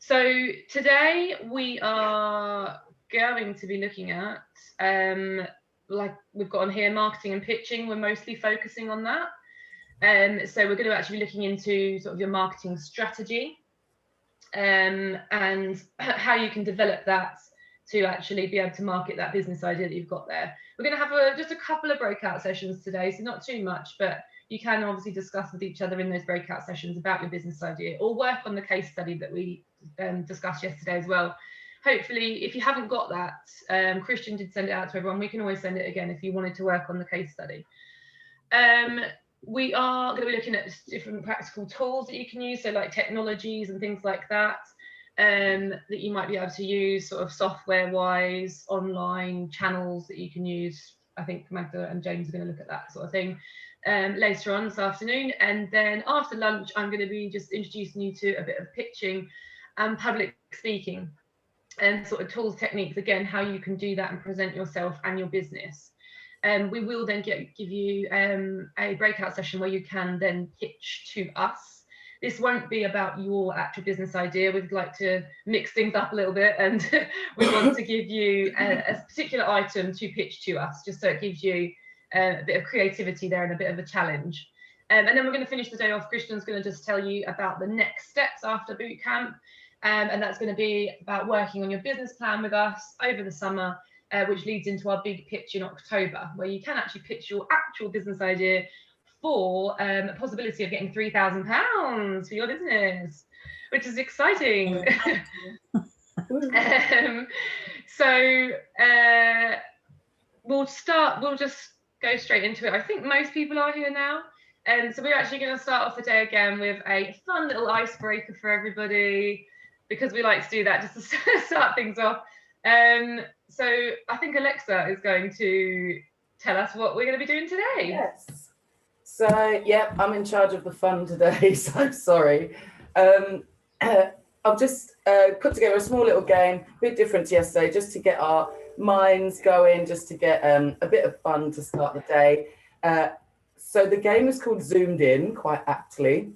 So today we are going to be looking at, like we've got on here, marketing and pitching. We're mostly focusing on that. So we're going to actually be looking into sort of your marketing strategy, and how you can develop that to actually be able to market that business idea that you've got there. We're going to have just a couple of breakout sessions today, so not too much, but you can obviously discuss with each other in those breakout sessions about your business idea, or work on the case study that we discussed yesterday as well. Hopefully, if you haven't got that, Christian did send it out to everyone. We can always send it again if you wanted to work on the case study. We are going to be looking at different practical tools that you can use, so like technologies and things like that, that you might be able to use sort of software-wise, online channels that you can use. I think Magda and James are going to look at that sort of thing later on this afternoon. And then after lunch, I'm going to be just introducing you to a bit of pitching and public speaking and sort of tools, techniques, again, how you can do that and present yourself and your business. We will then give you a breakout session where you can then pitch to us. This won't be about your actual business idea. We'd like to mix things up a little bit, and we want to give you a particular item to pitch to us, just so it gives you a bit of creativity there and a bit of a challenge. And then we're going to finish the day off. Christian's going to just tell you about the next steps after boot camp, and that's going to be about working on your business plan with us over the summer, which leads into our big pitch in October, where you can actually pitch your actual business idea for a possibility of getting £3,000 for your business, which is exciting. So we'll just go straight into it. I think most people are here now. And so we're actually going to start off the day again with a fun little icebreaker for everybody, because we like to do that just to start things off. So I think Alexa is going to tell us what we're going to be doing today. Yes. So, yeah, I'm in charge of the fun today, so I'm sorry. I've just put together a small little game, a bit different to yesterday, just to get our minds going, just to get a bit of fun to start the day. So the game is called Zoomed In, quite aptly,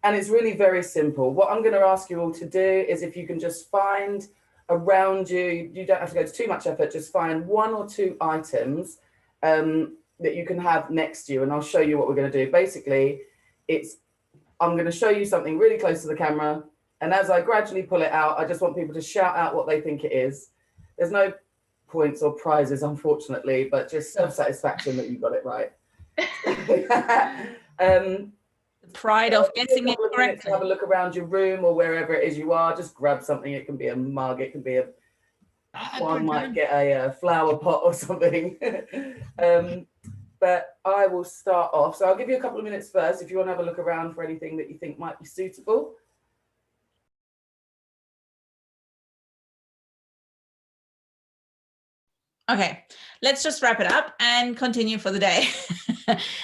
and it's really very simple. What I'm going to ask you all to do is, if you can just find around you, you don't have to go to too much effort, just find one or two items that you can have next to you, and I'll show you what we're going to do. Basically, I'm going to show you something really close to the camera, and as I gradually pull it out, I just want people to shout out what they think it is. There's no points or prizes, unfortunately, but just self-satisfaction that you got it right. The pride of guessing it correctly. Have a look around your room or wherever it is you are. Just grab something. It can be a mug. It can be one might get a flower pot or something. But I will start off. So I'll give you a couple of minutes first if you want to have a look around for anything that you think might be suitable. Okay, let's just wrap it up and continue for the day.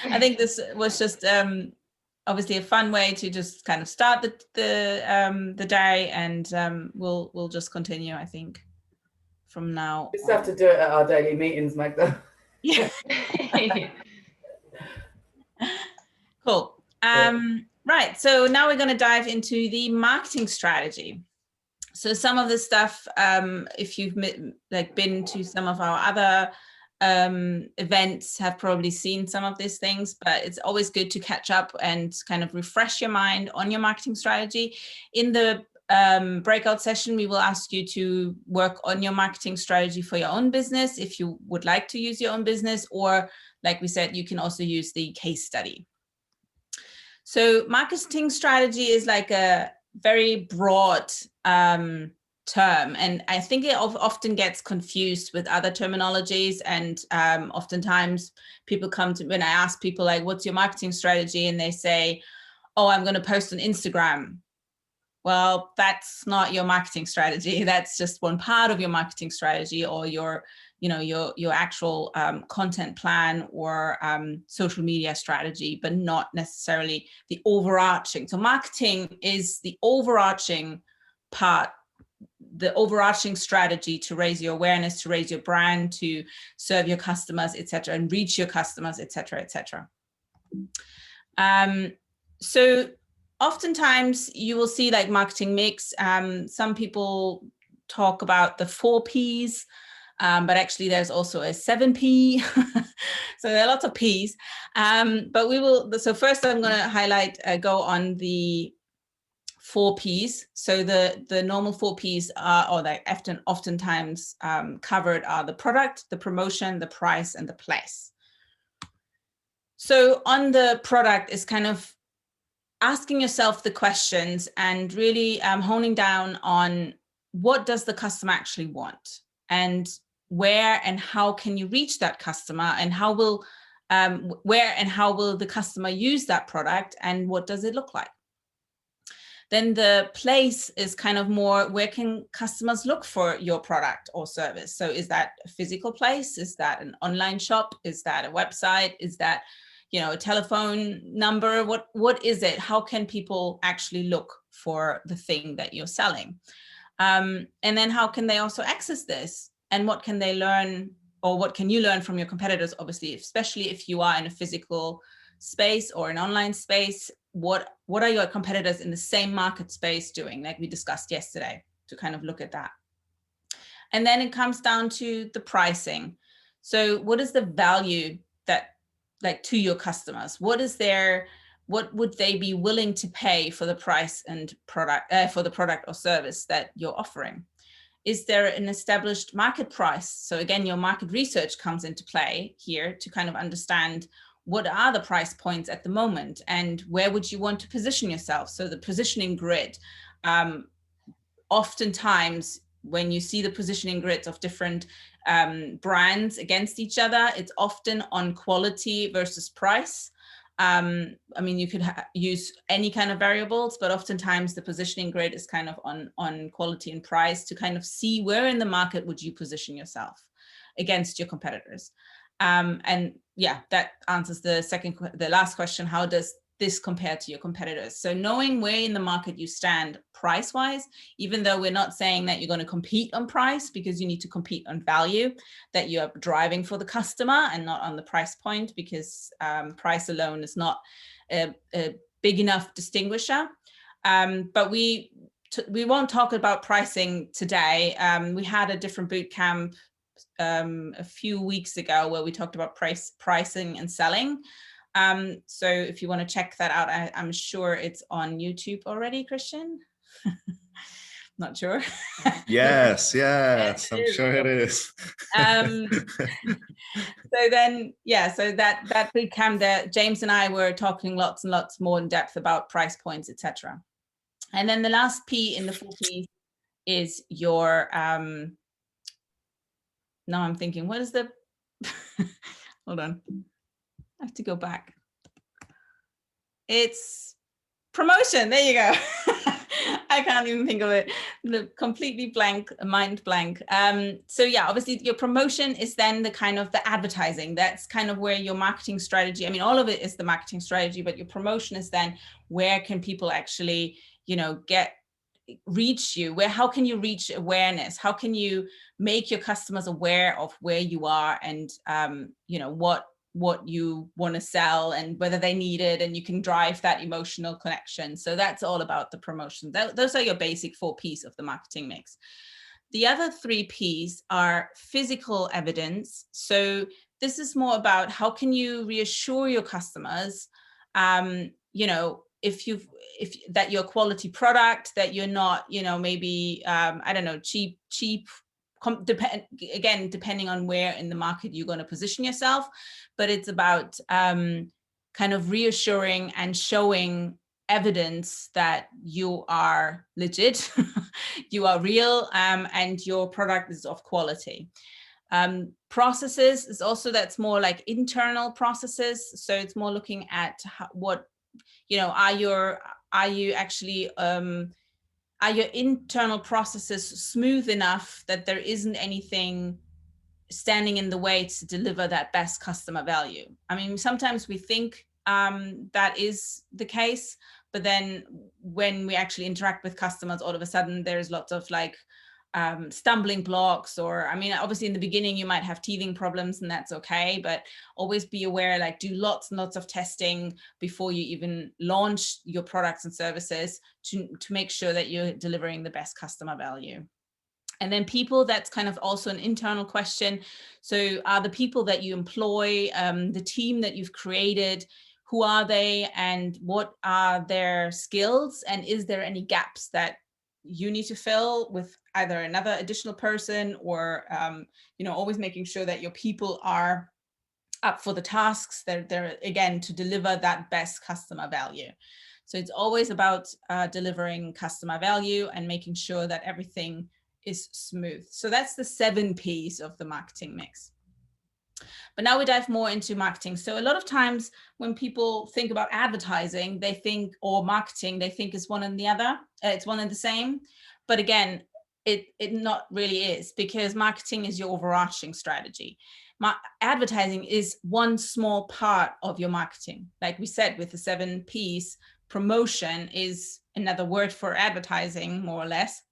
I think this was just obviously a fun way to just kind of start the day, and we'll just continue, I think, from now. We just have to do it at our daily meetings, Magda. Yeah. Cool. Right, so now we're going to dive into the marketing strategy. So some of the stuff, if you've been to some of our other events, have probably seen some of these things, but it's always good to catch up and kind of refresh your mind on your marketing strategy. In the breakout session, we will ask you to work on your marketing strategy for your own business if you would like to use your own business, or like we said, you can also use the case study. So marketing strategy is like a very broad term, and I think it often gets confused with other terminologies, and oftentimes people come to, when I ask people like, what's your marketing strategy, and they say, oh, I'm going to post on Instagram. Well, that's not your marketing strategy. That's just one part of your marketing strategy, or your actual content plan or social media strategy, but not necessarily the overarching. So marketing is the overarching part, the overarching strategy to raise your awareness, to raise your brand, to serve your customers, etc., and reach your customers, etc., etc. So oftentimes you will see like marketing mix. Some people talk about the 4 Ps, but actually there's also a 7P. So there are lots of Ps. But we will, so first I'm going to highlight, go on the 4 Ps. So the normal 4 Ps are, or they oftentimes covered are the product, the promotion, the price, and the place. So on the product is kind of asking yourself the questions and really honing down on what does the customer actually want, and where and how can you reach that customer, and how will where and how will the customer use that product, and what does it look like. Then the place is kind of more, where can customers look for your product or service? So is that a physical place? Is that an online shop? Is that a website? Is that, you know, a telephone number? What is it? How can people actually look for the thing that you're selling? And then how can they also access this? And what can they learn, or what can you learn from your competitors? Obviously, especially if you are in a physical space or an online space, what are your competitors in the same market space doing, like we discussed yesterday, to kind of look at that. And then it comes down to the pricing. So what is the value that, like, to your customers? What would they be willing to pay for the price and product, for the product or service that you're offering? Is there an established market price? So again, your market research comes into play here to kind of understand what are the price points at the moment, and where would you want to position yourself? So the positioning grid, oftentimes when you see the positioning grids of different brands against each other, it's often on quality versus price. I mean, you could use any kind of variables, but oftentimes the positioning grid is kind of on quality and price, to kind of see where in the market would you position yourself against your competitors. And yeah, that answers the last question. How does this compare to your competitors? So knowing where in the market you stand price-wise, even though we're not saying that you're going to compete on price, because you need to compete on value that you're driving for the customer, and not on the price point, because price alone is not a big enough distinguisher. But we won't talk about pricing today. We had a different boot camp a few weeks ago where we talked about pricing and selling. So if you want to check that out, I'm sure it's on YouTube already, Christian. Not sure. Yes, I'm sure it is. So then, yeah, so that boot camp there, James and I were talking lots and lots more in depth about price points, etc. And then the last P in the 4 Ps is your now I'm thinking, what is the hold on, I have to go back. It's promotion. There you go. I can't even think of it. Completely blank, mind blank. So yeah, obviously your promotion is then the kind of the advertising. That's kind of where your marketing strategy, I mean, all of it is the marketing strategy, but your promotion is then where can people actually, you know, reach you? How can you reach awareness? How can you make your customers aware of where you are, and you know, what you want to sell and whether they need it, and you can drive that emotional connection. So that's all about the promotion. Those are your basic 4 Ps of the marketing mix. The other 3 Ps are physical evidence. So this is more about how can you reassure your customers, you know, if that you're quality product, that you're not, you know, maybe I don't know, cheap, depending on where in the market you're going to position yourself. But it's about kind of reassuring and showing evidence that you are legit, you are real, and your product is of quality. Processes is also, that's more like internal processes. So it's more looking at what, you know, are you actually are your internal processes smooth enough that there isn't anything standing in the way to deliver that best customer value? I mean, sometimes we think that is the case, but then when we actually interact with customers, all of a sudden there's lots of like stumbling blocks, or I mean, obviously in the beginning you might have teething problems, and that's okay, but always be aware, like do lots and lots of testing before you even launch your products and services to make sure that you're delivering the best customer value. And then people, that's kind of also an internal question. So are the people that you employ, the team that you've created, who are they and what are their skills? And is there any gaps that you need to fill with either another additional person, or, you know, always making sure that your people are up for the tasks, that they're again, to deliver that best customer value. So it's always about delivering customer value and making sure that everything is smooth. So that's the 7 P's of the marketing mix. But now we dive more into marketing. So a lot of times when people think about advertising, they think, or marketing, they think it's one and the other, it's one and the same. But again, it not really is, because marketing is your overarching strategy. Advertising is one small part of your marketing. Like we said, with the 7 P's, promotion is another word for advertising, more or less.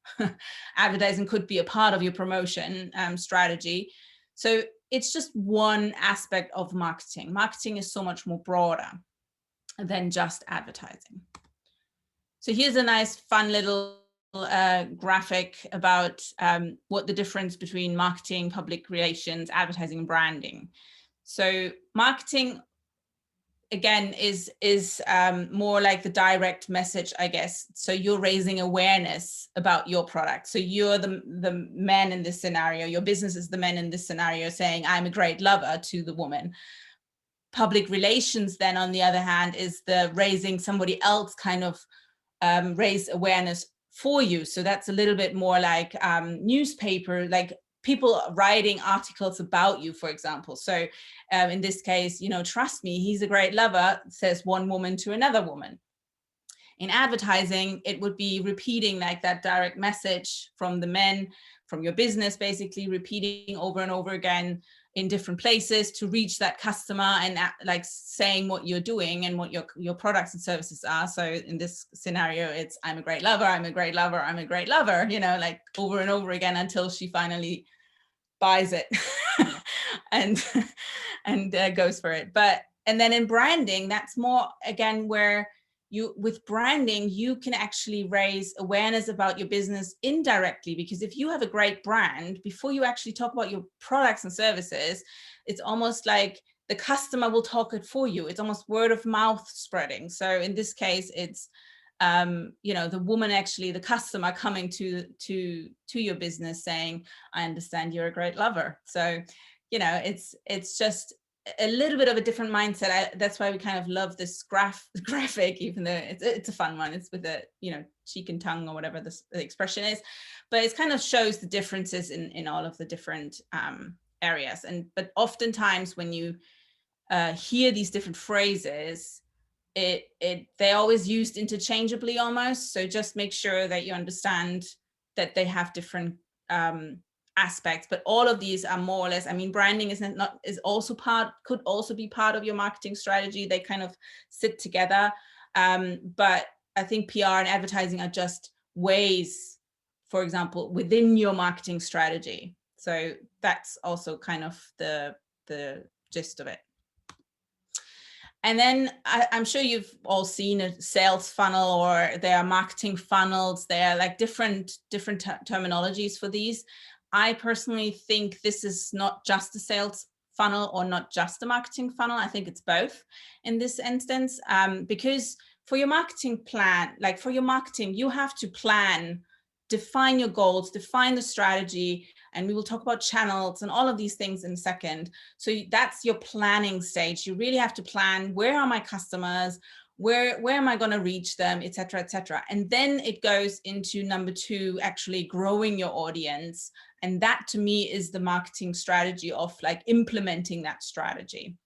Advertising could be a part of your promotion strategy. So it's just one aspect of marketing. Marketing is so much more broader than just advertising. So here's a nice, fun little graphic about what the difference between marketing, public relations, advertising, and branding. So marketing, again, is more like the direct message, I guess. So you're raising awareness about your product. So you're the man in this scenario. Your business is the man in this scenario saying, I'm a great lover to the woman. Public relations, then, on the other hand, is the raising somebody else kind of raise awareness for you. So that's a little bit more like newspaper, like people writing articles about you, for example. So in this case, you know, trust me, he's a great lover, says one woman to another woman. In advertising, it would be repeating like that direct message from the men, from your business, basically repeating over and over again in different places to reach that customer, and like saying what you're doing and what your products and services are. So in this scenario, it's I'm a great lover, I'm a great lover, I'm a great lover, you know, like over and over again until she finally buys it and goes for it. And then in branding, that's more, again, where with branding, you can actually raise awareness about your business indirectly, because if you have a great brand, before you actually talk about your products and services, it's almost like the customer will talk it for you. It's almost word of mouth spreading. So in this case, it's you know, the woman, actually the customer, coming to your business saying, I understand you're a great lover. So, you know, it's just a little bit of a different mindset. That's why we kind of love this graphic, even though it's a fun one. It's with a, you know, cheek and tongue or whatever the expression is, but it kind of shows the differences in all of the different areas. But oftentimes when you hear these different phrases, they're always used interchangeably almost. So just make sure that you understand that they have different aspects, but all of these are more or less, I mean, branding could also be part of your marketing strategy. They kind of sit together. But I think PR and advertising are just ways, for example, within your marketing strategy. So that's also kind of the gist of it. And then I'm sure you've all seen a sales funnel, or there are marketing funnels. There are like different terminologies for these. I personally think this is not just a sales funnel or not just a marketing funnel. I think it's both in this instance, because for your marketing plan, like for your marketing, you have to plan, define your goals, define the strategy, and we will talk about channels and all of these things in a second. So that's your planning stage. You really have to plan, where are my customers? Where am I going to reach them, et cetera, et cetera. And then it goes into number 2, actually growing your audience. And that to me is the marketing strategy of like implementing that strategy.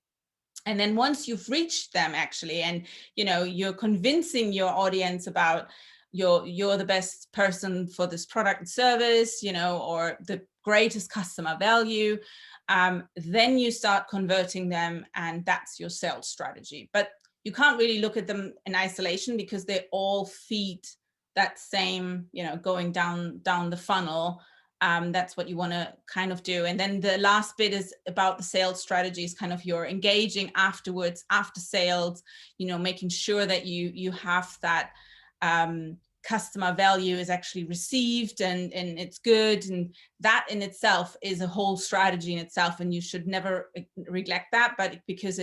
And then once you've reached them actually, and you know, you're convincing your audience about you're the best person for this product and service, you know, or the greatest customer value, then you start converting them, and that's your sales strategy. But you can't really look at them in isolation, because they all feed that same, you know, going down the funnel That's what you want to kind of do. And then the last bit is about the sales strategies, kind of your engaging afterwards, after sales, you know, making sure that you have that customer value is actually received and it's good. And that in itself is a whole strategy in itself. And you should never neglect that, but because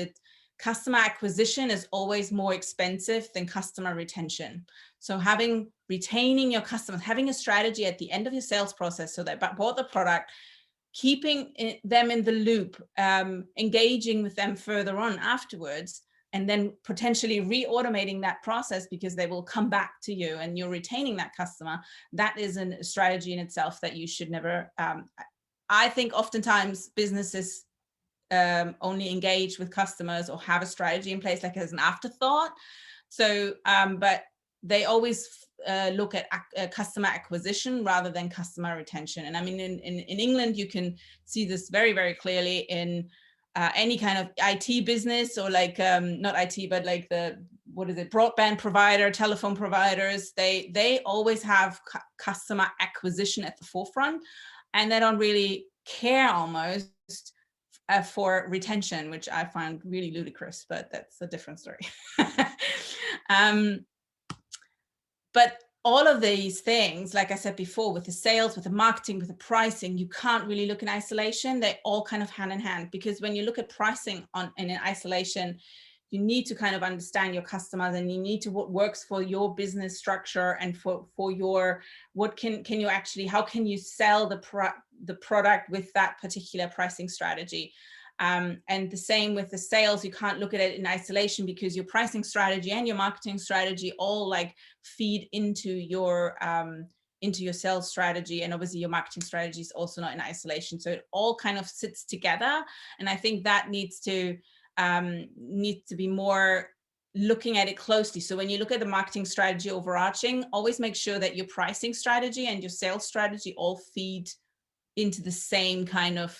customer acquisition is always more expensive than customer retention. So retaining your customers, having a strategy at the end of your sales process, so they bought the product, keeping them in the loop, engaging with them further on afterwards, and then potentially re-automating that process because they will come back to you and you're retaining that customer. That is a strategy in itself that you should never, I think oftentimes businesses only engage with customers or have a strategy in place like as an afterthought. So, but they always look at customer acquisition rather than customer retention. And I mean, in England, you can see this very, very clearly in any kind of IT business, or like not IT, but like broadband provider, telephone providers. They always have customer acquisition at the forefront, and they don't really care almost for retention, which I find really ludicrous, but that's a different story. But all of these things, like I said before, with the sales, with the marketing, with the pricing, you can't really look in isolation. They all kind of hand in hand, because when you look at pricing in isolation, you need to kind of understand your customers, and you need to what works for your business structure and for your, what can you actually, how can you sell the product with that particular pricing strategy. And the same with the sales. You can't look at it in isolation, because your pricing strategy and your marketing strategy all like feed into your sales strategy. And obviously your marketing strategy is also not in isolation. So it all kind of sits together. And I think that needs to be more looking at it closely. So when you look at the marketing strategy overarching, always make sure that your pricing strategy and your sales strategy all feed into the same kind of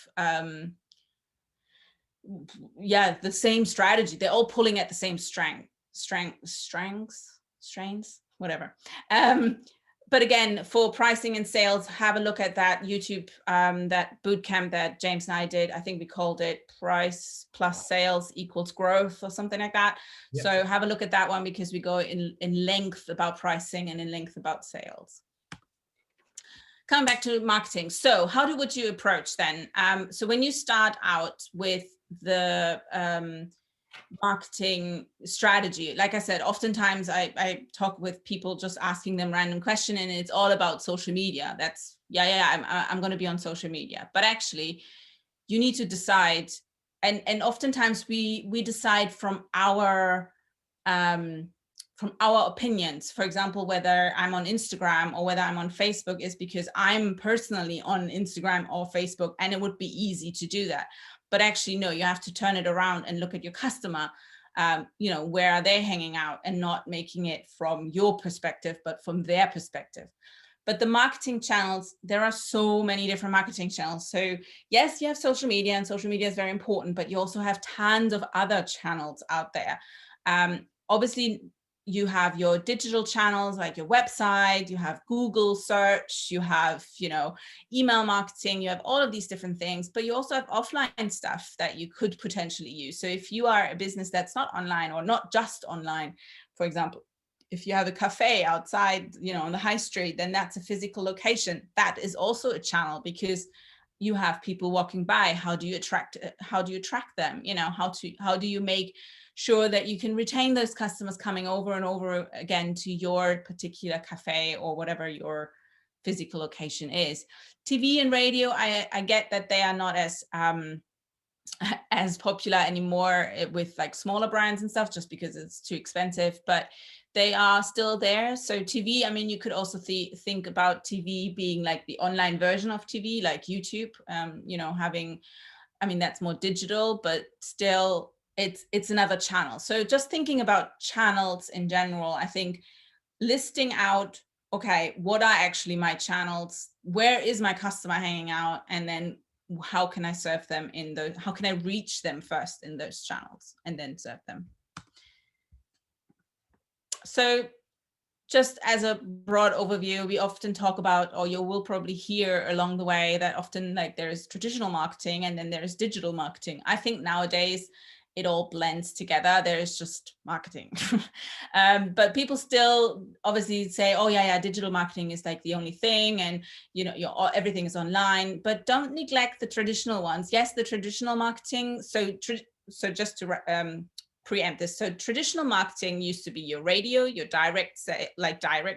the same strategy. They're all pulling at the same strains, whatever. But again, for pricing and sales, have a look at that YouTube, that bootcamp that James and I did. I think we called it Price Plus Sales Equals Growth or something like that. Yep. So have a look at that one, because we go in length about pricing and in length about sales. Coming back to marketing. So would you approach then? So when you start out with the marketing strategy, like I said, oftentimes I talk with people just asking them random question, and it's all about social media. That's I'm going to be on social media, but actually you need to decide, and oftentimes we decide from our opinions. For example, whether I'm on Instagram or whether I'm on Facebook is because I'm personally on Instagram or Facebook, and it would be easy to do that. But actually, no, you have to turn it around and look at your customer. You know, where are they hanging out, and not making it from your perspective, but from their perspective. But the marketing channels, there are so many different marketing channels. So yes, you have social media, and social media is very important, but you also have tons of other channels out there. Obviously, you have your digital channels like your website, you have Google search, you have, you know, email marketing, you have all of these different things, but you also have offline stuff that you could potentially use. So if you are a business that's not online, or not just online, for example, if you have a cafe outside, you know, on the high street, then that's a physical location. That is also a channel, because you have people walking by. How do you attract them? You know, how do you make sure that you can retain those customers coming over and over again to your particular cafe or whatever your physical location is. TV and radio, I get that they are not as popular anymore with like smaller brands and stuff, just because it's too expensive, but they are still there. So TV, I mean, you could also think about TV being like the online version of TV, like YouTube, you know, having, I mean, that's more digital, but still it's another channel. So just thinking about channels in general, I think listing out, okay, what are actually my channels? Where is my customer hanging out? And then how can I serve them how can I reach them first in those channels and then serve them? So just as a broad overview, we often talk about, or you will probably hear along the way, that often like there's traditional marketing and then there's digital marketing. I think nowadays it all blends together. There's just marketing. But people still obviously say, oh yeah, digital marketing is like the only thing, and everything is online, but don't neglect the traditional ones. Yes, the traditional marketing. So just to preempt this. So traditional marketing used to be your radio, your direct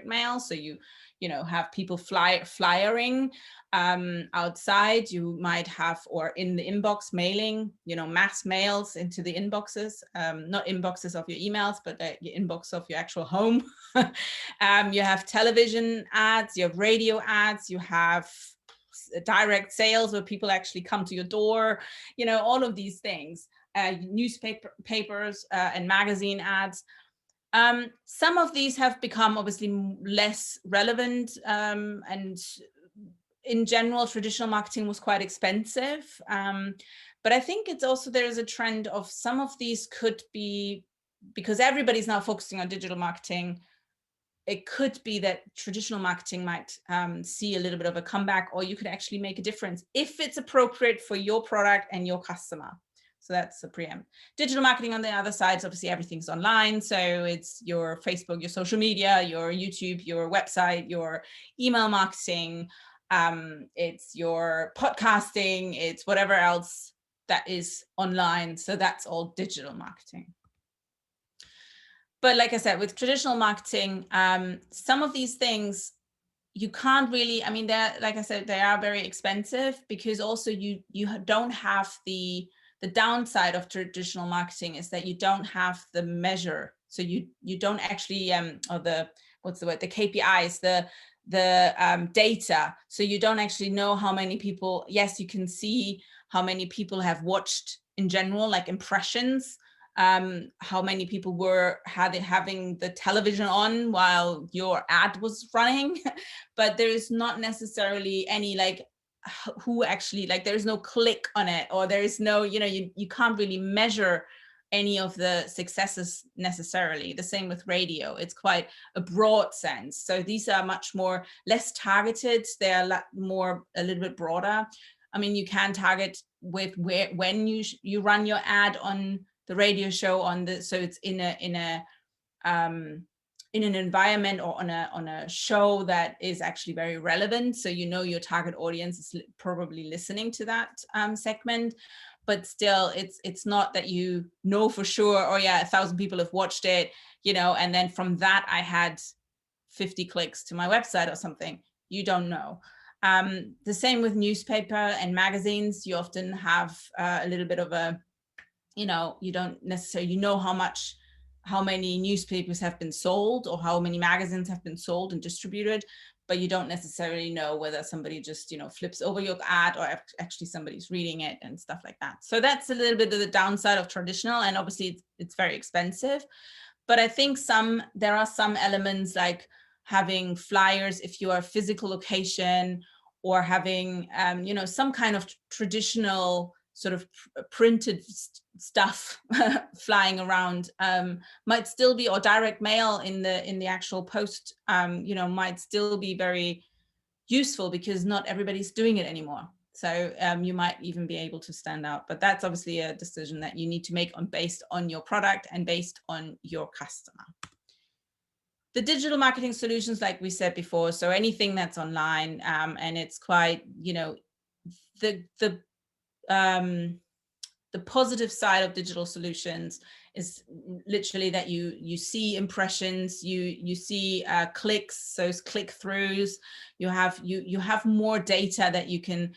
mail. So you have people flyering outside. You might have, or in the inbox mailing, mass mails into the inboxes, not inboxes of your emails, but your inbox of your actual home. You have television ads, you have radio ads, you have direct sales where people actually come to your door, all of these things. Newspapers and magazine ads. Some of these have become obviously less relevant, and in general, traditional marketing was quite expensive. But I think it's also, there's a trend of some of these could be, because everybody's now focusing on digital marketing, it could be that traditional marketing might see a little bit of a comeback, or you could actually make a difference if it's appropriate for your product and your customer. So that's the preempt. Digital marketing on the other side is obviously everything's online. So it's your Facebook, your social media, your YouTube, your website, your email marketing. It's your podcasting, it's whatever else that is online. So that's all digital marketing. But like I said, with traditional marketing, some of these things you can't really, I mean, they're, like I said, they are very expensive, because also you don't have the downside of traditional marketing is that you don't have the measure. So you don't actually, or the KPIs, the data. So you don't actually know how many people, yes, you can see how many people have watched in general, like impressions, how many people were having the television on while your ad was running, but there is not necessarily any like who actually, like there's no click on it, or there is no, you can't really measure any of the successes necessarily. The same with radio, it's quite a broad sense. So these are much more less targeted, they're a little bit broader. I mean, you can target with when you run your ad on the radio show, so it's in an environment or on a show that is actually very relevant. So your target audience is probably listening to that segment, but still it's not that you know for sure, oh yeah, 1,000 people have watched it, and then from that I had 50 clicks to my website or something. You don't know. The same with newspaper and magazines. You often have a little bit of a, you don't necessarily know how many newspapers have been sold or how many magazines have been sold and distributed, but you don't necessarily know whether somebody just, flips over your ad or actually somebody's reading it and stuff like that. So that's a little bit of the downside of traditional, and obviously it's very expensive. But I think there are some elements like having flyers if you are a physical location, or having, some kind of traditional sort of printed stuff flying around might still be, or direct mail in the actual post, might still be very useful, because not everybody's doing it anymore. So you might even be able to stand out, but that's obviously a decision that you need to make based on your product and based on your customer. The digital marketing solutions, like we said before, so anything that's online, and it's quite, the positive side of digital solutions is literally that you see impressions, you see clicks, those click-throughs. You have more data that you can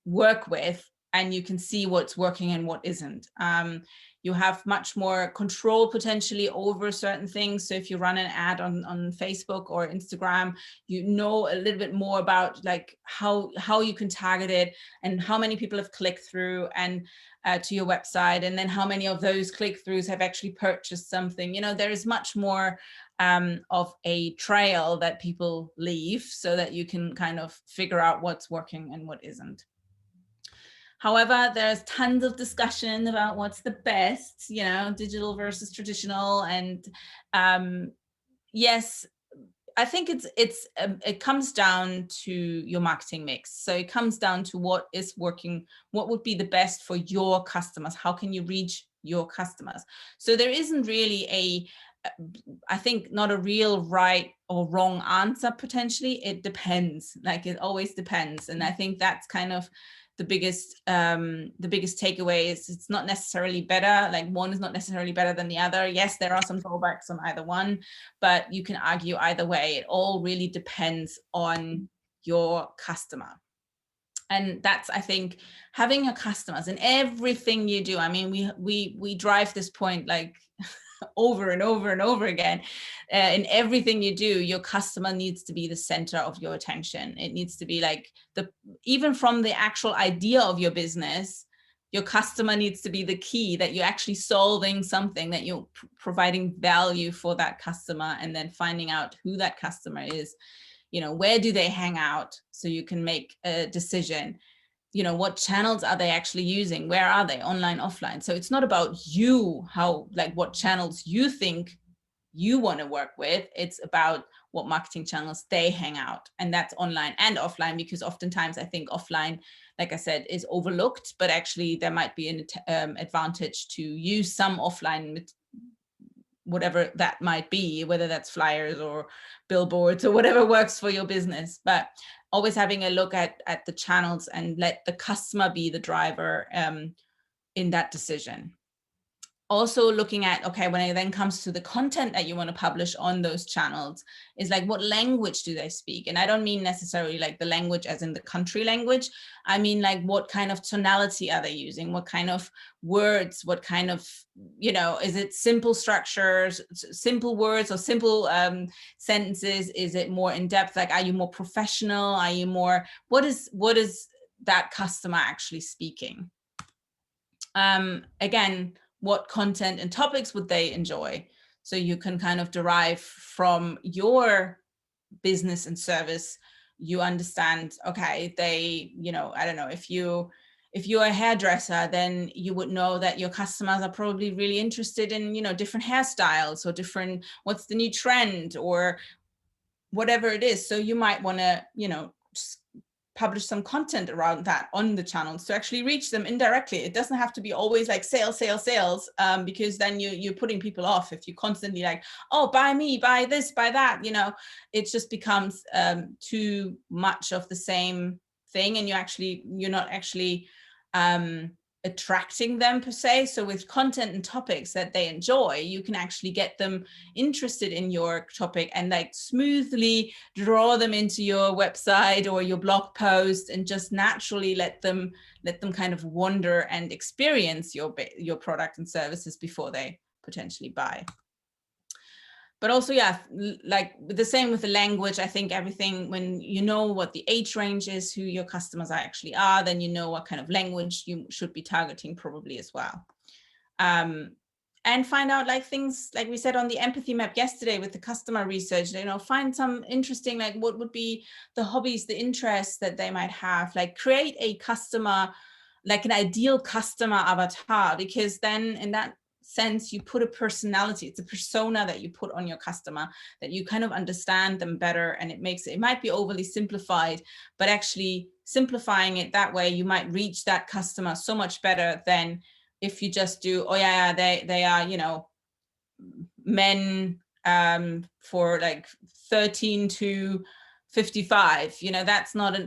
work with, and you can see what's working and what isn't. You have much more control potentially over certain things. So if you run an ad on Facebook or Instagram, you know a little bit more about like how you can target it, and how many people have clicked through and to your website, and then how many of those click-throughs have actually purchased something. There is much more of a trail that people leave, so that you can kind of figure out what's working and what isn't. However, there's tons of discussion about what's the best, digital versus traditional. And yes, I think it comes down to your marketing mix. So it comes down to what is working, what would be the best for your customers. How can you reach your customers? So there isn't really I think not a real right or wrong answer potentially. It depends, like it always depends. And I think that's kind of the biggest takeaway is it's not necessarily better, like one is not necessarily better than the other. Yes, there are some drawbacks on either one, but you can argue either way. It all really depends on your customer. And that's, I think, having your customers in everything you do. I mean, we drive this point like over and over and over again. In everything you do, your customer needs to be the center of your attention. It needs to be like even from the actual idea of your business, your customer needs to be the key, that you're actually solving something, that you're providing value for that customer, and then finding out who that customer is, where do they hang out, so you can make a decision. What channels are they actually using? Where are they? Online, offline? So it's not about you, what channels you think you want to work with. It's about what marketing channels they hang out. And that's online and offline, because oftentimes I think offline, like I said, is overlooked, but actually there might be an advantage to use some offline, whatever that might be, whether that's flyers or billboards or whatever works for your business. But always having a look at the channels and let the customer be the driver in that decision. Also looking at, okay, when it then comes to the content that you want to publish on those channels, is like, what language do they speak? And I don't mean necessarily like the language as in the country language. I mean, like, what kind of tonality are they using? What kind of words? What kind of, is it simple structures, simple words, or simple sentences? Is it more in depth? Like, are you more professional? Are you more, what is that customer actually speaking? Again, what content and topics would they enjoy? So you can kind of derive from your business and service, you understand, okay, they, I don't know, if you're a hairdresser, then you would know that your customers are probably really interested in, different hairstyles, or different, what's the new trend, or whatever it is. So you might want to, publish some content around that on the channels to actually reach them indirectly. It doesn't have to be always like sales, because then you're putting people off. If you constantly like, oh, buy me, buy this, buy that, it just becomes too much of the same thing, and you're not actually attracting them per se. So with content and topics that they enjoy, you can actually get them interested in your topic and like smoothly draw them into your website or your blog post, and just naturally let them kind of wander and experience your product and services before they potentially buy. But also, yeah, like the same with the language. I think everything, when you know what the age range is, who your customers actually are, then you know what kind of language you should be targeting probably as well. And find out like things, like we said on the empathy map yesterday with the customer research, find some interesting, like what would be the hobbies, the interests that they might have, like create a customer, like an ideal customer avatar, because then in that sense you put a personality, it's a persona that you put on your customer, that you kind of understand them better, and it might be overly simplified, but actually simplifying it that way, you might reach that customer so much better than if you just do, oh yeah, they are, men for like 13 to 55, that's not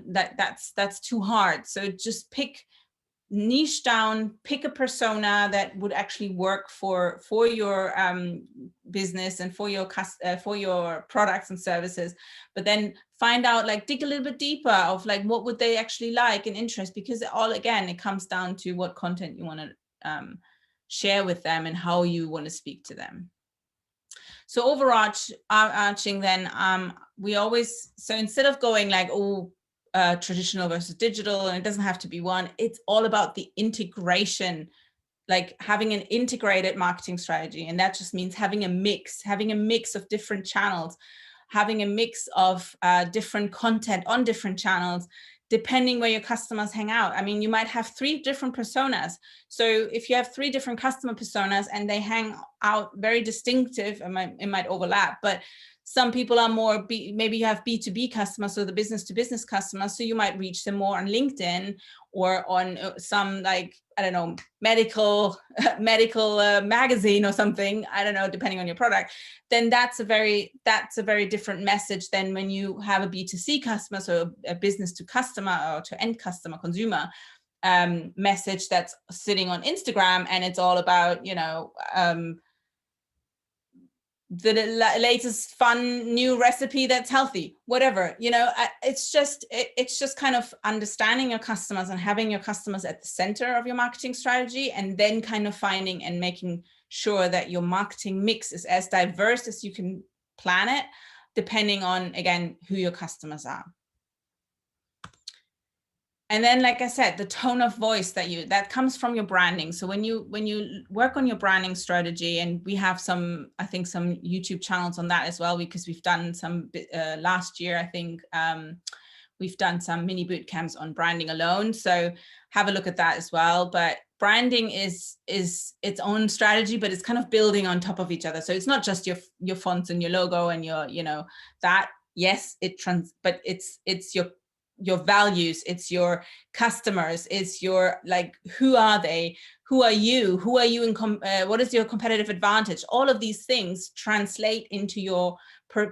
that's too hard. So just niche down, pick a persona that would actually work for your business and for your products and services, but then find out, like dig a little bit deeper of like what would they actually like and interest, because it comes down to what content you want to share with them and how you want to speak to them. So overarching then, we always, so instead of going like, traditional versus digital, and it doesn't have to be one, it's all about the integration, like having an integrated marketing strategy. And that just means having a mix of different channels, having a mix of different content on different channels, depending where your customers hang out. I mean, you might have 3 different personas. So if you have 3 different customer personas and they hang out very distinctive, it might overlap, but Some people are more, maybe you have B2B customers, so the business to business customers, so you might reach them more on LinkedIn or on some, like, I don't know, medical magazine or something, I don't know, depending on your product. Then that's a very different message than when you have a B2C customer, so a business to customer or to end customer, consumer message that's sitting on Instagram, and it's all about, you know, the latest fun new recipe that's healthy, whatever, you know. It's just kind of understanding your customers and having your customers at the center of your marketing strategy, and then kind of finding and making sure that your marketing mix is as diverse as you can plan it, depending on, again, who your customers are. And then, like I said, the tone of voice that comes from your branding. So when you work on your branding strategy, and we have some, I think, some YouTube channels on that as well, because we've done some last year, I think, we've done some mini boot camps on branding alone. So have a look at that as well. But branding is its own strategy, but it's kind of building on top of each other. So it's not just your fonts and your logo and your, you know, that, yes, but it's your values, it's your customers, it's your, like, who are they, who are you what is your competitive advantage? All of these things translate into your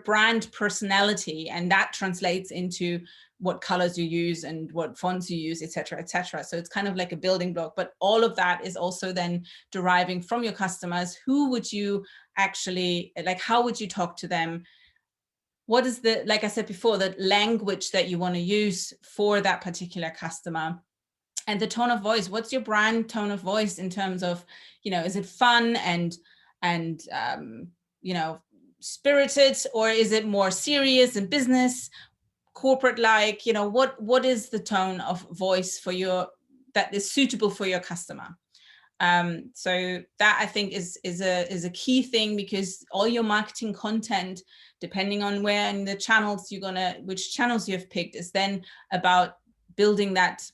brand personality, and that translates into what colors you use and what fonts you use, etc., etc. So it's kind of like a building block, but all of that is also then deriving from your customers. Who would you actually, like, how would you talk to them? What is the, like I said before, the language that you want to use for that particular customer? And the tone of voice, what's your brand tone of voice in terms of, you know, is it fun and you know, spirited, or is it more serious and business, corporate, like, you know, what is the tone of voice for that is suitable for your customer? So that, I think, is a key thing, because all your marketing content, depending on where in the channels which channels you have picked, is then about building that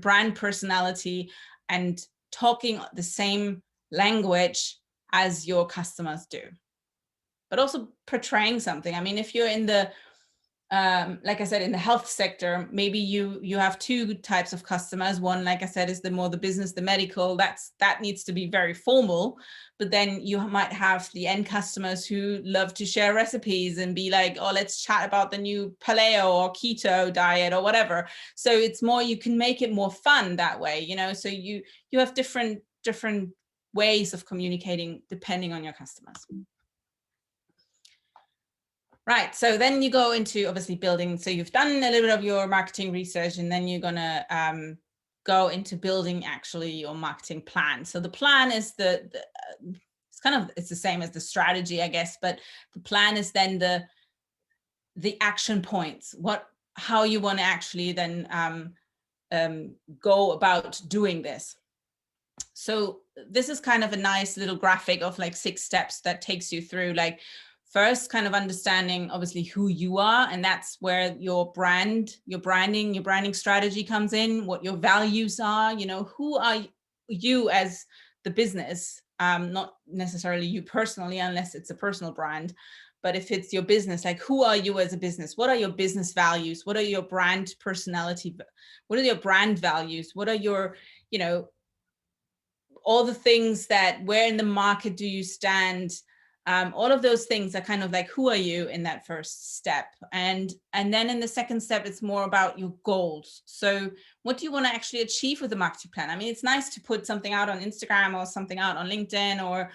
brand personality and talking the same language as your customers do, but also portraying something. I mean, if you're in the like I said, in the health sector, maybe you have two types of customers. One, like I said, is the business, the medical, that needs to be very formal. But then you might have the end customers who love to share recipes and be like, oh, let's chat about the new paleo or keto diet or whatever. So it's more, you can make it more fun that way, you know. So you have different ways of communicating depending on your customers. Right, so then you go into, obviously, building. So you've done a little bit of your marketing research, and then you're gonna go into building actually your marketing plan. So the plan is it's the same as the strategy, I guess, but the plan is then the action points, how you want to actually then go about doing this. So this is kind of a nice little graphic of like 6 steps that takes you through, like, first, kind of understanding, obviously, who you are, and that's where your branding strategy comes in, what your values are, you know, who are you as the business, not necessarily you personally, unless it's a personal brand, but if it's your business, like, who are you as a business? What are your business values? What are your brand personality? What are your brand values? What are your, you know, all the things that, where in the market do you stand? All of those things are kind of like, who are you in that first step? And then in the second step, it's more about your goals. So what do you want to actually achieve with the marketing plan? I mean, it's nice to put something out on Instagram or something out on LinkedIn or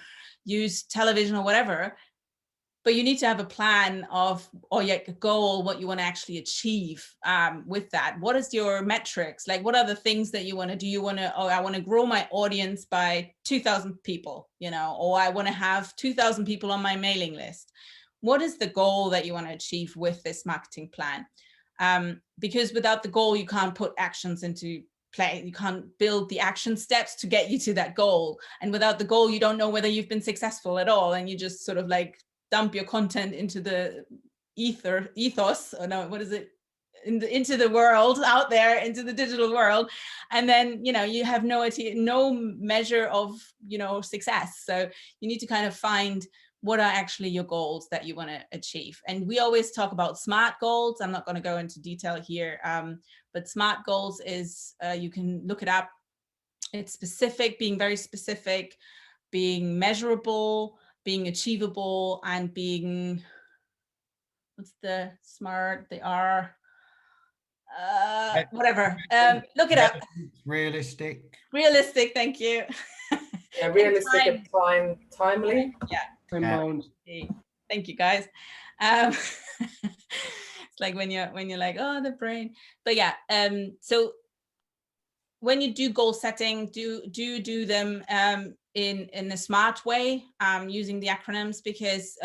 use television or whatever, but you need to have a plan of, or a goal, what you want to actually achieve with that. What is your metrics? Like, what are the things that you want to do? You want to, I want to grow my audience by 2,000 people, you know, or I want to have 2,000 people on my mailing list. What is the goal that you want to achieve with this marketing plan? Because without the goal, you can't put actions into play. You can't build the action steps to get you to that goal. And without the goal, you don't know whether you've been successful at all. And you just sort of like dump your content into the ethos, or no, what is it? Into the world out there, into the digital world. And then, you know, you have no measure of, you know, success. So you need to kind of find what are actually your goals that you want to achieve. And we always talk about SMART goals. I'm not going to go into detail here, but SMART goals is, you can look it up. It's specific, being very specific, being measurable, being achievable, and being, what's the SMART? They are, whatever. Look it up. Realistic. Realistic, thank you. Realistic and timely. Yeah. Thank you, guys. It's like when you're like, oh, the brain. But yeah, so when you do goal setting, do them in a smart way, using the acronyms, because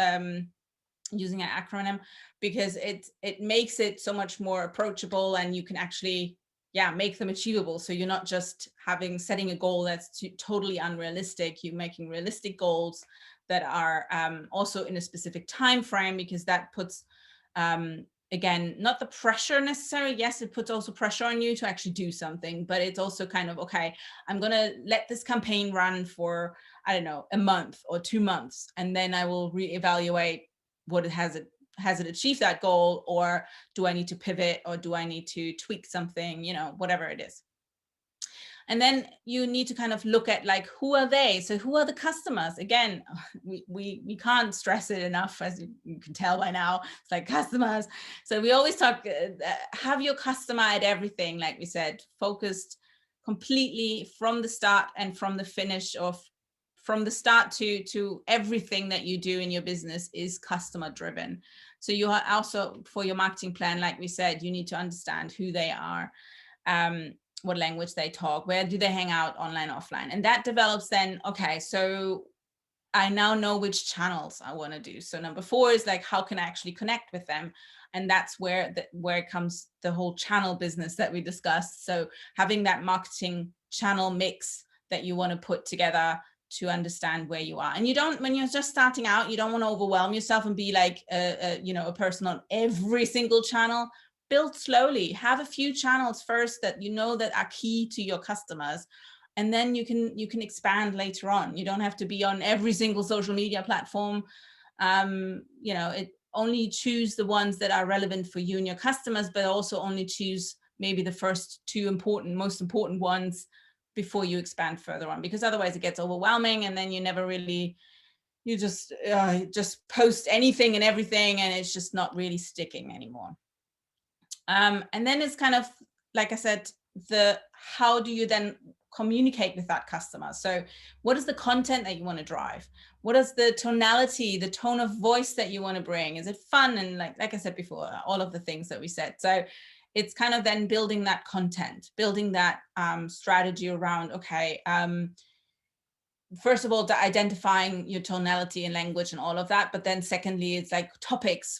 using an acronym, because it makes it so much more approachable, and you can actually make them achievable. So you're not just setting a goal that's totally unrealistic. You're making realistic goals that are also in a specific time frame, because that puts again, not the pressure necessarily. Yes, it puts also pressure on you to actually do something, but it's also kind of, okay, I'm going to let this campaign run for, I don't know, a month or 2 months, and then I will reevaluate what it has it achieved that goal, or do I need to pivot, or do I need to tweak something, whatever it is. And then you need to kind of look at, like, who are they? So who are the customers? Again, we can't stress it enough, as you can tell by now. It's like customers. So we always talk, have your customer at everything, like we said, focused completely from the start and from the finish, of from the start to everything that you do in your business is customer driven. So you are also, for your marketing plan, like we said, you need to understand who they are, what language they talk, where do they hang out, online, offline. And that develops then, okay, so I now know which channels I want to do. So number 4 is like, how can I actually connect with them? And that's where comes the whole channel business that we discussed. So having that marketing channel mix that you want to put together to understand where you are. And you don't, when you're just starting out, you don't want to overwhelm yourself and be like a person on every single channel. Build slowly, have a few channels first that that are key to your customers, and then you can expand later on. You don't have to be on every single social media platform. It only choose the ones that are relevant for you and your customers, but also only choose maybe the first 2 most important ones before you expand further on, because otherwise it gets overwhelming, and then you never really, you just post anything and everything, and it's just not really sticking anymore. And then it's kind of, like I said, how do you then communicate with that customer? So what is the content that you want to drive? What is the tonality, the tone of voice that you want to bring? Is it fun? And like I said before, all of the things that we said. So it's kind of then building that content, building that strategy around, okay, first of all, identifying your tonality and language and all of that. But then secondly, it's like topics.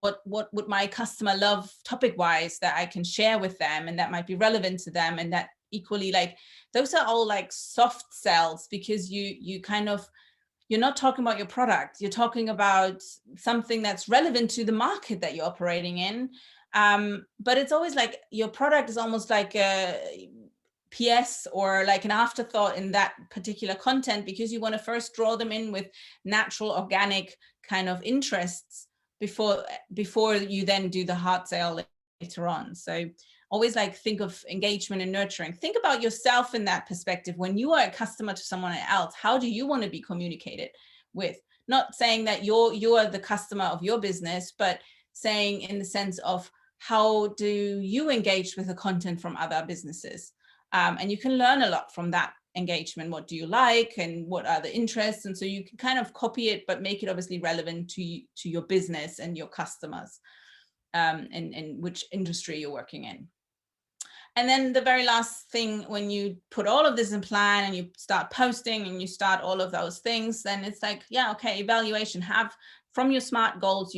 What would my customer love topic wise that I can share with them, and that might be relevant to them, and that equally, like, those are all like soft sells, because you're not talking about your product, you're talking about something that's relevant to the market that you're operating in. But it's always like your product is almost like a PS or like an afterthought in that particular content, because you want to first draw them in with natural, organic kind of interests before you then do the hard sale later on. So always like think of engagement and nurturing. Think about yourself in that perspective. When you are a customer to someone else, how do you want to be communicated with? Not saying that you are the customer of your business, but saying in the sense of, how do you engage with the content from other businesses? And you can learn a lot from that engagement. What do you like, and what are the interests? And so you can kind of copy it, but make it obviously relevant to your business and your customers, and which industry you're working in. And then the very last thing, when you put all of this in plan and you start posting and you start all of those things, then it's like, yeah, okay, evaluation. Have from your SMART goals,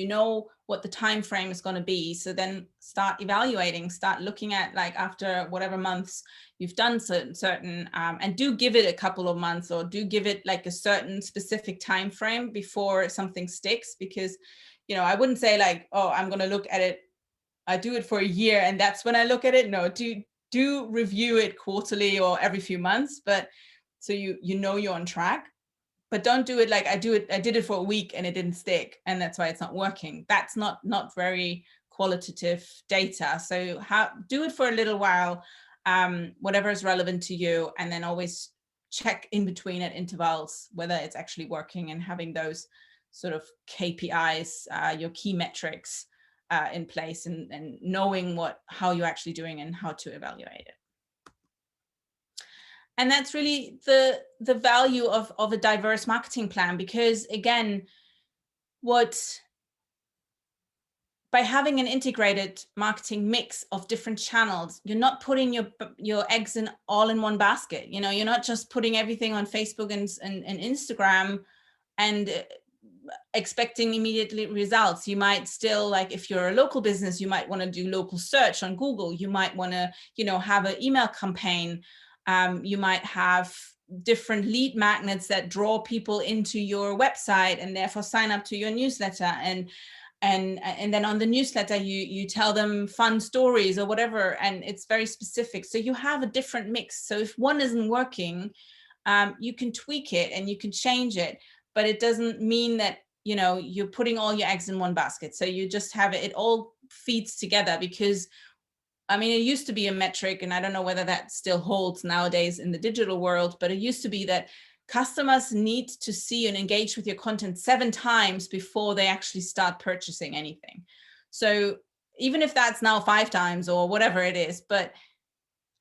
what the time frame is going to be. So then start evaluating, start looking at, like, after whatever months you've done certain and do give it a couple of months, or do give it like a certain specific time frame before something sticks. Because, I wouldn't say like, oh, I'm going to look at it, I do it for a year and that's when I look at it. No, do review it quarterly or every few months, but so you're on track. but don't do it like I did it for a week and it didn't stick, and that's why it's not working. That's not very qualitative data. So do it for a little while, whatever is relevant to you, and then always check in between at intervals whether it's actually working, and having those sort of KPIs, your key metrics in place, and knowing how you're actually doing and how to evaluate it. And that's really the value of a diverse marketing plan, because again, by having an integrated marketing mix of different channels, you're not putting your eggs all in one basket. You know, you're not just putting everything on Facebook and Instagram and expecting immediately results. You might still, like if you're a local business, you might want to do local search on Google. You might want to, have an email campaign. You might have different lead magnets that draw people into your website and therefore sign up to your newsletter. And then on the newsletter, you tell them fun stories or whatever, and it's very specific. So you have a different mix. So if one isn't working, you can tweak it and you can change it, but it doesn't mean that, you're putting all your eggs in one basket. So you just have it all feeds together, because I mean, it used to be a metric, and I don't know whether that still holds nowadays in the digital world, but it used to be that customers need to see and engage with your content 7 times before they actually start purchasing anything. So even if that's now 5 times or whatever it is, but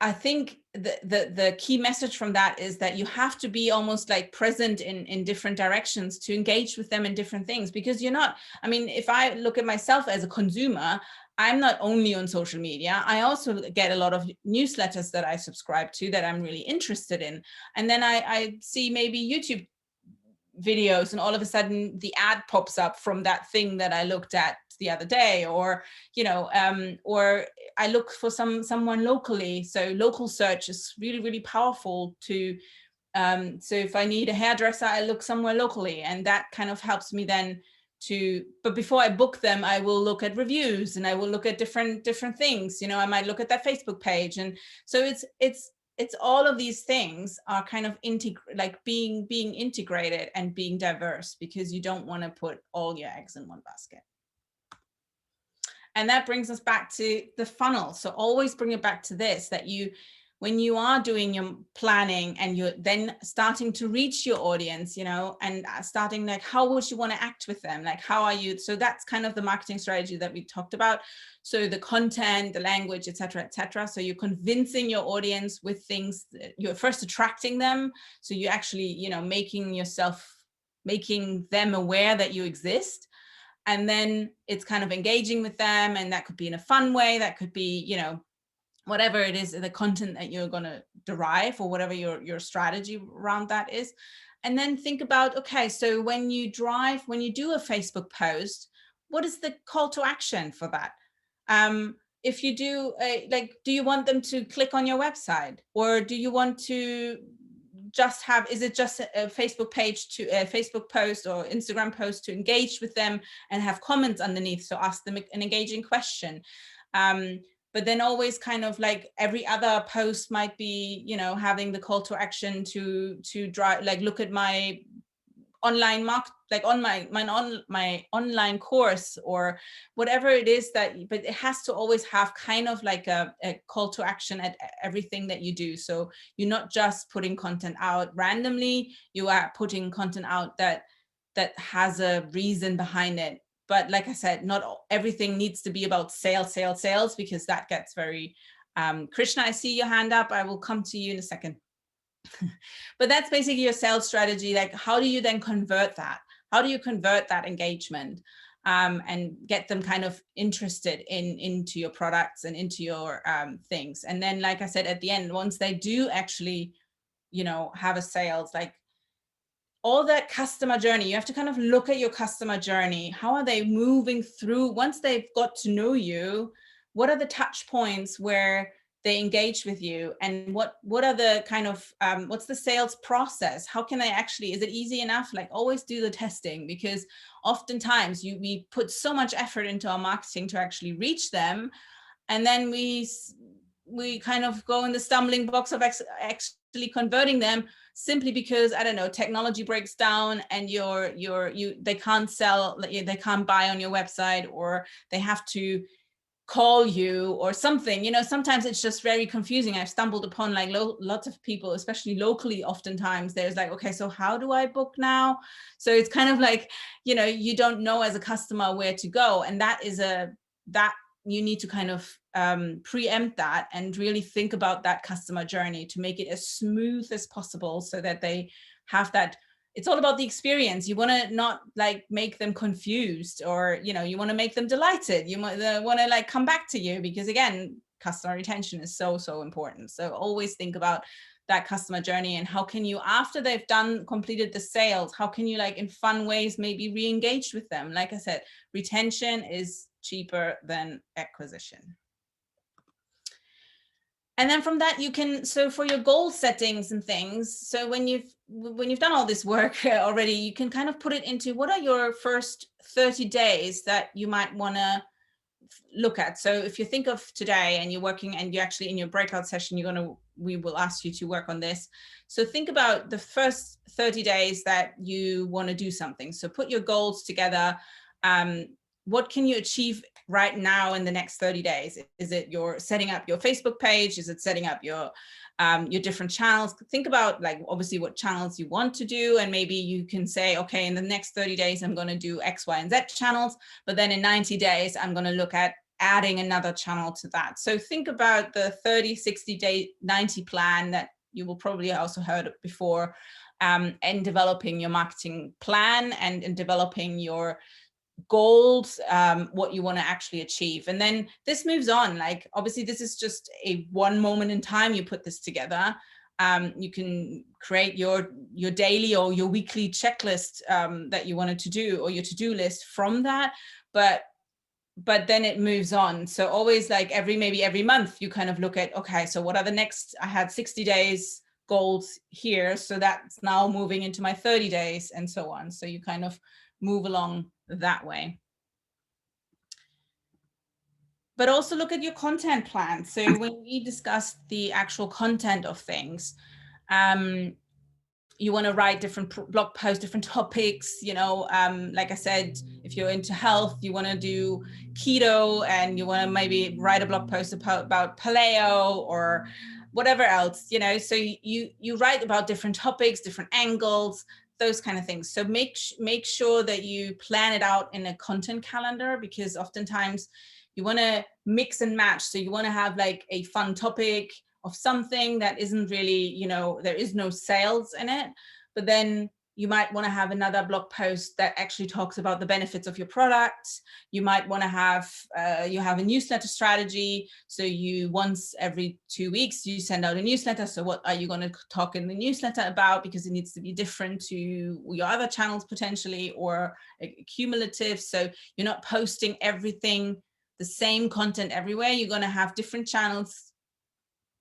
I think the key message from that is that you have to be almost like present in different directions to engage with them in different things, because you're not, I mean, if I look at myself as a consumer, I'm not only on social media. I also get a lot of newsletters that I subscribe to that I'm really interested in. And then I see maybe YouTube videos, and all of a sudden the ad pops up from that thing that I looked at the other day, or or I look for someone locally. So local search is really, really powerful to so if I need a hairdresser, I look somewhere locally, and that kind of helps me then but before I book them, I will look at reviews, and I will look at different things. I might look at that Facebook page. And so it's all of these things are kind of being integrated and being diverse, because you don't want to put all your eggs in one basket. And that brings us back to the funnel. So always bring it back to this, that when you are doing your planning and you're then starting to reach your audience, and starting like, how would you want to act with them? Like, how are you? So that's kind of the marketing strategy that we talked about. So the content, the language, et cetera, et cetera. So you're convincing your audience with things, you're first attracting them. So you actually, making them aware that you exist. And then it's kind of engaging with them. And that could be in a fun way. That could be, whatever it is, the content that you're going to derive, or whatever your strategy around that is. And then think about, okay, so when you do a Facebook post, what is the call to action for that? If you do do you want them to click on your website, or do you want to just is it just a Facebook post or Instagram post to engage with them and have comments underneath? So ask them an engaging question. But then always kind of like every other post might be, having the call to action to drive, like, look at my online on my online course, or whatever it is but it has to always have kind of like a call to action at everything that you do. So you're not just putting content out randomly, you are putting content out that has a reason behind it. But like I said, not everything needs to be about sales, because that gets very, Krishna, I see your hand up. I will come to you in a second. But that's basically your sales strategy. Like, how do you then convert that? How do you convert that engagement and get them kind of interested into your products and into your things? And then, like I said, at the end, once they do actually, have a sales, like, all that customer journey, you have to kind of look at your customer journey. How are they moving through? Once they've got to know you, what are the touch points where they engage with you? And what are the kind of, what's the sales process? How can they actually, is it easy enough? Like, always do the testing, because oftentimes we put so much effort into our marketing to actually reach them. And then we kind of go in the stumbling blocks of converting them simply because, I don't know, technology breaks down and they can't sell, they can't buy on your website, or they have to call you or something, you know. Sometimes it's just very confusing. I've stumbled upon like lots of people, especially locally, oftentimes there's like, okay, so how do I book now? So it's kind of like, you know, you don't know as a customer where to go, and that you need to kind of preempt that and really think about that customer journey to make it as smooth as possible, so that they have that. It's all about the experience. You want to not like make them confused, or, you know, you want to make them delighted. You want to like come back to you, because again, customer retention is so important. So always think about that customer journey, and how can you, after they've completed the sales, how can you like in fun ways maybe re-engage with them? Like I said, retention is cheaper than acquisition. And then from that you can, so for your goal settings and things, so when you've done all this work already, you can kind of put it into what are your first 30 days that you might want to look at. So if you think of today and you're working, and you actually in your breakout session, we will ask you to work on this. So think about the first 30 days that you want to do something. So put your goals together. What can you achieve right now in the next 30 days? Is it you're setting up your Facebook page? Is it setting up your different channels? Think about like obviously what channels you want to do, and maybe you can say, okay, in the next 30 days, I'm going to do X, Y, and Z channels, but then in 90 days, I'm going to look at adding another channel to that. So think about the 30, 60 day, 90 plan that you will probably also heard before, and developing your marketing plan and in developing your goals, what you want to actually achieve. And then this moves on. Like obviously this is just a one moment in time. You put this together. You can create your daily or your weekly checklist that you wanted to do, or your to-do list from that. But then it moves on. So always like maybe every month you kind of look at, okay, so what are the next, I had 60 days goals here. So that's now moving into my 30 days and so on. So you kind of move along that way. But also look at your content plan. So when we discuss the actual content of things, you want to write different blog posts, different topics, you know, like I said, if you're into health, you want to do keto, and you want to maybe write a blog post about paleo or whatever else, you know. So you write about different topics, different angles, those kind of things. So make sure that you plan it out in a content calendar, because oftentimes you want to mix and match. So you want to have like a fun topic of something that isn't really, you know, there is no sales in it, but then you might want to have another blog post that actually talks about the benefits of your product. You might want to have, you have a newsletter strategy. So you once every 2 weeks, you send out a newsletter. So what are you going to talk in the newsletter about? Because it needs to be different to your other channels potentially, or cumulative. So you're not posting everything, the same content everywhere. You're going to have different channels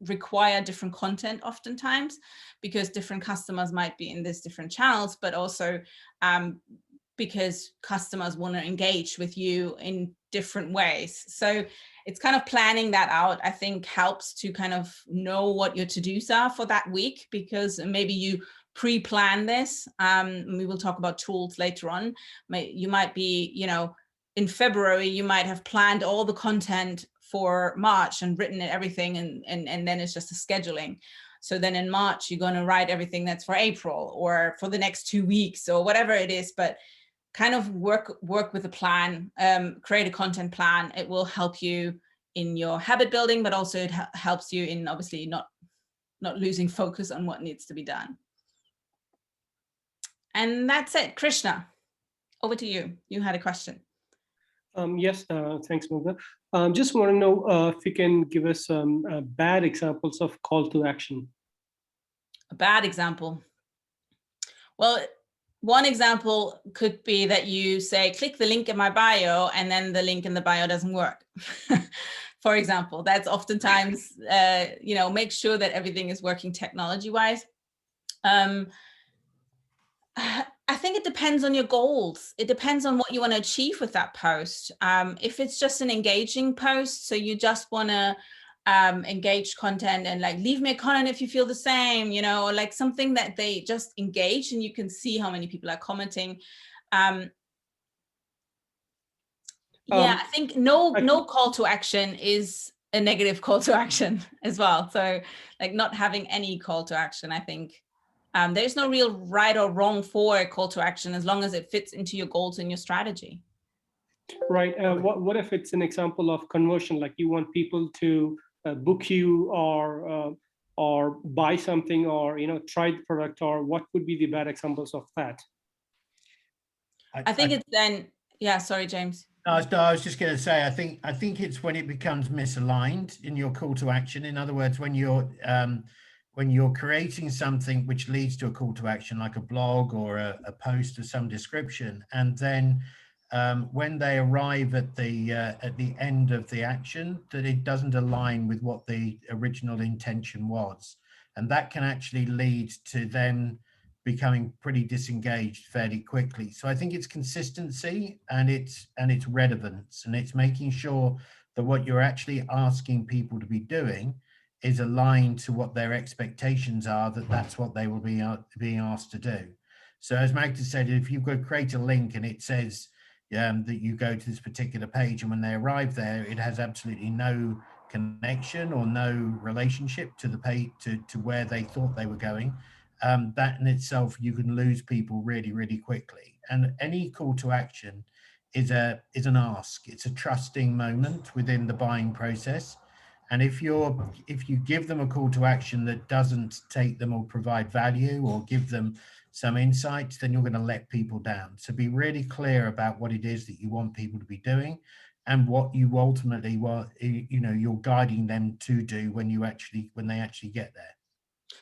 require different content oftentimes, because different customers might be in these different channels, but also because customers want to engage with you in different ways. So it's kind of planning that out, I think, helps to kind of know what your to-dos are for that week, because maybe you pre-plan this. We will talk about tools later on. You might be, you know, in February, you might have planned all the content for March and written everything, and then it's just a scheduling. So then in March, you're going to write everything that's for April or for the next 2 weeks or whatever it is, but kind of work with a plan, create a content plan. It will help you in your habit building, but also it helps you in obviously not losing focus on what needs to be done. And that's it. Krishna, over to you. You had a question. Yes, thanks, Magda. Just want to know if you can give us some bad examples of call to action. A bad example. Well, one example could be that you say, click the link in my bio, and then the link in the bio doesn't work. For example, that's oftentimes, you know, make sure that everything is working technology-wise. I think it depends on your goals. It depends on what you want to achieve with that post. If it's just an engaging post, so you just want to engaged content, and like leave me a comment if you feel the same, you know, or like something that they just engage and you can see how many people are commenting. Yeah, I think no call to action is a negative call to action as well. So like not having any call to action, I think there's no real right or wrong for a call to action as long as it fits into your goals and your strategy. Right. What if it's an example of conversion, like you want people to book you or buy something, or, you know, try the product, or what would be the bad examples of that? I think it's then, yeah, sorry, James. No, I was just going to say, I think it's when it becomes misaligned in your call to action. In other words, when you're creating something which leads to a call to action, like a blog or a post of some description, and then when they arrive at the end of the action, that it doesn't align with what the original intention was, and that can actually lead to them becoming pretty disengaged fairly quickly. So I think it's consistency and it's relevance, and it's making sure that what you're actually asking people to be doing is aligned to what their expectations are, that's what they will be being asked to do. So as Magda said, if you've got to create a link and it says that you go to this particular page, and when they arrive there, it has absolutely no connection or no relationship to the page, to where they thought they were going, that in itself, you can lose people really, really quickly. And any call to action is an ask. It's a trusting moment within the buying process. And if you give them a call to action that doesn't take them or provide value or give them some insights, then you're going to let people down. So be really clear about what it is that you want people to be doing, and what you ultimately want, you know, you're guiding them to do when they actually get there.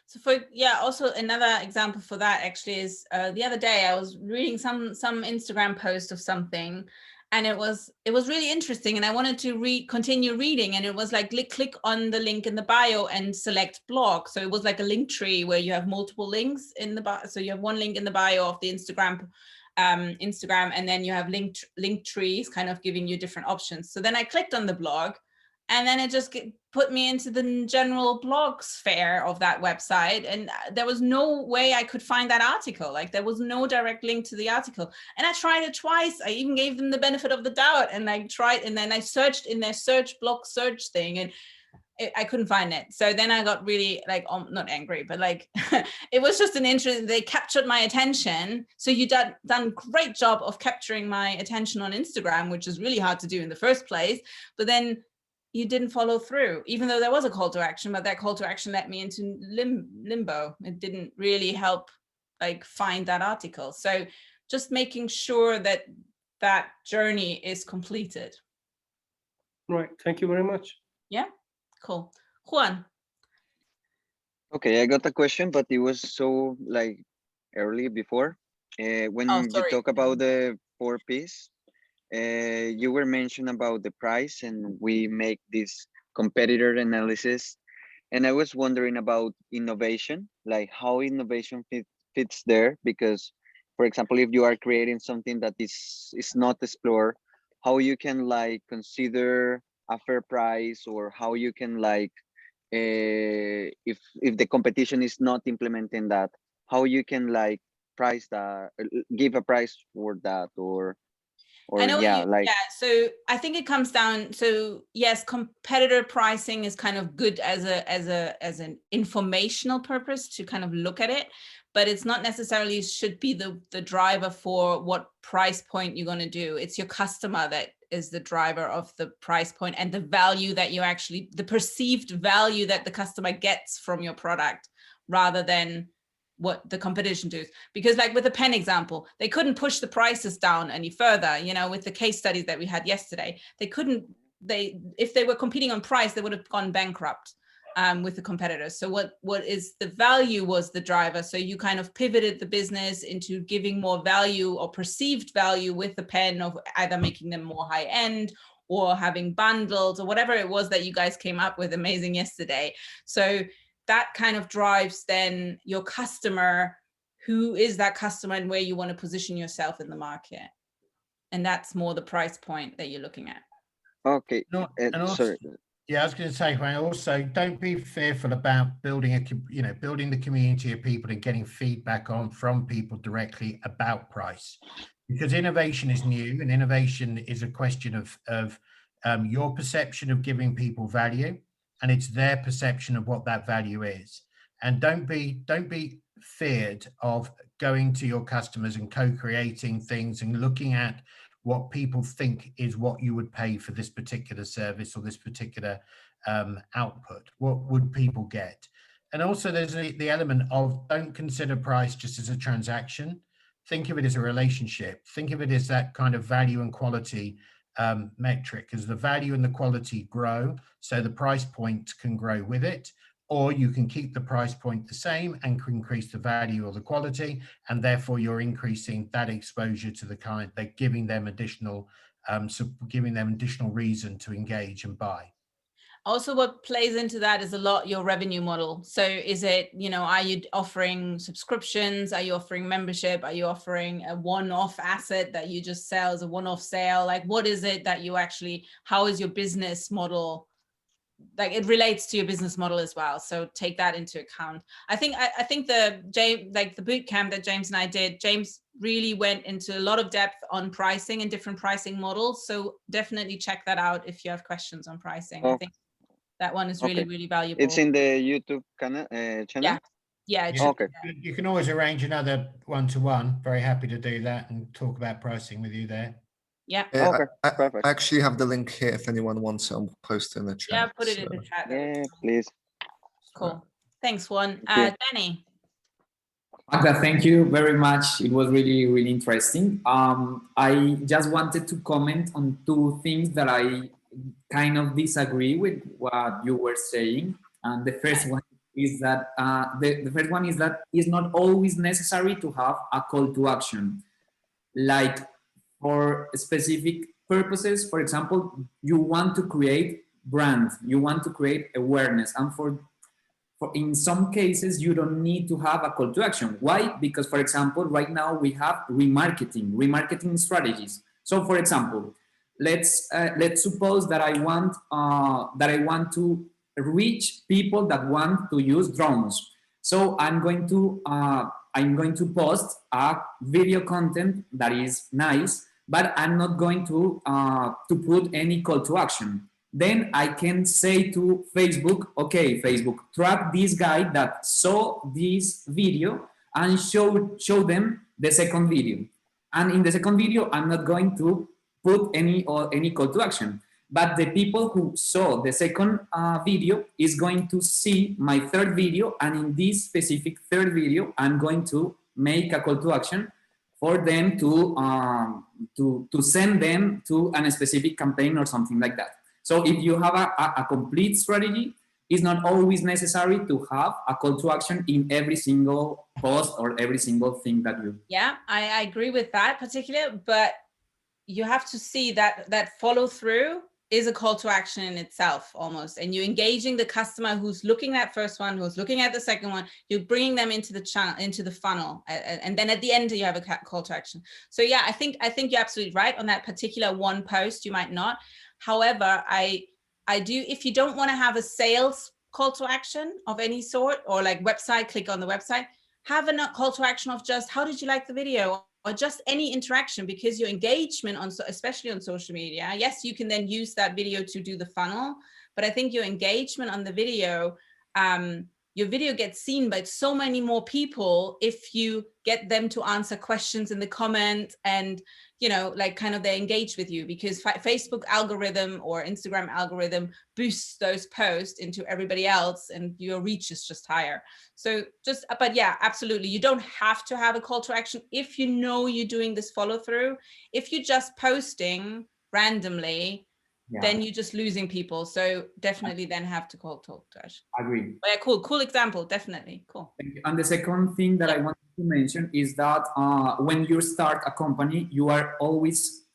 So also another example for that actually is the other day I was reading some Instagram post of something, and it was really interesting, and I wanted to continue reading, and it was like click on the link in the bio and select blog. So it was like a link tree where you have multiple links in the bio. So you have one link in the bio of the Instagram, and then you have link trees kind of giving you different options. So then I clicked on the blog, and then it just put me into the general blog sphere of that website. And there was no way I could find that article. Like there was no direct link to the article. And I tried it twice. I even gave them the benefit of the doubt. And I tried, and then I searched in their blog search thing, and I couldn't find it. So then I got really like, not angry, but like, it was just an interest. They captured my attention. So you done a great job of capturing my attention on Instagram, which is really hard to do in the first place. But then you didn't follow through, even though there was a call to action, but that call to action led me into limbo. It didn't really help like find that article. So just making sure that that journey is completed. Right, thank you very much. Yeah, cool. Juan. Okay, I got a question, but it was so like early before. When you talk about the 4 Ps, you were mentioning about the price, and we make this competitor analysis. And I was wondering about innovation, like how innovation fits there, because, for example, if you are creating something that is not explored, how you can like consider a fair price, or how you can like, if the competition is not implementing that, how you can like price that, give a price for that, or I know yeah, so I think it comes down, so yes, competitor pricing is kind of good as an informational purpose to kind of look at it, but it's not necessarily should be the driver for what price point you're going to do. It's your customer that is the driver of the price point, and the value that you actually, the perceived value that the customer gets from your product, rather than what the competition does. Because like with the pen example, they couldn't push the prices down any further, you know, with the case studies that we had yesterday. They couldn't, if they were competing on price, they would have gone bankrupt with the competitors. So what is the value was the driver. So you kind of pivoted the business into giving more value or perceived value with the pen, of either making them more high end or having bundles or whatever it was that you guys came up with amazing yesterday. So that kind of drives then your customer, who is that customer and where you want to position yourself in the market. And that's more the price point that you're looking at. okay. No, and also, Sorry. Yeah, I was going to say, Juan, also don't be fearful about building building the community of people and getting feedback from people directly about price, because innovation is new and innovation is a question of your perception of giving people value, and it's their perception of what that value is. And don't be feared of going to your customers and co-creating things and looking at what people think is what you would pay for this particular service or this particular output. What would people get? And also there's the element of don't consider price just as a transaction. Think of it as a relationship. Think of it as that kind of value and quality metric. As the value and the quality grow, so the price point can grow with it, or you can keep the price point the same and increase the value or the quality, and therefore you're increasing that exposure to the client. They're giving them additional reason to engage and buy. Also, what plays into that is a lot your revenue model. So is it, are you offering subscriptions? Are you offering membership? Are you offering a one-off asset that you just sell as a one-off sale? Like, what is it that you actually, how is your business model? Like, it relates to your business model as well. So take that into account. I think the boot camp that James and I did, James really went into a lot of depth on pricing and different pricing models. So definitely check that out if you have questions on pricing. I think that one is really, really valuable. It's in the YouTube channel? Yeah. Okay. You can always arrange another one-to-one. Very happy to do that and talk about pricing with you there. Yeah. Okay, I actually have the link here if anyone wants it. I'll post it in the chat. Yeah, put it in the chat. Yeah, please. Cool. Thanks, Juan. Danny. Magda, thank you very much. It was really, really interesting. I just wanted to comment on two things that I kind of disagree with what you were saying. And the first one is that it's not always necessary to have a call to action. Like, for specific purposes, for example, you want to create brand, you want to create awareness, and for in some cases you don't need to have a call to action. Why? Because, for example, right now we have remarketing strategies. So, for example, let's suppose that I want to reach people that want to use drones. So I'm going to post a video content that is nice, but I'm not going to put any call to action. Then I can say to Facebook, okay, Facebook, track this guy that saw this video and show them the second video. And in the second video, I'm not going to put any call to action. But the people who saw the second video is going to see my third video, and in this specific third video, I'm going to make a call to action for them to send them to a specific campaign or something like that. So if you have a complete strategy, it's not always necessary to have a call to action in every single post or every single thing that you. Yeah, I agree with that particular, but you have to see that follow through is a call to action in itself almost. And you're engaging the customer who's looking at first one, who's looking at the second one, you're bringing them into the channel, into the funnel. And then at the end, you have a call to action. So yeah, I think you're absolutely right on that particular one post, you might not. However, I do, if you don't want to have a sales call to action of any sort, or like website, click on the website, have a call to action of just, how did you like the video? Or just any interaction, because your engagement especially on social media, yes, you can then use that video to do the funnel, but I think your engagement on the video, your video gets seen by so many more people if you get them to answer questions in the comment and, like kind of they engage with you, because Facebook algorithm or Instagram algorithm boosts those posts into everybody else and your reach is just higher. So but yeah, absolutely. You don't have to have a call to action if you know you're doing this follow through. If you're just posting randomly, then you're just losing people. So definitely then have to call to action. Agree. But yeah, cool example, definitely, cool. Thank you. And the second thing that I wanted to mention is that when you start a company, you are always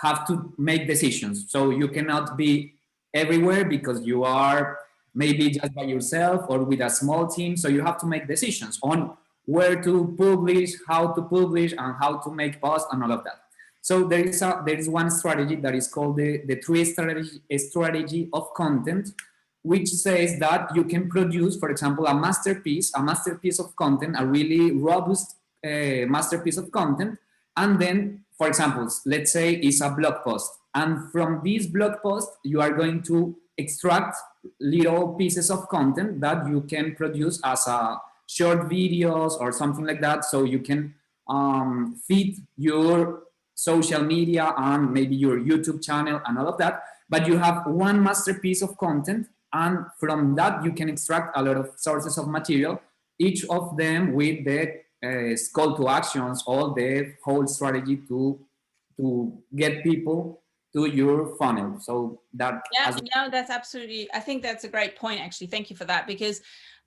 have to make decisions. So you cannot be everywhere because you are maybe just by yourself or with a small team. So you have to make decisions on where to publish, how to publish, and how to make posts and all of that. So there is one strategy that is called the three strategy of content, which says that you can produce, for example, a masterpiece of content, a really robust masterpiece of content, and then, for example, let's say it's a blog post, and from this blog post you are going to extract little pieces of content that you can produce as a short videos or something like that, so you can feed your social media and maybe your YouTube channel and all of that, but you have one masterpiece of content, and from that you can extract a lot of sources of material, each of them with the call to actions, all the whole strategy to get people to your funnel. So that, yeah, no, that's absolutely, I think that's a great point, actually. Thank you for that, because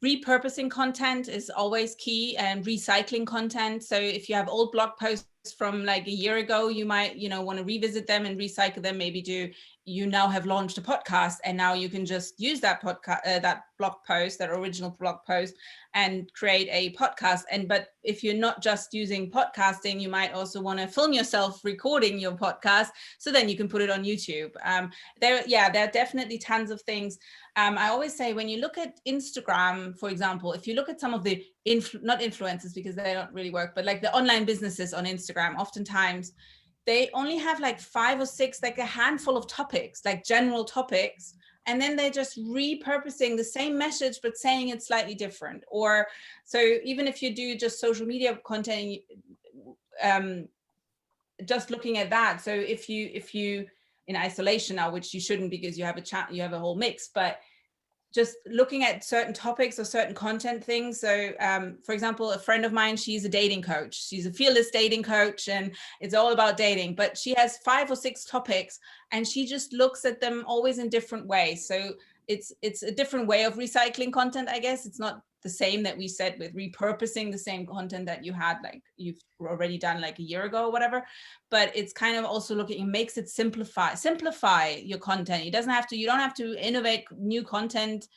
repurposing content is always key, and recycling content. So if you have old blog posts from like a year ago, you might, want to revisit them and recycle them. Maybe you now have launched a podcast, and now you can just use that podcast, that blog post, that original blog post, and create a podcast. But if you're not just using podcasting, you might also want to film yourself recording your podcast, so then you can put it on YouTube. There are definitely tons of things. I always say, when you look at Instagram, for example, if you look at some of the not influencers, because they don't really work, but like the online businesses on Instagram, oftentimes they only have like 5 or 6, like a handful of topics, like general topics, and then they're just repurposing the same message but saying it's slightly different. Or so even if you do just social media content, just looking at that, so if you in isolation now, which you shouldn't, because you have a chat, you have a whole mix, but just looking at certain topics or certain content things. So for example, a friend of mine, she's a dating coach. She's a fearless dating coach, and it's all about dating, but she has 5 or 6 topics, and she just looks at them always in different ways. So it's a different way of recycling content, I guess. It's not the same that we said with repurposing the same content that you had, like you've already done like a year ago or whatever, but it's kind of also looking, it makes it simplify your content. You don't have to innovate new content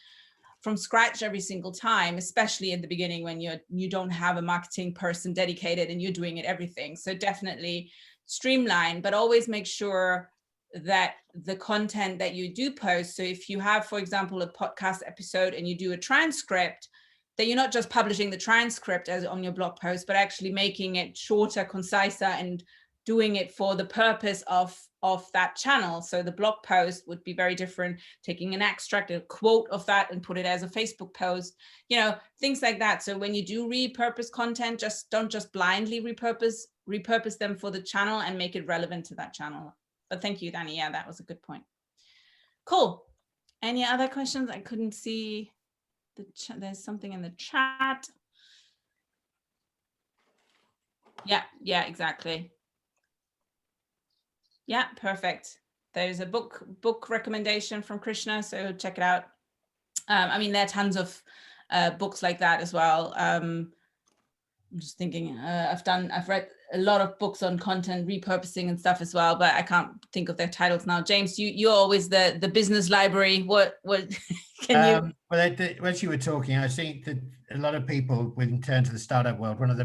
from scratch every single time, especially in the beginning when you don't have a marketing person dedicated and you're doing it everything. So definitely streamline, but always make sure that the content that you do post, so if you have, for example, a podcast episode and you do a transcript, that you're not just publishing the transcript as on your blog post, but actually making it shorter, conciser, and doing it for the purpose of that channel. So the blog post would be very different, taking an extract, a quote of that, and put it as a Facebook post, things like that. So when you do repurpose content, don't just blindly repurpose them for the channel, and make it relevant to that channel. But thank you, Danny. Yeah, that was a good point. Cool. Any other questions? I couldn't see there's something in the chat. Yeah, exactly. Yeah, perfect. There's a book recommendation from Krishna, so check it out. I mean, there are tons of books like that as well. I'm just thinking, I've read a lot of books on content repurposing and stuff as well, but I can't think of their titles now. James, you're always the business library. What can you? Well, as you were talking, I think that a lot of people, in terms of the startup world, one of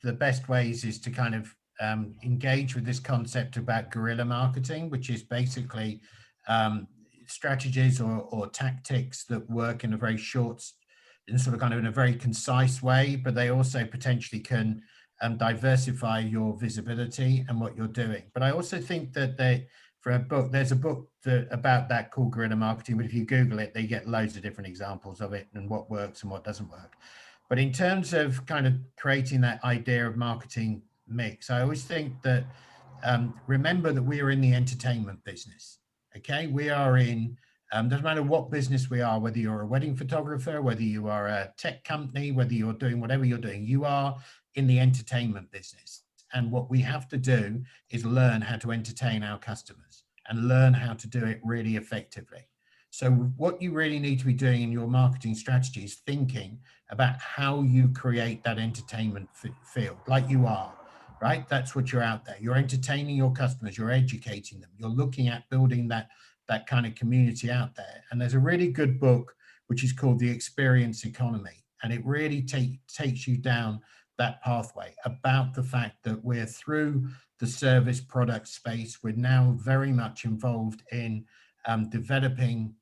the best ways is to kind of engage with this concept about guerrilla marketing, which is basically strategies or tactics that work in a very short, in a very concise way, but they also potentially can diversify your visibility and what you're doing. But I also think that there's a book about that called Guerrilla Marketing, but if you Google it, they get loads of different examples of it and what works and what doesn't work. But in terms of kind of creating that idea of marketing mix, I always think that remember that we are in the entertainment business. Okay, we are in, doesn't matter what business we are, whether you're a wedding photographer, whether you are a tech company, whether you're doing whatever you're doing, you are in the entertainment business. And what we have to do is learn how to entertain our customers and learn how to do it really effectively. So what you really need to be doing in your marketing strategy is thinking about how you create that entertainment field, like you are, right? That's what you're out there. You're entertaining your customers, you're educating them, you're looking at building that kind of community out there. And there's a really good book, which is called The Experience Economy. And it really takes you down that pathway, about the fact that we're through the service product space. We're now very much involved in developing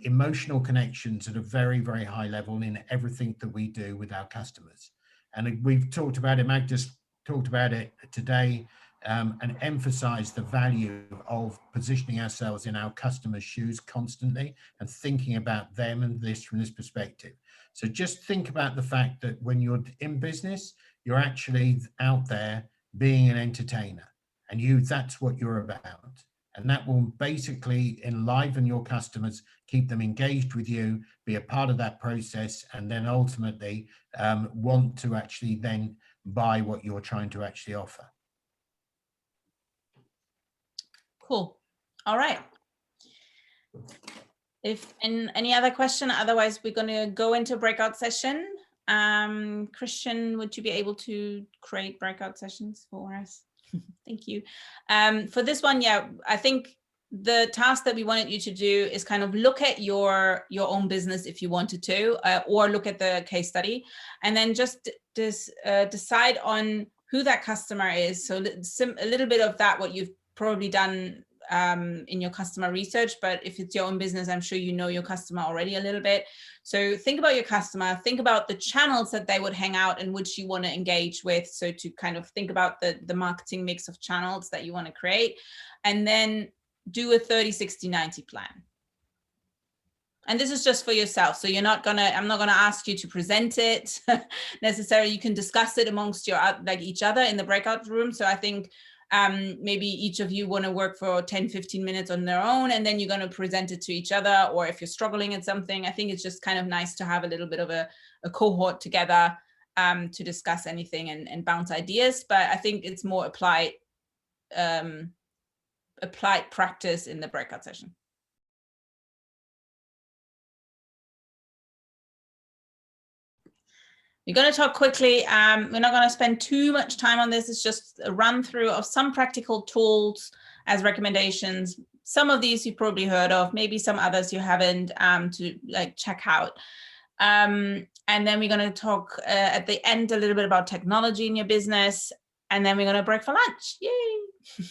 emotional connections at a very, very high level in everything that we do with our customers. And we've talked about it, Mag just talked about it today, and emphasized the value of positioning ourselves in our customers' shoes constantly and thinking about them and this from this perspective. So just think about the fact that when you're in business, you're actually out there being an entertainer, and that's what you're about. And that will basically enliven your customers, keep them engaged with you, be a part of that process, and then ultimately want to actually then buy what you're trying to actually offer. Cool. All right. If any other question, otherwise we're going to go into a breakout session. Christian, would you be able to create breakout sessions for us? Thank you. For this one, yeah, I think the task that we wanted you to do is kind of look at your own business if you wanted to, or look at the case study, and then just decide on who that customer is. So a little bit of that, what you've probably done in your customer research, but if it's your own business, I'm sure you know your customer already a little bit. So think about your customer, think about the channels that they would hang out and which you want to engage with. So to kind of think about the marketing mix of channels that you want to create, and then do a 30, 60, 90 plan. And this is just for yourself. So I'm not gonna ask you to present it necessarily. You can discuss it amongst each other in the breakout room. So I think maybe each of you want to work for 10, 15 minutes on their own, and then you're going to present it to each other. Or if you're struggling at something, I think it's just kind of nice to have a little bit of a cohort together to discuss anything and bounce ideas. But I think it's more applied practice in the breakout session. We're going to talk quickly. We're not going to spend too much time on this. It's just a run through of some practical tools as recommendations. Some of these you've probably heard of, maybe some others you haven't, to check out. And then we're going to talk at the end a little bit about technology in your business, and then we're going to break for lunch. Yay!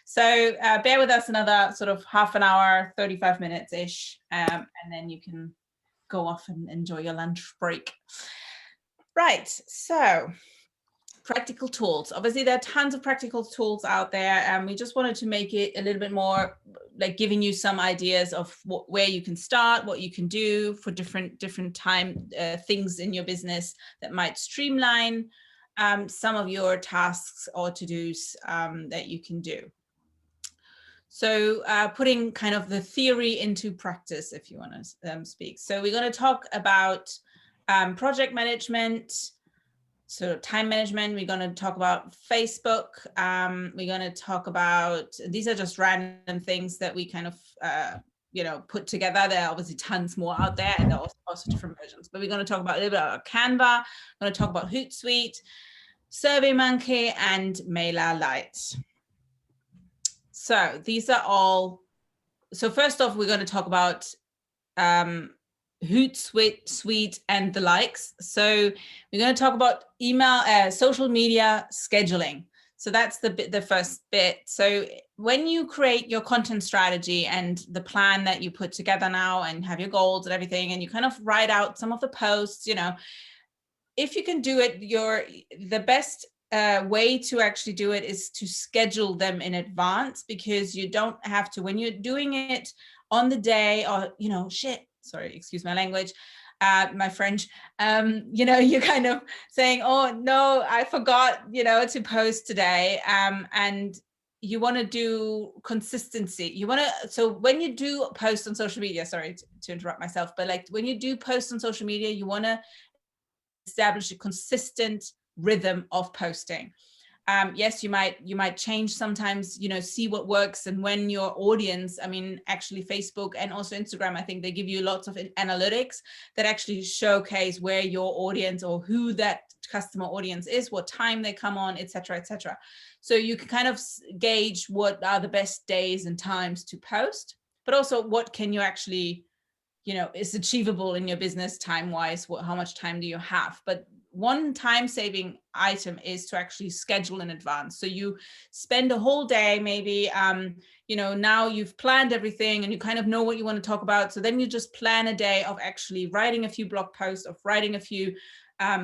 So bear with us another sort of half an hour, 35 minutes-ish, and then you can go off and enjoy your lunch break. Right, so practical tools. Obviously, there are tons of practical tools out there, and we just wanted to make it a little bit more like giving you some ideas of where you can start, what you can do for different time things in your business that might streamline some of your tasks or to-dos that you can do. So putting kind of the theory into practice, if you want to speak. So we're going to talk about project management, so time management. We're going to talk about Facebook. We're going to talk about, these are just random things that we kind of, put together. There are obviously tons more out there, and there are also different versions. But we're going to talk about a little bit about Canva. We're going to talk about Hootsuite, SurveyMonkey, and MailerLite. So these are all. So first off, we're going to talk about Hootsuite and the likes. So we're going to talk about email, social media scheduling. So that's the first bit. So when you create your content strategy and the plan that you put together now and have your goals and everything, and you kind of write out some of the posts, if you can do it, the best way to actually do it is to schedule them in advance, because you don't have to, when you're doing it on the day, or, sorry, excuse my language, my French, you're kind of saying, oh no, I forgot, to post today. And you want to do consistency. So when you do post on social media, sorry to interrupt myself, but when you do post on social media, you want to establish a consistent rhythm of posting. Yes, you might change sometimes, see what works, and when your audience, actually Facebook and also Instagram, I think they give you lots of analytics that actually showcase where your audience or who that customer audience is, what time they come on, etc., etc. So you can kind of gauge what are the best days and times to post, but also what can you actually, is achievable in your business time-wise, how much time do you have? But one time-saving item is to actually schedule in advance. So you spend a whole day, maybe, you know, now you've planned everything and you kind of know what you want to talk about. So then you just plan a day of actually writing a few blog posts, of writing a few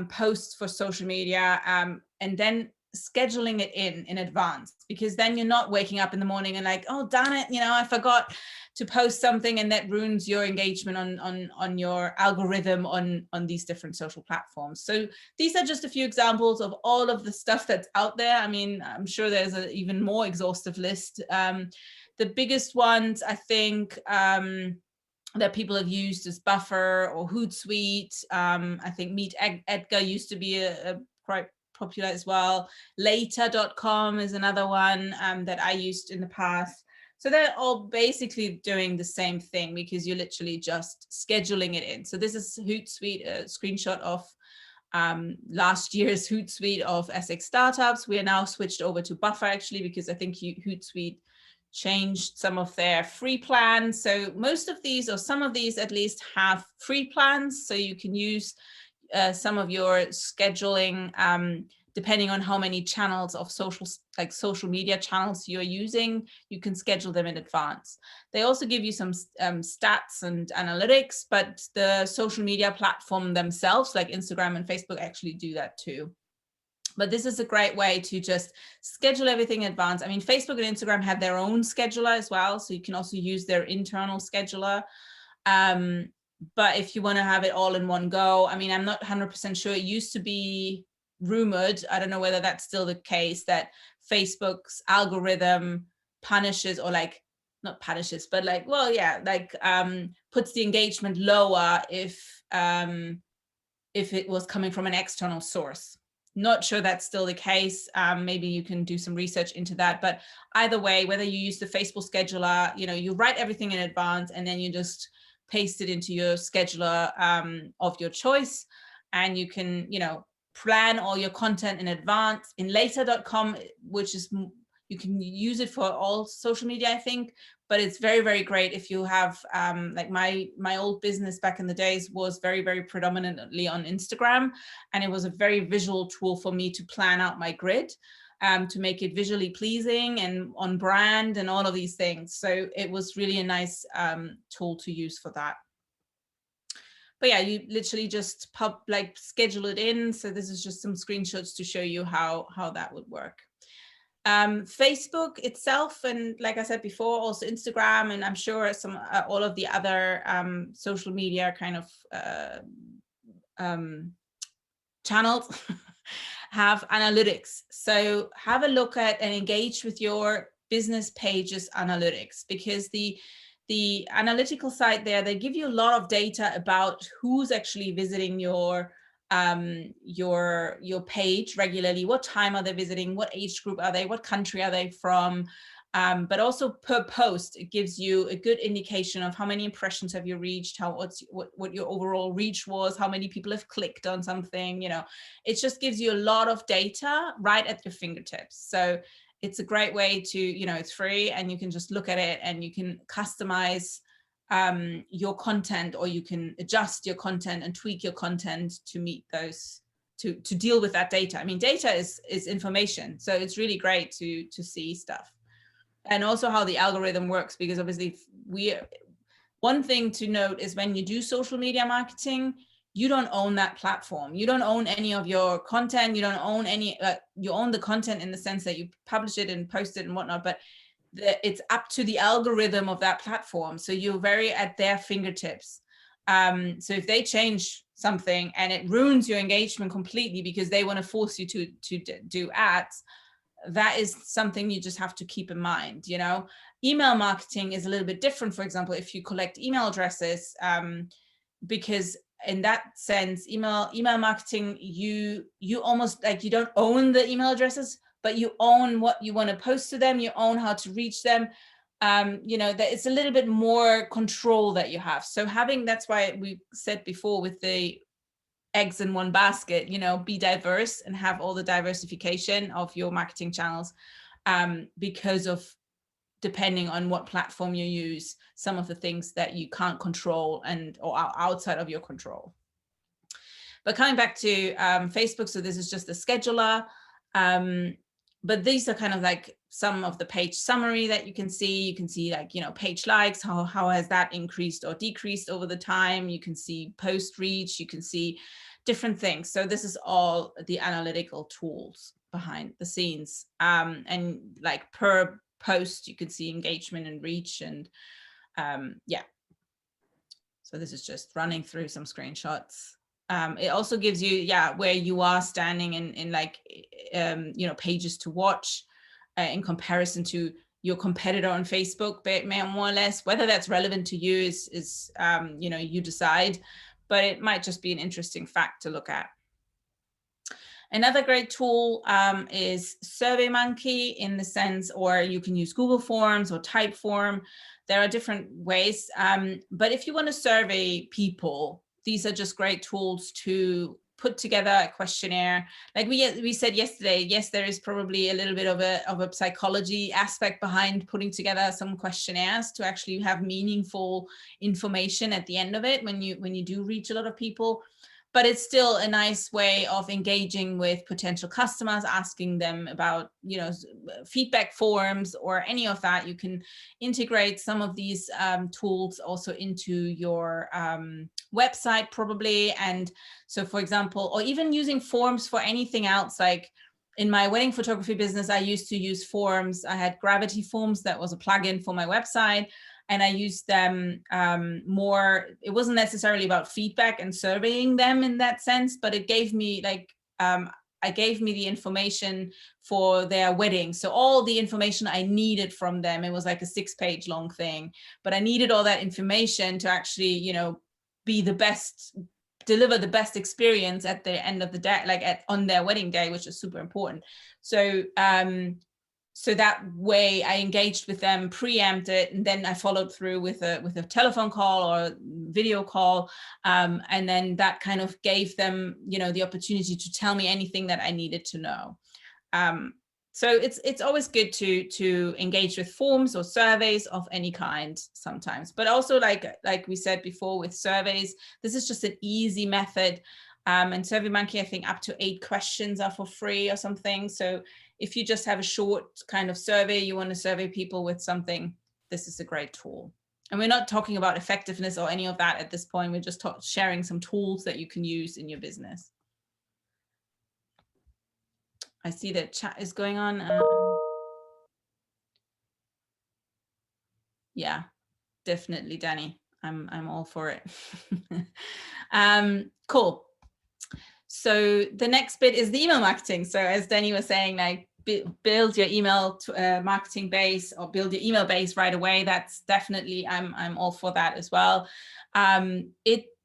posts for social media, and then scheduling it in advance, because then you're not waking up in the morning and like, oh, darn it, you know, I forgot to post something, and that ruins your engagement on your algorithm on these different social platforms. So these are just a few examples of all of the stuff that's out there. I mean, I'm sure there's an even more exhaustive list. The biggest ones, I think, that people have used is Buffer or Hootsuite. I think Meet Edgar used to be a quite popular as well. Later.com is another one that I used in the past. So they're all basically doing the same thing, because you're literally just scheduling it in. So this is Hootsuite, a screenshot of last year's Hootsuite of Essex startups. We are now switched over to Buffer, actually, because I think Hootsuite changed some of their free plans. So most of these, or some of these at least, have free plans. So you can use some of your scheduling depending on how many channels of social media channels you're using. You can schedule them in advance. They also give you some stats and analytics, but the social media platform themselves, like Instagram and Facebook, actually do that too. But this is a great way to just schedule everything in advance. I mean, Facebook and Instagram have their own scheduler as well, so you can also use their internal scheduler. But if you want to have it all in one go, I mean, I'm not 100% sure. It used to be rumored, I don't know whether that's still the case, that Facebook's algorithm punishes, or like, not punishes, but like, well, yeah, like puts the engagement lower if it was coming from an external source. Not sure that's still the case. Maybe you can do some research into that. But either way, whether you use the Facebook scheduler, you know, you write everything in advance and then you just paste it into your scheduler of your choice, and you can, you know, plan all your content in advance. In later.com, which is, you can use it for all social media, I think, but it's very, very great if you have, like my old business back in the days was very, very predominantly on Instagram. And it was a very visual tool for me to plan out my grid, to make it visually pleasing and on brand and all of these things. So it was really a nice tool to use for that. But yeah, you literally just schedule it in. So this is just some screenshots to show you how that would work. Facebook itself, and like I said before, also Instagram, and I'm sure some all of the other social media kind of channels have analytics. So have a look at and engage with your business pages analytics, because the analytical side there, they give you a lot of data about who's actually visiting your page regularly, what time are they visiting, what age group are they, what country are they from, but also per post, it gives you a good indication of how many impressions have you reached, what your overall reach was, how many people have clicked on something, you know. It just gives you a lot of data right at your fingertips. So it's a great way to, you know, it's free and you can just look at it and you can customize your content, or you can adjust your content and tweak your content to meet those, to deal with that data. I mean, data is information, so it's really great to see stuff. And also how the algorithm works, because obviously one thing to note is when you do social media marketing, you don't own that platform. You don't own any of your content. You don't own any, you own the content in the sense that you publish it and post it and whatnot, but it's up to the algorithm of that platform. So you're very at their fingertips. So if they change something and it ruins your engagement completely because they want to force you to do ads, that is something you just have to keep in mind. You know, email marketing is a little bit different. For example, if you collect email addresses, because in that sense, email marketing, you almost like, you don't own the email addresses, but you own what you want to post to them. You own how to reach them. You know, that it's a little bit more control that you have. So that's why we said before with the eggs in one basket, you know, be diverse and have all the diversification of your marketing channels, because of, depending on what platform you use, some of the things that you can't control or are outside of your control. But coming back to Facebook, so this is just a scheduler. But these are kind of like some of the page summary that you can see. You can see like, you know, page likes, how has that increased or decreased over the time. You can see post reach, you can see different things. So this is all the analytical tools behind the scenes. And like per post, you can see engagement and reach and yeah. So this is just running through some screenshots. It also gives you, yeah, where you are standing in like, you know, pages to watch in comparison to your competitor on Facebook, more or less. Whether that's relevant to you is you know, you decide, but it might just be an interesting fact to look at. Another great tool is SurveyMonkey in the sense, or you can use Google Forms or Typeform. There are different ways, but if you want to survey people, these are just great tools to put together a questionnaire. Like we said yesterday, yes, there is probably a little bit of a psychology aspect behind putting together some questionnaires to actually have meaningful information at the end of it when you do reach a lot of people. But it's still a nice way of engaging with potential customers, asking them about, you know, feedback forms or any of that. You can integrate some of these tools also into your website probably. And so, for example, or even using forms for anything else, like in my wedding photography business, I used to use forms. I had Gravity Forms that was a plugin for my website. And I used them more, it wasn't necessarily about feedback and surveying them in that sense, but it gave me like, I gave me the information for their wedding. So all the information I needed from them, it was like a 6-page long thing, but I needed all that information to actually, you know, be the best, deliver the best experience at the end of the day, like on their wedding day, which is super important. So, so that way I engaged with them, preempted it, and then I followed through with a telephone call or video call. And then that kind of gave them, you know, the opportunity to tell me anything that I needed to know. So it's always good to engage with forms or surveys of any kind sometimes, but also like we said before with surveys, this is just an easy method. And SurveyMonkey, I think up to 8 questions are for free or something. So if you just have a short kind of survey, you want to survey people with something, this is a great tool. And we're not talking about effectiveness or any of that at this point. We're just sharing some tools that you can use in your business. I see that chat is going on. Yeah, definitely, Danny. I'm all for it. Cool. So the next bit is the email marketing. So as Danny was saying, like build your email marketing base or build your email base right away. That's definitely, I'm all for that as well.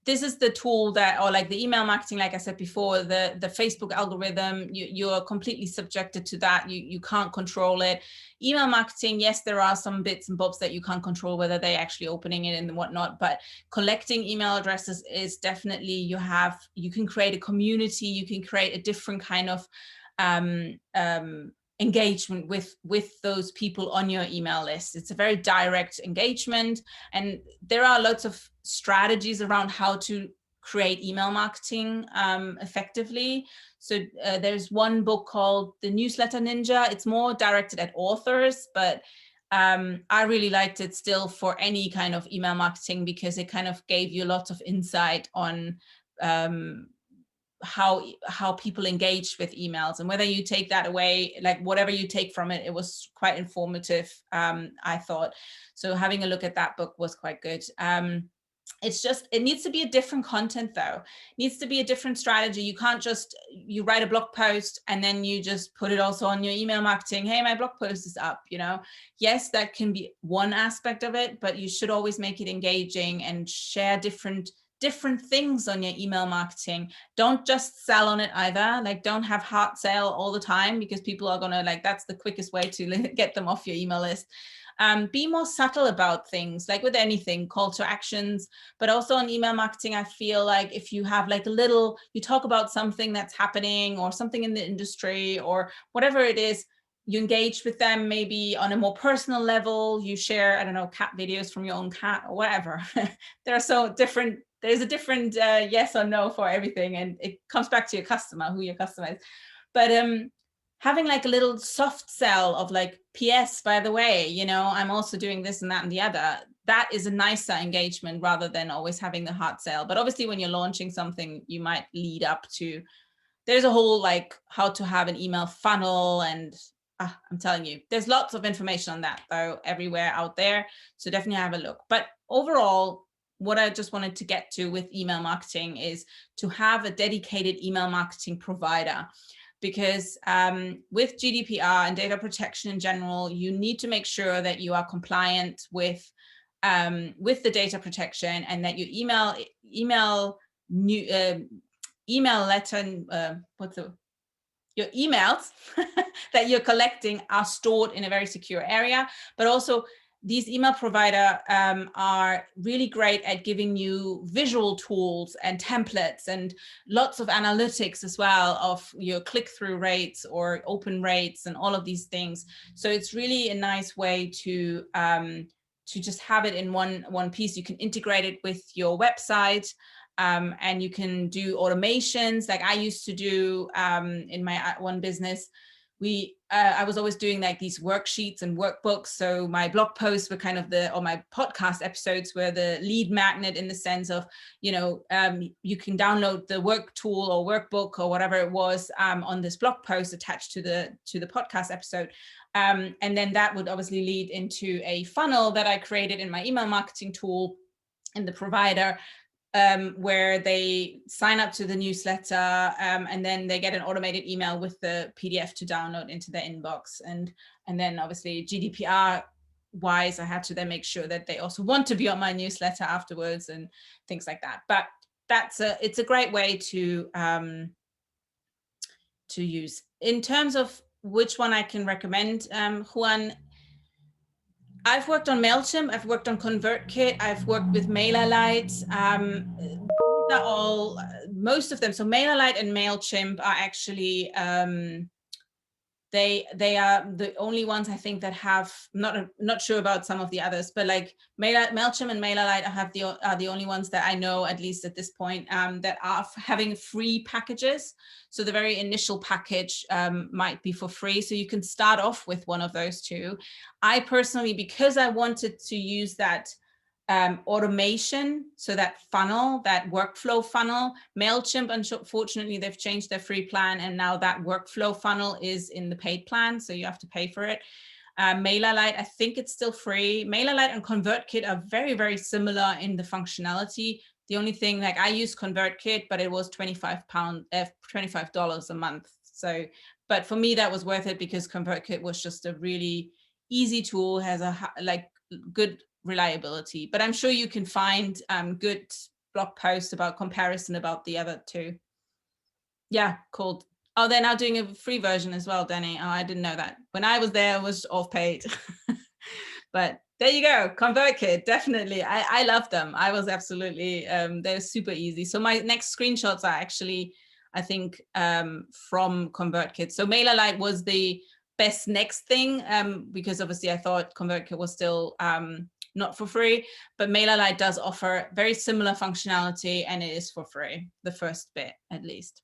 This is the tool that, or like the email marketing, like I said before, the Facebook algorithm, you're completely subjected to that. You can't control it. Email marketing, yes, there are some bits and bobs that you can't control, whether they're actually opening it and whatnot, but collecting email addresses is definitely, you can create a community, you can create a different kind of engagement with those people on your email list. It's a very direct engagement, and there are lots of strategies around how to create email marketing effectively. So there's one book called The Newsletter Ninja. It's more directed at authors, but I really liked it still for any kind of email marketing, because it kind of gave you lots of insight on how people engage with emails, and whether you take that away, like whatever you take from it, it was quite informative, I thought. So having a look at that book was quite good. It's just, it needs to be a different content though. It needs to be a different strategy. You can't just, you write a blog post and then you just put it also on your email marketing. Hey, my blog post is up, you know? Yes, that can be one aspect of it, but you should always make it engaging and share different things on your email marketing. Don't just sell on it either. Like, don't have hard sell all the time, because people are gonna, like, that's the quickest way to get them off your email list. Be more subtle about things, like with anything, call to actions, but also on email marketing, I feel like if you have like a little, you talk about something that's happening or something in the industry or whatever it is, you engage with them maybe on a more personal level. You share, I don't know, cat videos from your own cat or whatever. There are so different there's a different yes or no for everything, and it comes back to your customer, who your customer is. But having like a little soft sell of like, PS, by the way, you know, I'm also doing this and that and the other, that is a nicer engagement rather than always having the hard sell. But obviously when you're launching something, you might lead up to, there's a whole like how to have an email funnel, and I'm telling you, there's lots of information on that though everywhere out there. So definitely have a look. But overall, what I just wanted to get to with email marketing is to have a dedicated email marketing provider. Because with GDPR and data protection in general, you need to make sure that you are compliant with the data protection, and that your your emails that you're collecting are stored in a very secure area. But also these email provider are really great at giving you visual tools and templates and lots of analytics as well of your click-through rates or open rates and all of these things. So it's really a nice way to just have it in one piece. You can integrate it with your website. And you can do automations like I used to do in my one business. I was always doing like these worksheets and workbooks. So my blog posts were kind of or my podcast episodes were the lead magnet, in the sense of, you know, you can download the work tool or workbook or whatever it was on this blog post attached to the podcast episode. And then that would obviously lead into a funnel that I created in my email marketing tool in the provider, where they sign up to the newsletter, and then they get an automated email with the PDF to download into their inbox. And then obviously GDPR wise, I had to then make sure that they also want to be on my newsletter afterwards and things like that. But it's a great way to use. In terms of which one I can recommend, Juan, I've worked on MailChimp, I've worked on ConvertKit, I've worked with MailerLite. These are all, most of them. So MailerLite and MailChimp are actually, they are the only ones I think that have, not sure about some of the others, but like MailChimp and MailerLite are the only ones that I know, at least at this point, that are having free packages. So the very initial package might be for free. So you can start off with one of those two. I personally, because I wanted to use that automation, so that funnel, that workflow funnel, MailChimp, unfortunately, they've changed their free plan, and now that workflow funnel is in the paid plan, so you have to pay for it. MailerLite, I think it's still free. MailerLite and ConvertKit are very, very similar in the functionality. The only thing, like I use ConvertKit, but it was $25 a month. So, but for me, that was worth it because ConvertKit was just a really easy tool, has a good reliability. But I'm sure you can find good blog posts about comparison about the other two. Yeah, cool. Oh, they're now doing a free version as well, Danny. Oh, I didn't know that. When I was there, it was all paid. But there you go, ConvertKit, definitely. I love them. I was absolutely, they're super easy. So my next screenshots are actually, I think, from ConvertKit. So MailerLite was the best next thing, because obviously I thought ConvertKit was still not for free, but MailerLite does offer very similar functionality, and it is for free, the first bit at least.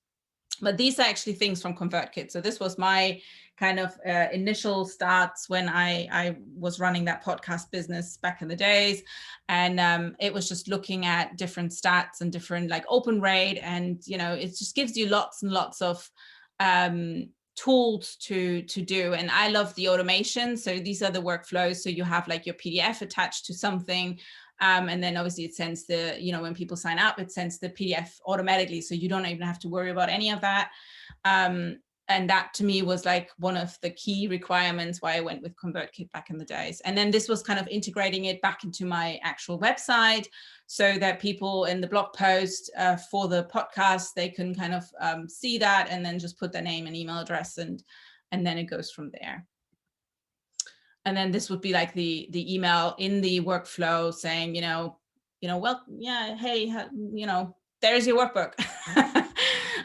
But these are actually things from ConvertKit. So this was my kind of initial starts when I was running that podcast business back in the days. And it was just looking at different stats and different like open rate. And, you know, it just gives you lots and lots of tools to do. And I love the automation. So these are the workflows. So you have like your PDF attached to something. And then obviously it sends the, you know, when people sign up, it sends the PDF automatically. So you don't even have to worry about any of that. And that to me was like one of the key requirements why I went with ConvertKit back in the days. And then this was kind of integrating it back into my actual website so that people in the blog post for the podcast, they can kind of see that and then just put their name and email address and then it goes from there. And then this would be like the email in the workflow saying, well, yeah, hey, you know, there's your workbook.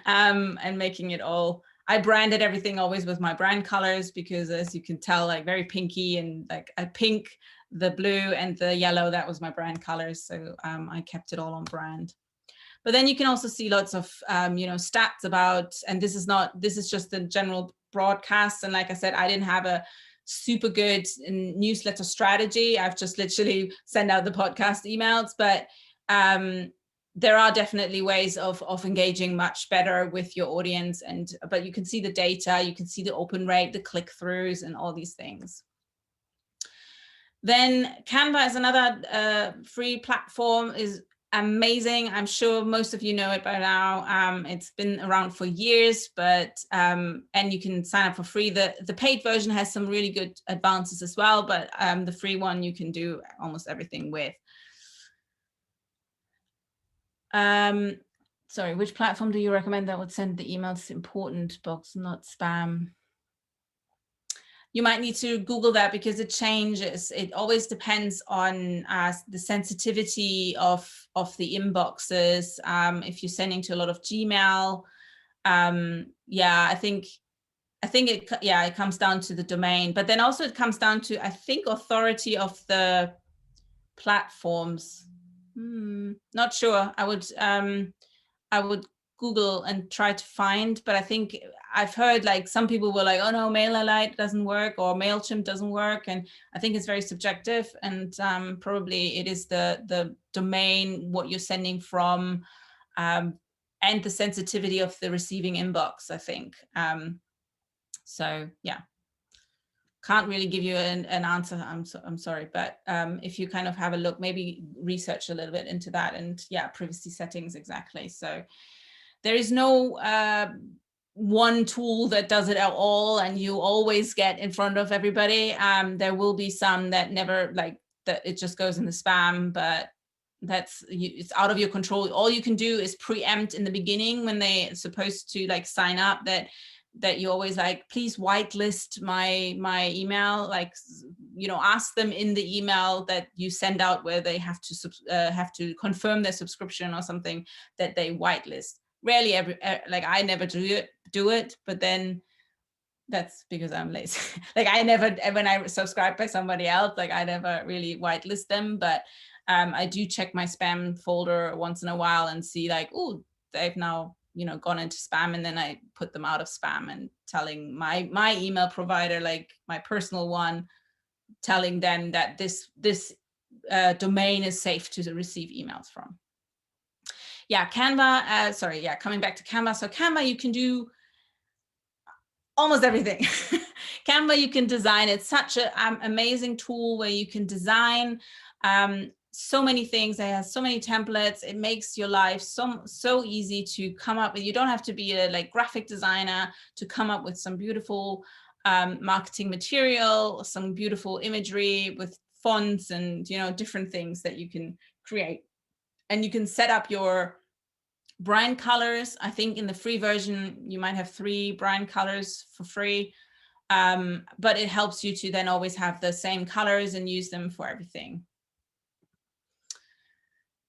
And making it all, I branded everything always with my brand colors because as you can tell, like very pinky and like a pink, the blue and the yellow, that was my brand colors. So I kept it all on brand. But then you can also see lots of, stats about, and this is just the general broadcast. And like I said, I didn't have a super good newsletter strategy. I've just literally sent out the podcast emails, but there are definitely ways of engaging much better with your audience. But you can see the data, you can see the open rate, the click-throughs, and all these things. Then Canva is another free platform, is amazing. I'm sure most of you know it by now. It's been around for years, but and you can sign up for free. The paid version has some really good advances as well, but the free one you can do almost everything with. Sorry, which platform do you recommend that would send the emails important box, not spam? You might need to Google that because it changes. It always depends on the sensitivity of the inboxes. If you're sending to a lot of Gmail, yeah, I think it comes down to the domain, but then also it comes down to, I think, authority of the platforms. Not sure. I would Google and try to find, but I think I've heard like some people were like, oh no, MailerLite doesn't work or MailChimp doesn't work. And I think it's very subjective, and probably it is the domain, what you're sending from, and the sensitivity of the receiving inbox, I think. So yeah, can't really give you an answer. I'm sorry, but if you kind of have a look, maybe research a little bit into that, and yeah, privacy settings, exactly. So there is no one tool that does it at all, and you always get in front of everybody. There will be some that never, like, that it just goes in the spam, but it's out of your control. All you can do is preempt in the beginning when they're supposed to like sign up that you always like, please whitelist my email, like, ask them in the email that you send out where they have to confirm their subscription or something, that they whitelist. Rarely like I never do it, but then that's because I'm lazy. Like I never, when I subscribe by somebody else, like I never really whitelist them, but I do check my spam folder once in a while and see like, oh, they've now gone into spam, and then I put them out of spam and telling my email provider, like my personal one, telling them that this domain is safe to receive emails from. Yeah, Canva, coming back to Canva. So Canva, you can do almost everything. Canva, you can design. It's such an amazing tool where you can design so many things. It has so many templates. It makes your life so easy to come up with. You don't have to be a graphic designer to come up with some beautiful marketing material, some beautiful imagery with fonts and different things that you can create. And you can set up your brand colors. I think in the free version, you might have 3 brand colors for free, but it helps you to then always have the same colors and use them for everything.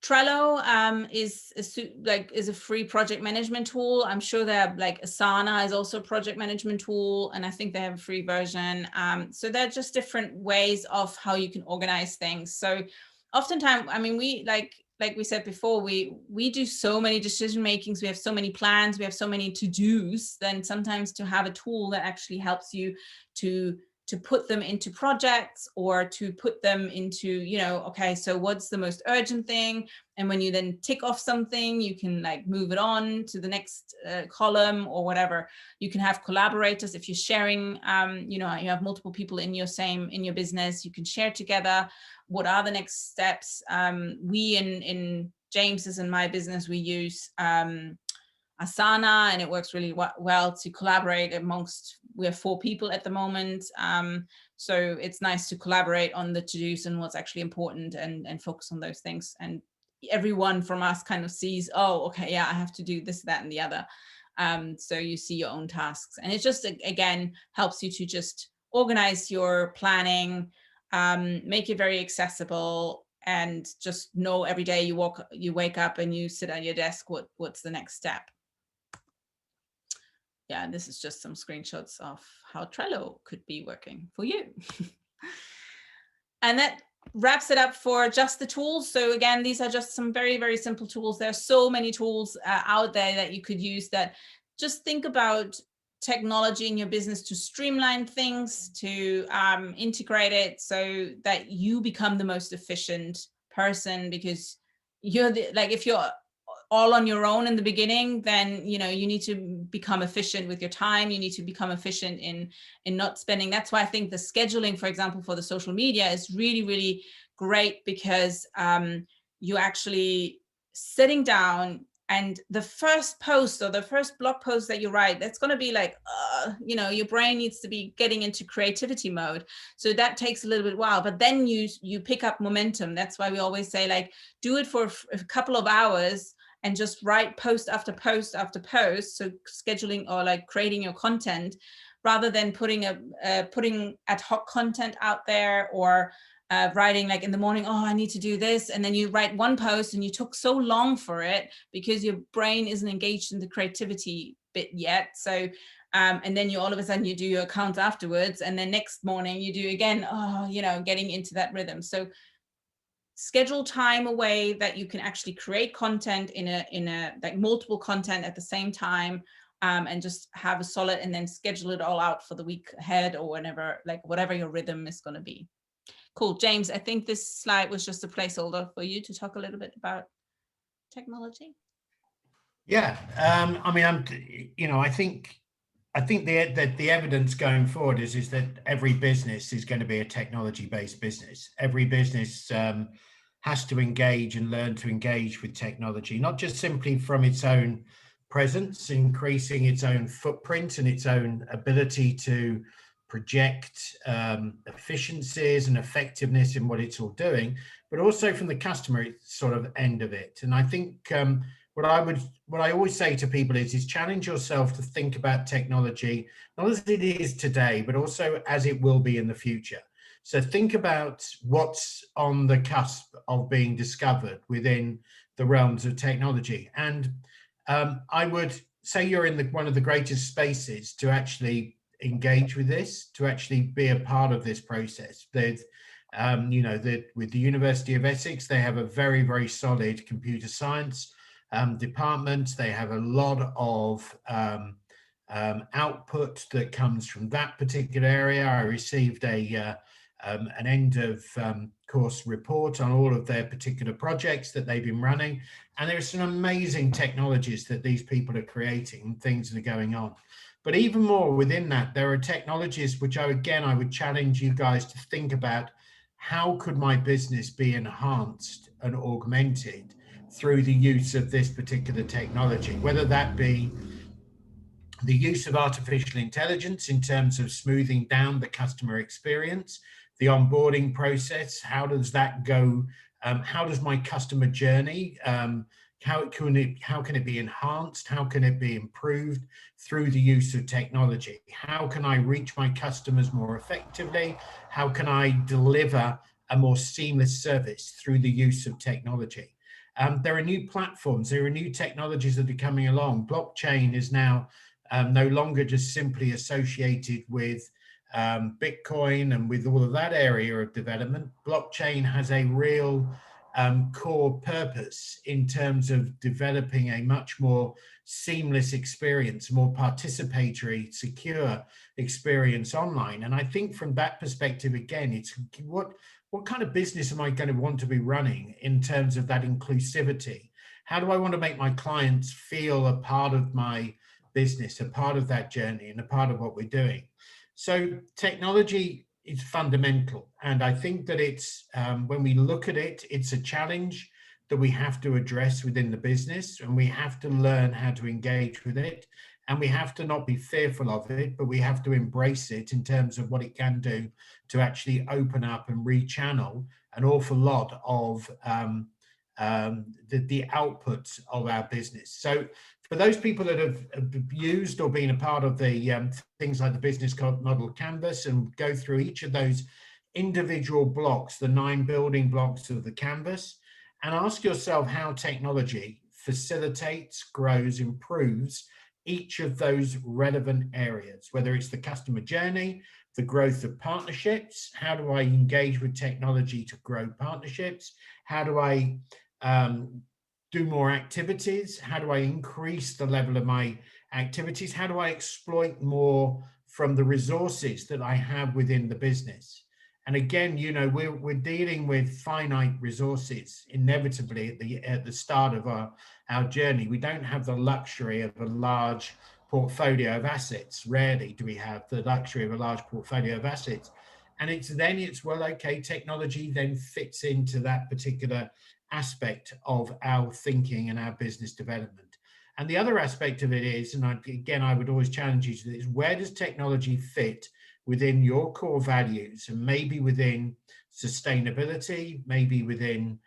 Trello is a free project management tool. I'm sure that Asana is also a project management tool, and I think they have a free version. So they're just different ways of how you can organize things. So oftentimes, I mean, we like we said before, we do so many decision makings, we have so many plans, we have so many to-dos, then sometimes to have a tool that actually helps you to put them into projects, or to put them into, okay, so what's the most urgent thing? And when you then tick off something, you can move it on to the next column or whatever. You can have collaborators. If you're sharing, you have multiple people in your business, you can share together. What are the next steps? We in James's and my business, we use Asana, and it works really well to collaborate amongst, we have 4 people at the moment. So it's nice to collaborate on the to-dos and what's actually important, and focus on those things. And everyone from us kind of sees, oh, okay, yeah, I have to do this, that, and the other. So you see your own tasks, and it just, again, helps you to just organize your planning, make it very accessible, and just know every day you wake up and you sit at your desk, what's the next step. Yeah, this is just some screenshots of how Trello could be working for you. And that wraps it up for just the tools. So again, these are just some very, very simple tools. There's so many tools out there that you could use. That just think about technology in your business to streamline things, to integrate it so that you become the most efficient person, because you're like, if you're all on your own in the beginning, then you need to become efficient with your time. You need to become efficient in not spending. That's why I think the scheduling, for example, for the social media is really, really great, because you actually sitting down, and the first post or the first blog post that you write, that's going to be like, your brain needs to be getting into creativity mode. So that takes a little bit while, but then you pick up momentum. That's why we always say, like, do it for a couple of hours and just write post after post after post. So scheduling, or like creating your content, rather than putting ad hoc content out there, or writing like in the morning, oh, I need to do this. And then you write one post and you took so long for it because your brain isn't engaged in the creativity bit yet. So, and then you all of a sudden you do your account afterwards. And then next morning you do again, getting into that rhythm. So schedule time away that you can actually create content in a like multiple content at the same time, and just have a solid, and then schedule it all out for the week ahead, or whenever, like whatever your rhythm is going to be. Cool. James, I think this slide was just a placeholder for you to talk a little bit about technology. Yeah, I mean, I think the evidence going forward is that every business is going to be a technology-based business. Every business has to engage and learn to engage with technology, not just simply from its own presence, increasing its own footprint and its own ability to project efficiencies and effectiveness in what it's all doing, but also from the customer sort of end of it. And I think what I always say to people is challenge yourself to think about technology, not as it is today, but also as it will be in the future. So think about what's on the cusp of being discovered within the realms of technology. And I would say you're in one of the greatest spaces to actually engage with this, to actually be a part of this process. With the University of Essex, they have a very, very solid computer science department. They have a lot of output that comes from that particular area. I received an end of course report on all of their particular projects that they've been running, and there are some amazing technologies that these people are creating, things that are going on. But even more within that, there are technologies which I would challenge you guys to think about. How could my business be enhanced and augmented through the use of this particular technology, whether that be the use of artificial intelligence in terms of smoothing down the customer experience, the onboarding process, how does that go? How does my customer journey, how can it be enhanced? How can it be improved through the use of technology? How can I reach my customers more effectively? How can I deliver a more seamless service through the use of technology? There are new platforms, there are new technologies that are coming along. Blockchain is now no longer just simply associated with Bitcoin and with all of that area of development. Blockchain has a real core purpose in terms of developing a much more seamless experience, more participatory, secure experience online. And I think from that perspective, again, it's what kind of business am I going to want to be running in terms of that inclusivity? How do I want to make my clients feel a part of my business, a part of that journey, and a part of what we're doing? So technology is fundamental. And I think that it's, when we look at it, it's a challenge that we have to address within the business, and we have to learn how to engage with it. And we have to not be fearful of it, but we have to embrace it in terms of what it can do to actually open up and rechannel an awful lot of the outputs of our business. So for those people that have used or been a part of the things like the business model canvas, and go through each of those individual blocks, the 9 building blocks of the canvas, and ask yourself how technology facilitates, grows, improves each of those relevant areas, whether it's the customer journey, the growth of partnerships, how do I engage with technology to grow partnerships, how do I do more activities, how do I increase the level of my activities, how do I exploit more from the resources that I have within the business. And again, you know, we're dealing with finite resources inevitably at the start of our journey. We don't have the luxury of a large portfolio of assets. Rarely do we have the luxury of a large portfolio of assets. And it's well, okay, technology then fits into that particular aspect of our thinking and our business development. And the other aspect of it is, and I would always challenge you to this, where does technology fit within your core values, and maybe within sustainability, maybe within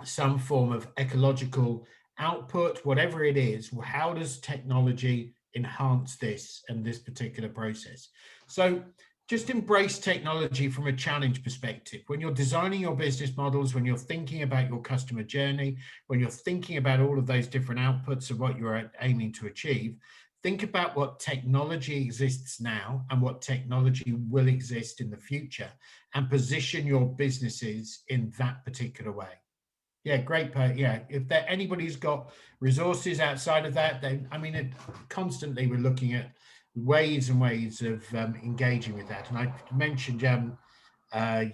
some form of ecological output, whatever it is, how does technology enhance this and this particular process? So just embrace technology from a challenge perspective. When you're designing your business models, when you're thinking about your customer journey, when you're thinking about all of those different outputs of what you're aiming to achieve, think about what technology exists now and what technology will exist in the future, and position your businesses in that particular way. Yeah, great. Yeah, if anybody's got resources outside of that, then, I mean, constantly we're looking at ways and ways of engaging with that. And I mentioned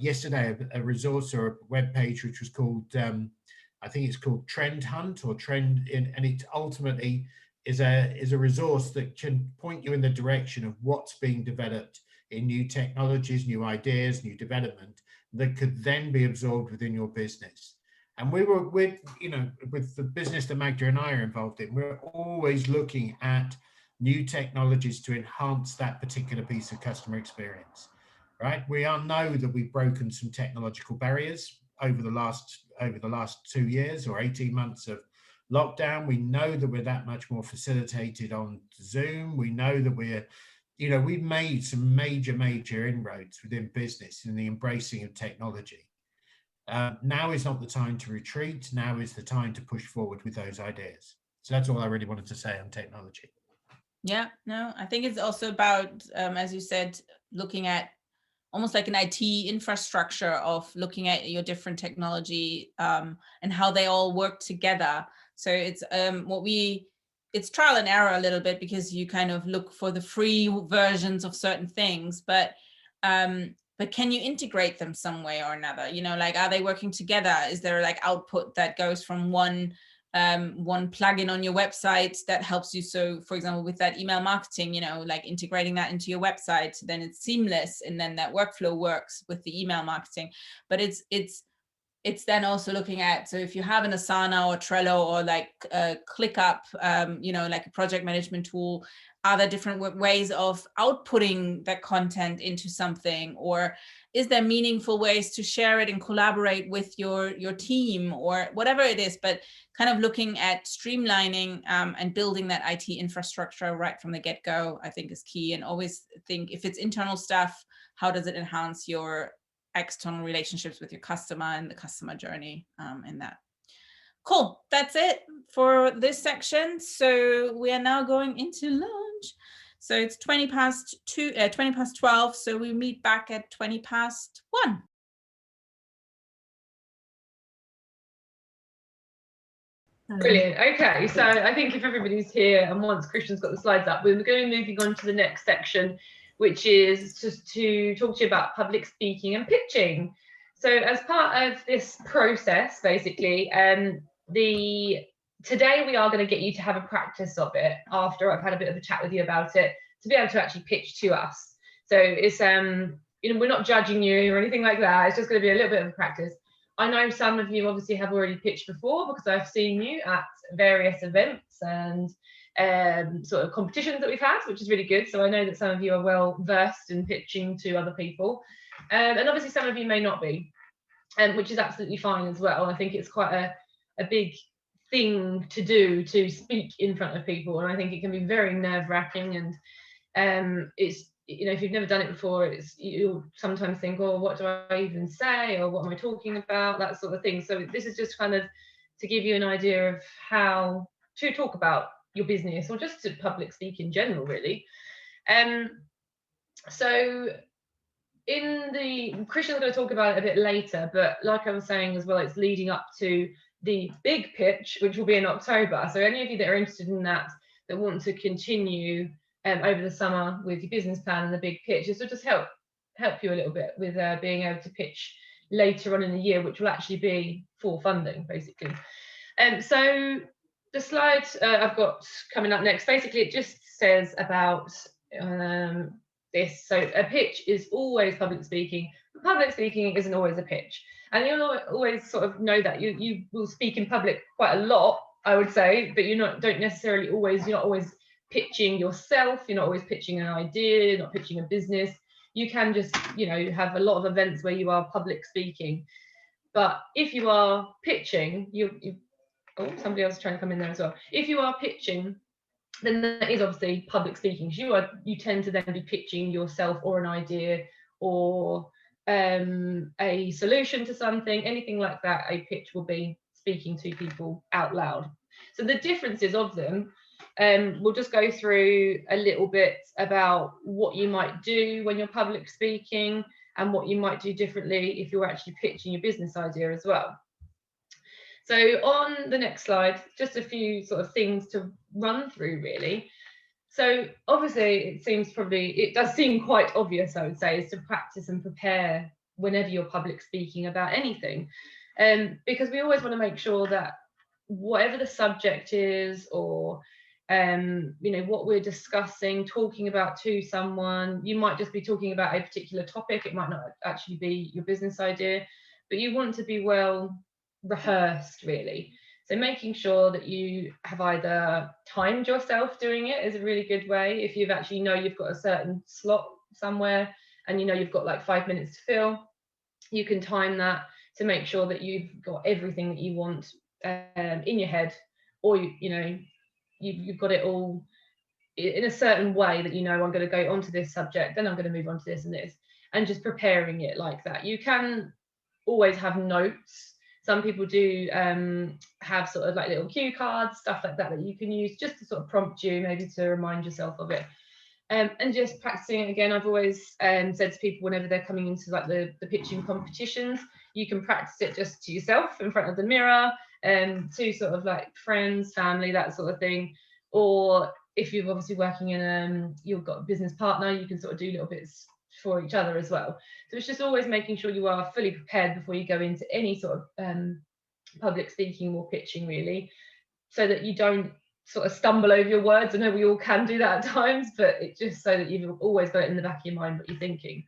yesterday a resource or a web page which was called, I think it's called Trend Hunt or Trend, and it ultimately is a resource that can point you in the direction of what's being developed in new technologies, new ideas, new development that could then be absorbed within your business. And we're you know, with the business that Magda and I are involved in, we're always looking at new technologies to enhance that particular piece of customer experience, right? We all know that we've broken some technological barriers over the last 2 years or 18 months of lockdown. We know that we're that much more facilitated on Zoom. We know that we've made some major inroads within business in the embracing of technology. Now is not the time to retreat. Now is the time to push forward with those ideas. So that's all I really wanted to say on technology. Yeah, no, I think it's also about, as you said, looking at almost like an IT infrastructure of looking at your different technology and how they all work together. So it's it's trial and error a little bit, because you kind of look for the free versions of certain things, but can you integrate them some way or another? You know, like, are they working together? Is there like output that goes from one plugin on your website that helps you? So for example, with that email marketing, you know, like integrating that into your website, then it's seamless, and then that workflow works with the email marketing. But it's then also looking at, so if you have an Asana or Trello or like ClickUp, you know, like a project management tool, are there different ways of outputting that content into something, or is there meaningful ways to share it and collaborate with your team or whatever it is? But kind of looking at streamlining and building that IT infrastructure right from the get-go, I think is key. And always think, if it's internal stuff, how does it enhance your external relationships with your customer and the customer journey in that. Cool, that's it for this section. So we are now going into lunch. So it's 20 past 12. So we meet back at 20 past 1. Brilliant. Okay, so I think if everybody's here and once Christian's got the slides up, we're going to be moving on to the next section, which is just to talk to you about public speaking and pitching. So as part of this process, basically, today we are going to get you to have a practice of it after I've had a bit of a chat with you about it, to be able to actually pitch to us. So it's, you know, we're not judging you or anything like that. It's just going to be a little bit of a practice. I know some of you obviously have already pitched before, because I've seen you at various events and sort of competitions that we've had, which is really good. So I know that some of you are well versed in pitching to other people, and obviously some of you may not be, which is absolutely fine as well. I think it's quite a big thing to do, to speak in front of people, and I think it can be very nerve-wracking, and it's, you know, if you've never done it before, you'll sometimes think, oh, what do I even say, or what am I talking about, that sort of thing. So this is just kind of to give you an idea of how to talk about your business or just to public speak in general, really. So Christian's going to talk about it a bit later, but like I was saying as well, it's leading up to the big pitch, which will be in October. So any of you that are interested in that want to continue over the summer with your business plan and the big pitch, this will just help you a little bit with being able to pitch later on in the year, which will actually be for funding, basically. So the slide I've got coming up next, basically it just says about this. So a pitch is always public speaking, but public speaking isn't always a pitch. And you'll always sort of know that you will speak in public quite a lot, I would say, but you're not always pitching yourself, you're not always pitching an idea, you're not pitching a business. You can just, have a lot of events where you are public speaking. But if you are pitching, oh, somebody else is trying to come in there as well. If you are pitching, then that is obviously public speaking. You tend to then be pitching yourself or an idea or a solution to something, anything like that. A pitch will be speaking to people out loud. So the differences of them, we'll just go through a little bit about what you might do when you're public speaking and what you might do differently if you're actually pitching your business idea as well. So on the next slide, just a few sort of things to run through, really. So obviously it does seem quite obvious, I would say, is to practice and prepare whenever you're public speaking about anything. Because we always want to make sure that whatever the subject is, or what we're discussing, talking about to someone, you might just be talking about a particular topic. It might not actually be your business idea, but you want to be well rehearsed, really. So making sure that you have either timed yourself doing it is a really good way. If you've actually you've got a certain slot somewhere and you've got like 5 minutes to fill, you can time that to make sure that you've got everything that you want in your head, or you've got it all in a certain way that I'm going to go onto this subject, then I'm going to move on to this and this, and just preparing it like that. You can always have notes. Some people do have sort of like little cue cards, stuff like that you can use just to sort of prompt you, maybe to remind yourself of it. And just practicing it again. I've always said to people whenever they're coming into like the pitching competitions, you can practice it just to yourself in front of the mirror, to sort of like friends, family, that sort of thing. Or if you're obviously working in you've got a business partner, you can sort of do little bits for each other as well. So it's just always making sure you are fully prepared before you go into any sort of public speaking or pitching, really, so that you don't sort of stumble over your words. I know we all can do that at times, but it's just so that you've always got it in the back of your mind what you're thinking.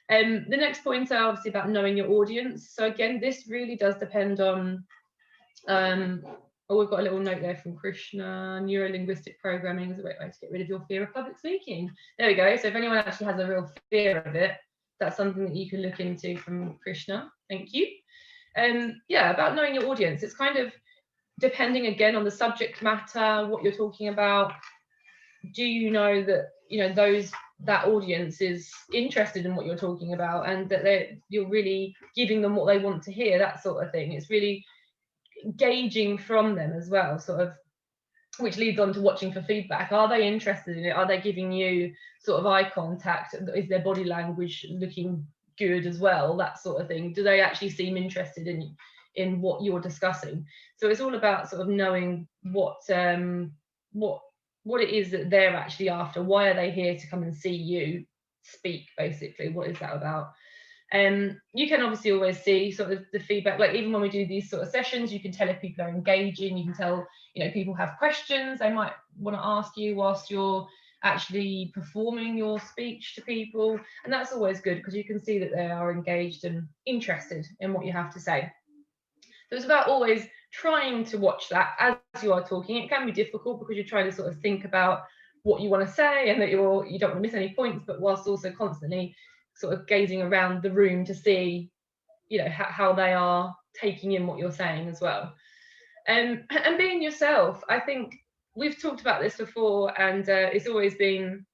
The next points are obviously about knowing your audience. So again, this really does depend on we've got a little note there from Krishna. Neuro-linguistic programming is a great way to get rid of your fear of public speaking. There we go. So if anyone actually has a real fear of it, that's something that you can look into from Krishna. Thank you. Yeah, about knowing your audience. It's kind of depending again on the subject matter, what you're talking about. Do you know that that audience is interested in what you're talking about, and that you're really giving them what they want to hear, that sort of thing. It's really gauging from them as well, sort of, which leads on to watching for feedback. Are they interested in it? Are they giving you sort of eye contact? Is their body language looking good as well? That sort of thing. Do they actually seem interested in what you're discussing? So it's all about sort of knowing what it is that they're actually after. Why are they here to come and see you speak, basically? What is that about? You can obviously always see sort of the feedback, like even when we do these sort of sessions, you can tell if people are engaging. You can tell, people have questions they might want to ask you whilst you're actually performing your speech to people, and that's always good because you can see that they are engaged and interested in what you have to say. So it's about always trying to watch that as you are talking. It can be difficult because you're trying to sort of think about what you want to say and that you don't want to miss any points, but whilst also constantly sort of gazing around the room to see, how they are taking in what you're saying as well. And being yourself. I think we've talked about this before, and it's always been,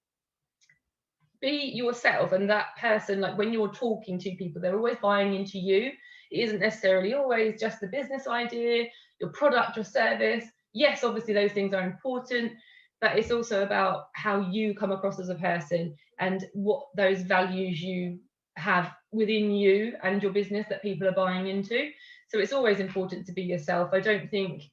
be yourself, and that person, like when you're talking to people, they're always buying into you. It isn't necessarily always just the business idea, your product or service. yes, obviously those things are important, but it's also about how you come across as a person and what those values you have within you and your business that people are buying into. So it's always important to be yourself. I don't think,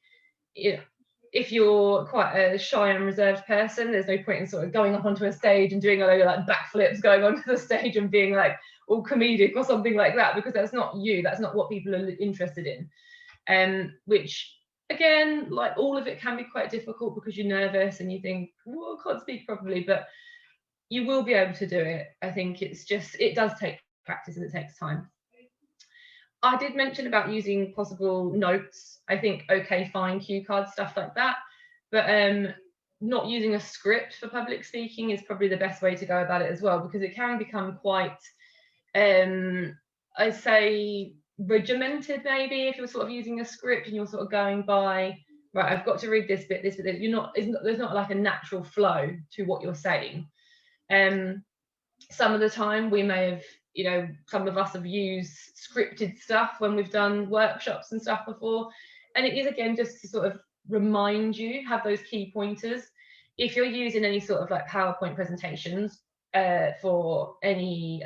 if you're quite a shy and reserved person, there's no point in sort of going up onto a stage and doing a load of like backflips, going onto the stage and being like all comedic or something like that, because that's not you. That's not what people are interested in. Which, again, like all of it can be quite difficult because you're nervous and you think, well, I can't speak properly, but you will be able to do it. I think it's just, it does take practice and it takes time. I did mention about using possible notes. I think, okay, fine, cue cards, stuff like that. But not using a script for public speaking is probably the best way to go about it as well, because it can become quite, I say, regimented maybe, if you're sort of using a script and you're sort of going by, right, I've got to read this bit, you're not, there's not like a natural flow to what you're saying. Some of the time we may have, some of us have used scripted stuff when we've done workshops and stuff before. And it is, again, just to sort of remind you, have those key pointers. If you're using any sort of like PowerPoint presentations for any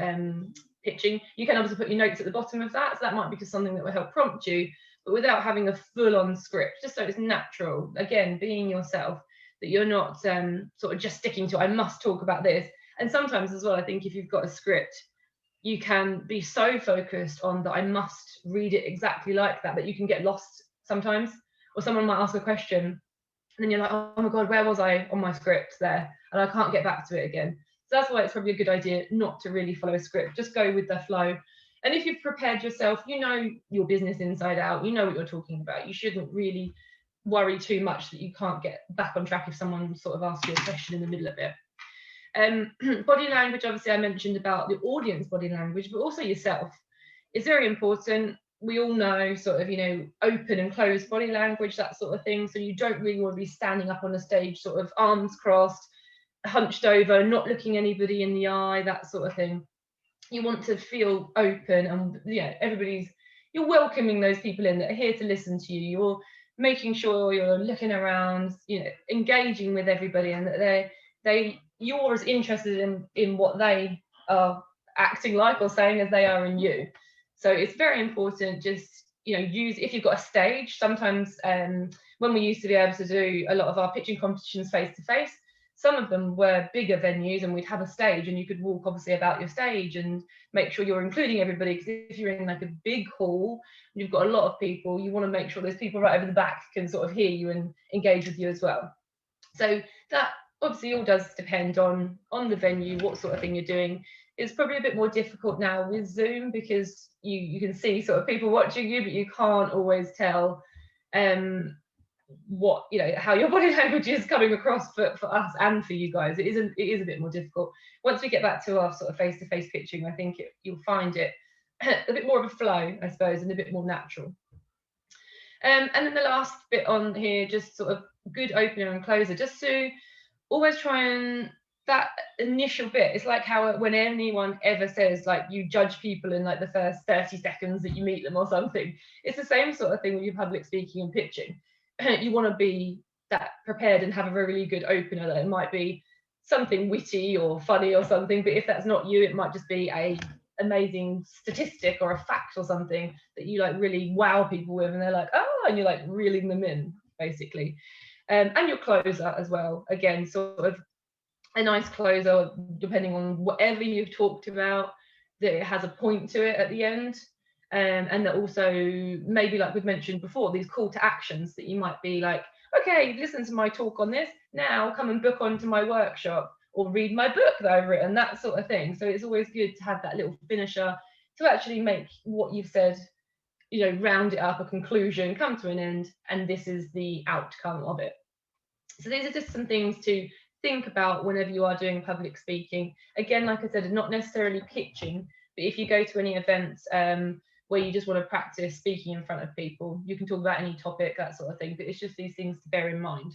pitching, you can obviously put your notes at the bottom of that. So that might be just something that will help prompt you, but without having a full-on script, just so it's natural. Again, being yourself, that you're not sort of just sticking to, I must talk about this. And sometimes as well, I think if you've got a script, you can be so focused on that I must read it exactly like that, that you can get lost sometimes. Or someone might ask a question, and then you're like, oh my God, where was I on my script there? And I can't get back to it again. So that's why it's probably a good idea not to really follow a script, just go with the flow. And if you've prepared yourself, you know your business inside out, you know what you're talking about. You shouldn't really worry too much that you can't get back on track if someone sort of asks you a question in the middle of it. Body language, obviously I mentioned about the audience body language, but also yourself is very important. We all know sort of, open and closed body language, that sort of thing. So you don't really want to be standing up on a stage, sort of arms crossed, hunched over, not looking anybody in the eye, that sort of thing. You want to feel open and, you're welcoming those people in that are here to listen to you. You're making sure you're looking around, engaging with everybody, and that you're as interested in what they are acting like or saying as they are in you. So it's very important, just use, if you've got a stage, sometimes when we used to be able to do a lot of our pitching competitions face to face, some of them were bigger venues and we'd have a stage and you could walk obviously about your stage and make sure you're including everybody, because if you're in like a big hall and you've got a lot of people, you want to make sure those people right over the back can sort of hear you and engage with you as well. So that obviously all does depend on the venue, what sort of thing you're doing. It's probably a bit more difficult now with Zoom, because you can see sort of people watching you, but you can't always tell what, how your body language is coming across for us and for you guys. It is a bit more difficult. Once we get back to our sort of face-to-face pitching, I think you'll find it a bit more of a flow, I suppose, and a bit more natural. And then the last bit on here, just sort of good opener and closer, just to always try and, that initial bit, it's like how when anyone ever says like you judge people in like the first 30 seconds that you meet them or something, it's the same sort of thing with your public speaking and pitching. You want to be that prepared and have a really good opener, that it might be something witty or funny or something, but if that's not you, it might just be a amazing statistic or a fact or something that you like really wow people with, and they're like, oh, and you're like reeling them in basically. And your closer as well, again, sort of a nice closer, depending on whatever you've talked about, that it has a point to it at the end. And that also, maybe like we've mentioned before, these call to actions that you might be like, okay, listen to my talk on this, now come and book onto my workshop or read my book that I've written, that sort of thing. So it's always good to have that little finisher to actually make what you've said, round it up, a conclusion, come to an end, and this is the outcome of it. So these are just some things to think about whenever you are doing public speaking. Again, like I said, not necessarily pitching, but if you go to any events where you just want to practice speaking in front of people, you can talk about any topic, that sort of thing, but it's just these things to bear in mind.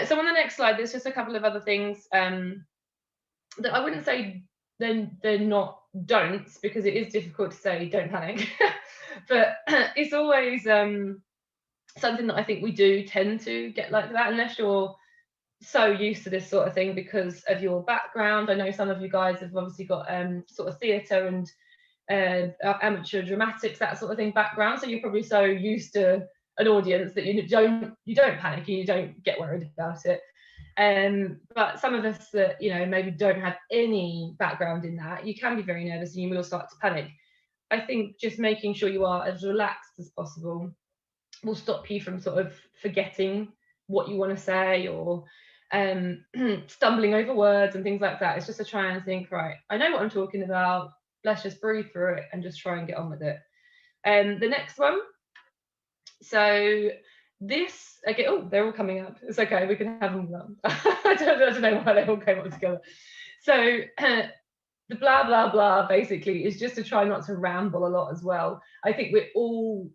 So on the next slide, there's just a couple of other things that I wouldn't say they're not don'ts, because it is difficult to say don't panic, but it's always something that I think we do tend to get like that, unless you're so used to this sort of thing because of your background. I know some of you guys have obviously got sort of theatre and amateur dramatics, that sort of thing background, so you're probably so used to an audience that you don't panic, you don't get worried about it. But some of us that, you know, maybe don't have any background in that, you can be very nervous and you will start to panic. I think just making sure you are as relaxed as possible will stop you from sort of forgetting what you want to say, or stumbling over words and things like that. It's just to try and think, right, I know what I'm talking about, let's just breathe through it and just try and get on with it. The next one, so this, okay, oh, they're all coming up, it's okay, we can have them done. I don't know why they all came up together. So the blah blah blah basically is just to try not to ramble a lot as well. I think we all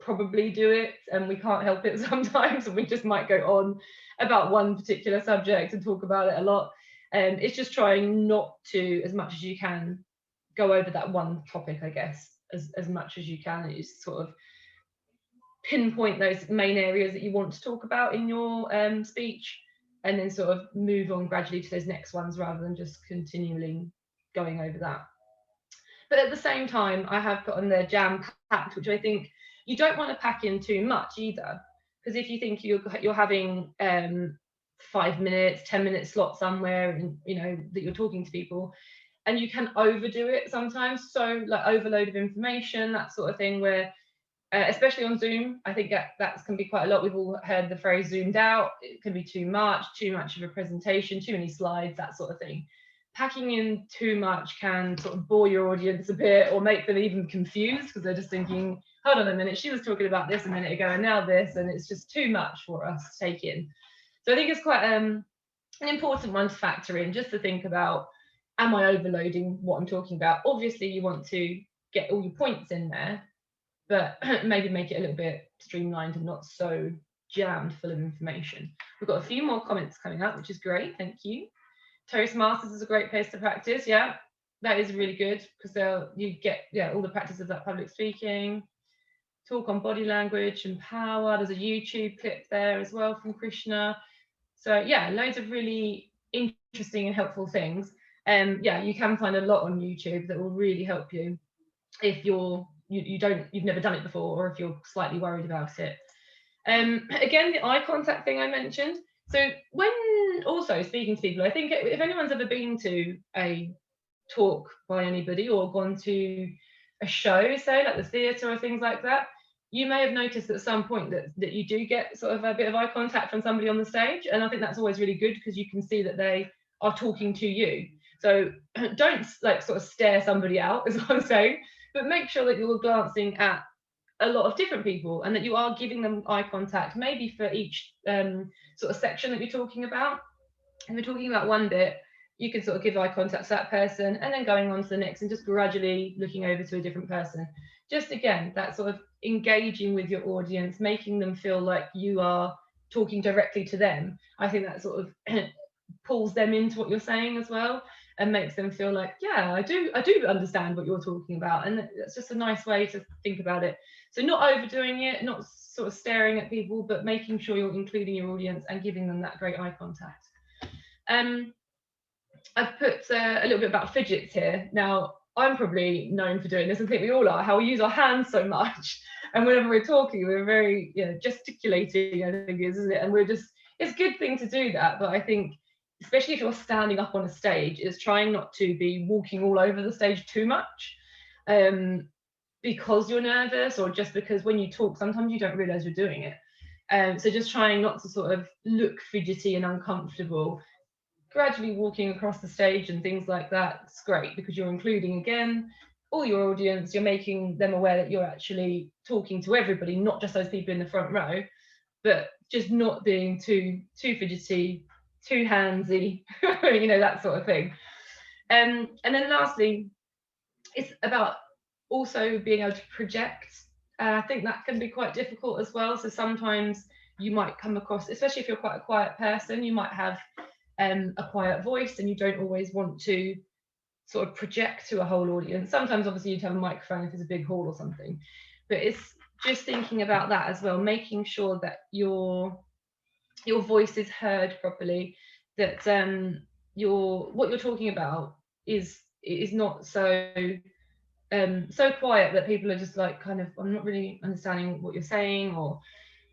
probably do it and we can't help it sometimes, and we just might go on about one particular subject and talk about it a lot. It's just trying not to, as much as you can, go over that one topic, I guess, as much as you can. It's sort of pinpoint those main areas that you want to talk about in your speech, and then sort of move on gradually to those next ones rather than just continually going over that. But at the same time, I have put on there jam-packed, which I think you don't want to pack in too much either, because if you think you're having 5 minutes, 10-minute slot somewhere, and you know that you're talking to people, and you can overdo it sometimes, so like overload of information, that sort of thing, where especially on Zoom, I think that can be quite a lot. We've all heard the phrase zoomed out. It can be too much of a presentation, too many slides, that sort of thing. Packing in too much can sort of bore your audience a bit, or make them even confused because they're just thinking, hold on a minute, she was talking about this a minute ago and now this, and it's just too much for us to take in. So I think it's quite an important one to factor in, just to think about, am I overloading what I'm talking about? Obviously you want to get all your points in there, but maybe make it a little bit streamlined and not so jammed full of information. We've got a few more comments coming up, which is great, thank you. Toastmasters is a great place to practice. Yeah, that is really good, because you get all the practice of that public speaking. Talk on body language and power. There's a YouTube clip there as well from Krishna. So yeah, loads of really interesting and helpful things. Yeah, you can find a lot on YouTube that will really help you if you've never done it before, or if you're slightly worried about it. Again, the eye contact thing I mentioned. So when also speaking to people, I think if anyone's ever been to a talk by anybody or gone to a show, say like the theatre or things like that, you may have noticed at some point that you do get sort of a bit of eye contact from somebody on the stage, and I think that's always really good, because you can see that they are talking to you. So don't like sort of stare somebody out, is what I'm saying, but make sure that you're glancing at a lot of different people and that you are giving them eye contact, maybe for each sort of section that you're talking about. If we're talking about one bit, you can sort of give eye contact to that person and then going on to the next and just gradually looking over to a different person. Just again, that sort of engaging with your audience, making them feel like you are talking directly to them. I think that sort of pulls them into what you're saying as well, and makes them feel like, yeah, I do understand what you're talking about. And that's just a nice way to think about it. So not overdoing it, not sort of staring at people, but making sure you're including your audience and giving them that great eye contact. I've put a little bit about fidgets here. Now, I'm probably known for doing this, I think we all are, how we use our hands so much. And whenever we're talking, we're very, gesticulating, I think isn't it? And it's a good thing to do that, but I think, especially if you're standing up on a stage, is trying not to be walking all over the stage too much, because you're nervous, or just because when you talk, sometimes you don't realize you're doing it. So just trying not to sort of look fidgety and uncomfortable. Gradually walking across the stage and things like that, it's great, because you're including, again, all your audience. You're making them aware that you're actually talking to everybody, not just those people in the front row, but just not being too fidgety, too handsy, that sort of thing. And then lastly, it's about also being able to project. I think that can be quite difficult as well. So sometimes you might come across, especially if you're quite a quiet person, you might have a quiet voice, and you don't always want to sort of project to a whole audience. Sometimes obviously you'd have a microphone if it's a big hall or something, but it's just thinking about that as well, making sure that your voice is heard properly, that what you're talking about is not so so quiet that people are just like kind of, I'm not really understanding what you're saying, or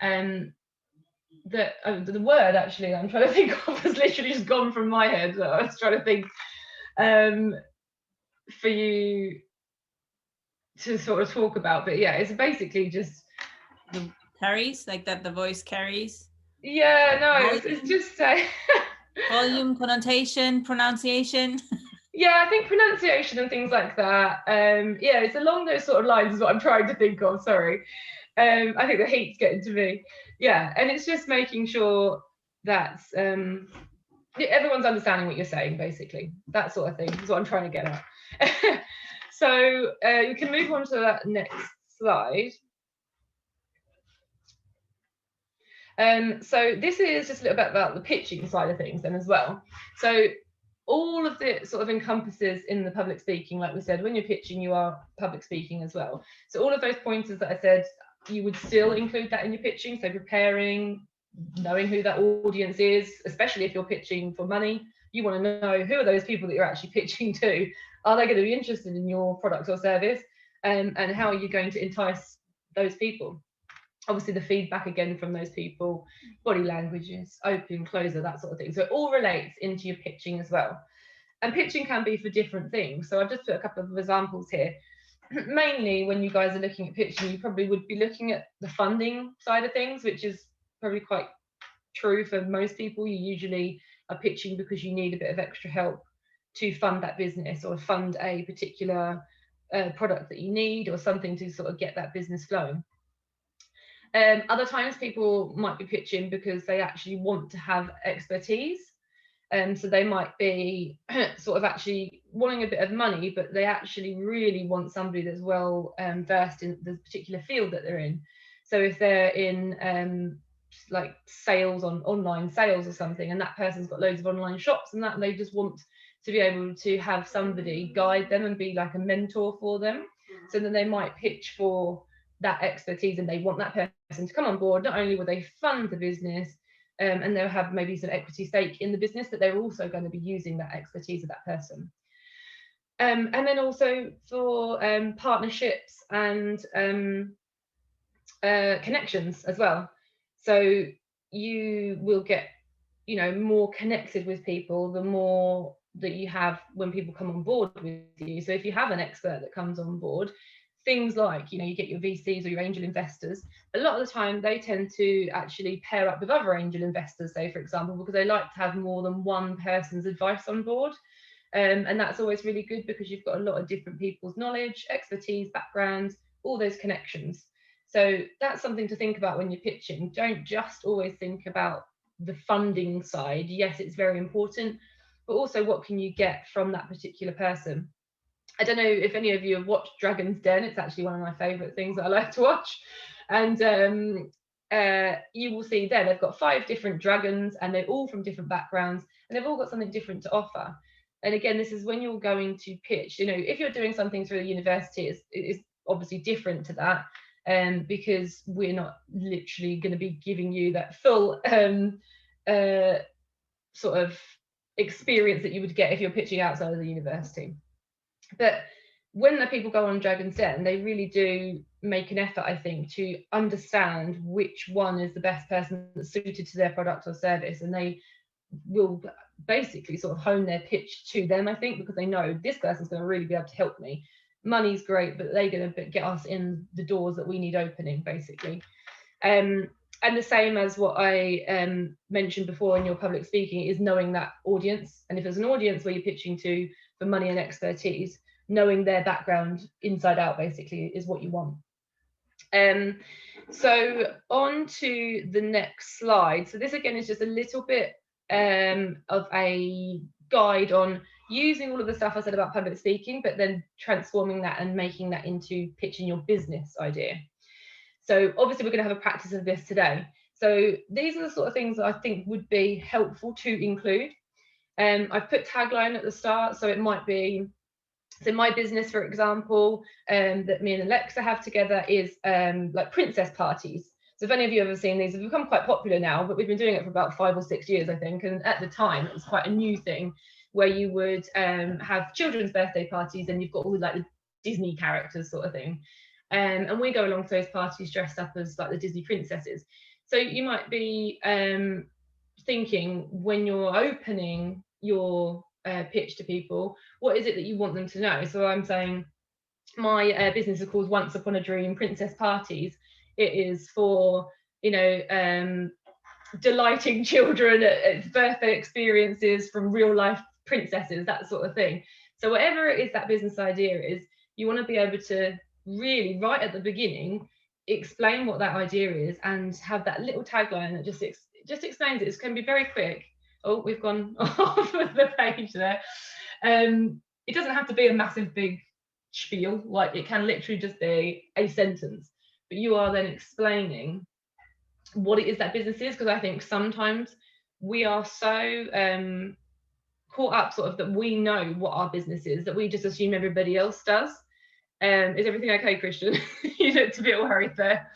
that the word actually I'm trying to think of has literally just gone from my head. So I was trying to think for you to sort of talk about, but yeah, it's basically just the carries, like that the voice carries. Yeah, no, it's just volume, connotation, pronunciation. Yeah, I think pronunciation and things like that. Yeah, it's along those sort of lines is what I'm trying to think of. Sorry. I think the heat's getting to me. Yeah, and it's just making sure that everyone's understanding what you're saying, basically. That sort of thing is what I'm trying to get at. So we can move on to that next slide. So this is just a little bit about the pitching side of things then as well. So all of it sort of encompasses in the public speaking, like we said, when you're pitching, you are public speaking as well. So all of those pointers that I said, you would still include that in your pitching. So preparing, knowing who that audience is, especially if you're pitching for money, you want to know who are those people that you're actually pitching to. Are they going to be interested in your product or service? And how are you going to entice those people? Obviously the feedback again from those people, body languages, open, closer, that sort of thing. So it all relates into your pitching as well. And pitching can be for different things. So I've just put a couple of examples here. Mainly when you guys are looking at pitching, you probably would be looking at the funding side of things, which is probably quite true for most people. You usually are pitching because you need a bit of extra help to fund that business or fund a particular product that you need, or something to sort of get that business flowing. Other times people might be pitching because they actually want to have expertise. So they might be sort of actually wanting a bit of money, but they actually really want somebody that's well versed in the particular field that they're in. So if they're in like sales, on online sales or something, and that person's got loads of online shops and that, and they just want to be able to have somebody guide them and be like a mentor for them. So then they might pitch for that expertise, and they want that person to come on board. Not only will they fund the business, and they'll have maybe some equity stake in the business, but they're also going to be using that expertise of that person. And then also for partnerships and connections as well. So you will get, you know, more connected with people the more that you have when people come on board with you. So if you have an expert that comes on board, things like, you know, you get your VCs or your angel investors, a lot of the time they tend to actually pair up with other angel investors, say for example, because they like to have more than one person's advice on board. And that's always really good because you've got a lot of different people's knowledge, expertise, backgrounds, all those connections. So that's something to think about when you're pitching. Don't just always think about the funding side. Yes, it's very important, but also what can you get from that particular person? I don't know if any of you have watched Dragon's Den. It's actually one of my favorite things that I like to watch. And you will see there, they've got 5 different dragons, and they're all from different backgrounds, and they've all got something different to offer. And again, this is when you're going to pitch. You know, if you're doing something through a university, it's obviously different to that, because we're not literally going to be giving you that full sort of experience that you would get if you're pitching outside of the university. But when the people go on Dragon's Den, they really do make an effort, I think, to understand which one is the best person that's suited to their product or service, and they will basically sort of hone their pitch to them, I think, because they know this person's going to really be able to help me. Money's great, but they're going to get us in the doors that we need opening, basically. And the same as what I mentioned before in your public speaking is knowing that audience. And if there's an audience where you're pitching to for money and expertise, knowing their background inside out basically is what you want. So on to the next slide. So this again is just a little bit of a guide on using all of the stuff I said about public speaking, but then transforming that and making that into pitching your business idea. So obviously we're going to have a practice of this today. So these are the sort of things that I think would be helpful to include. I've put tagline at the start, so it might be So my business, for example, that me and Alexa have together is like princess parties. So if any of you have ever seen these, they've become quite popular now, but we've been doing it for about 5 or 6 years, I think. And at the time, it was quite a new thing where you would have children's birthday parties and you've got all like the Disney characters sort of thing. And we go along to those parties dressed up as like the Disney princesses. So you might be thinking when you're opening your pitch to people, what is it that you want them to know? So I'm saying my business is called Once Upon a Dream Princess Parties. It is for, you know, delighting children at birthday experiences from real life princesses, that sort of thing. So whatever it is that business idea is, you want to be able to really right at the beginning explain what that idea is and have that little tagline that just explains it. It can be very quick. Oh, we've gone off of the page there. It doesn't have to be a massive big spiel, like it can literally just be a sentence, but you are then explaining what it is that business is, because I think sometimes we are so caught up sort of that we know what our business is that we just assume everybody else does. Is everything okay, Christian? You looked a bit worried there.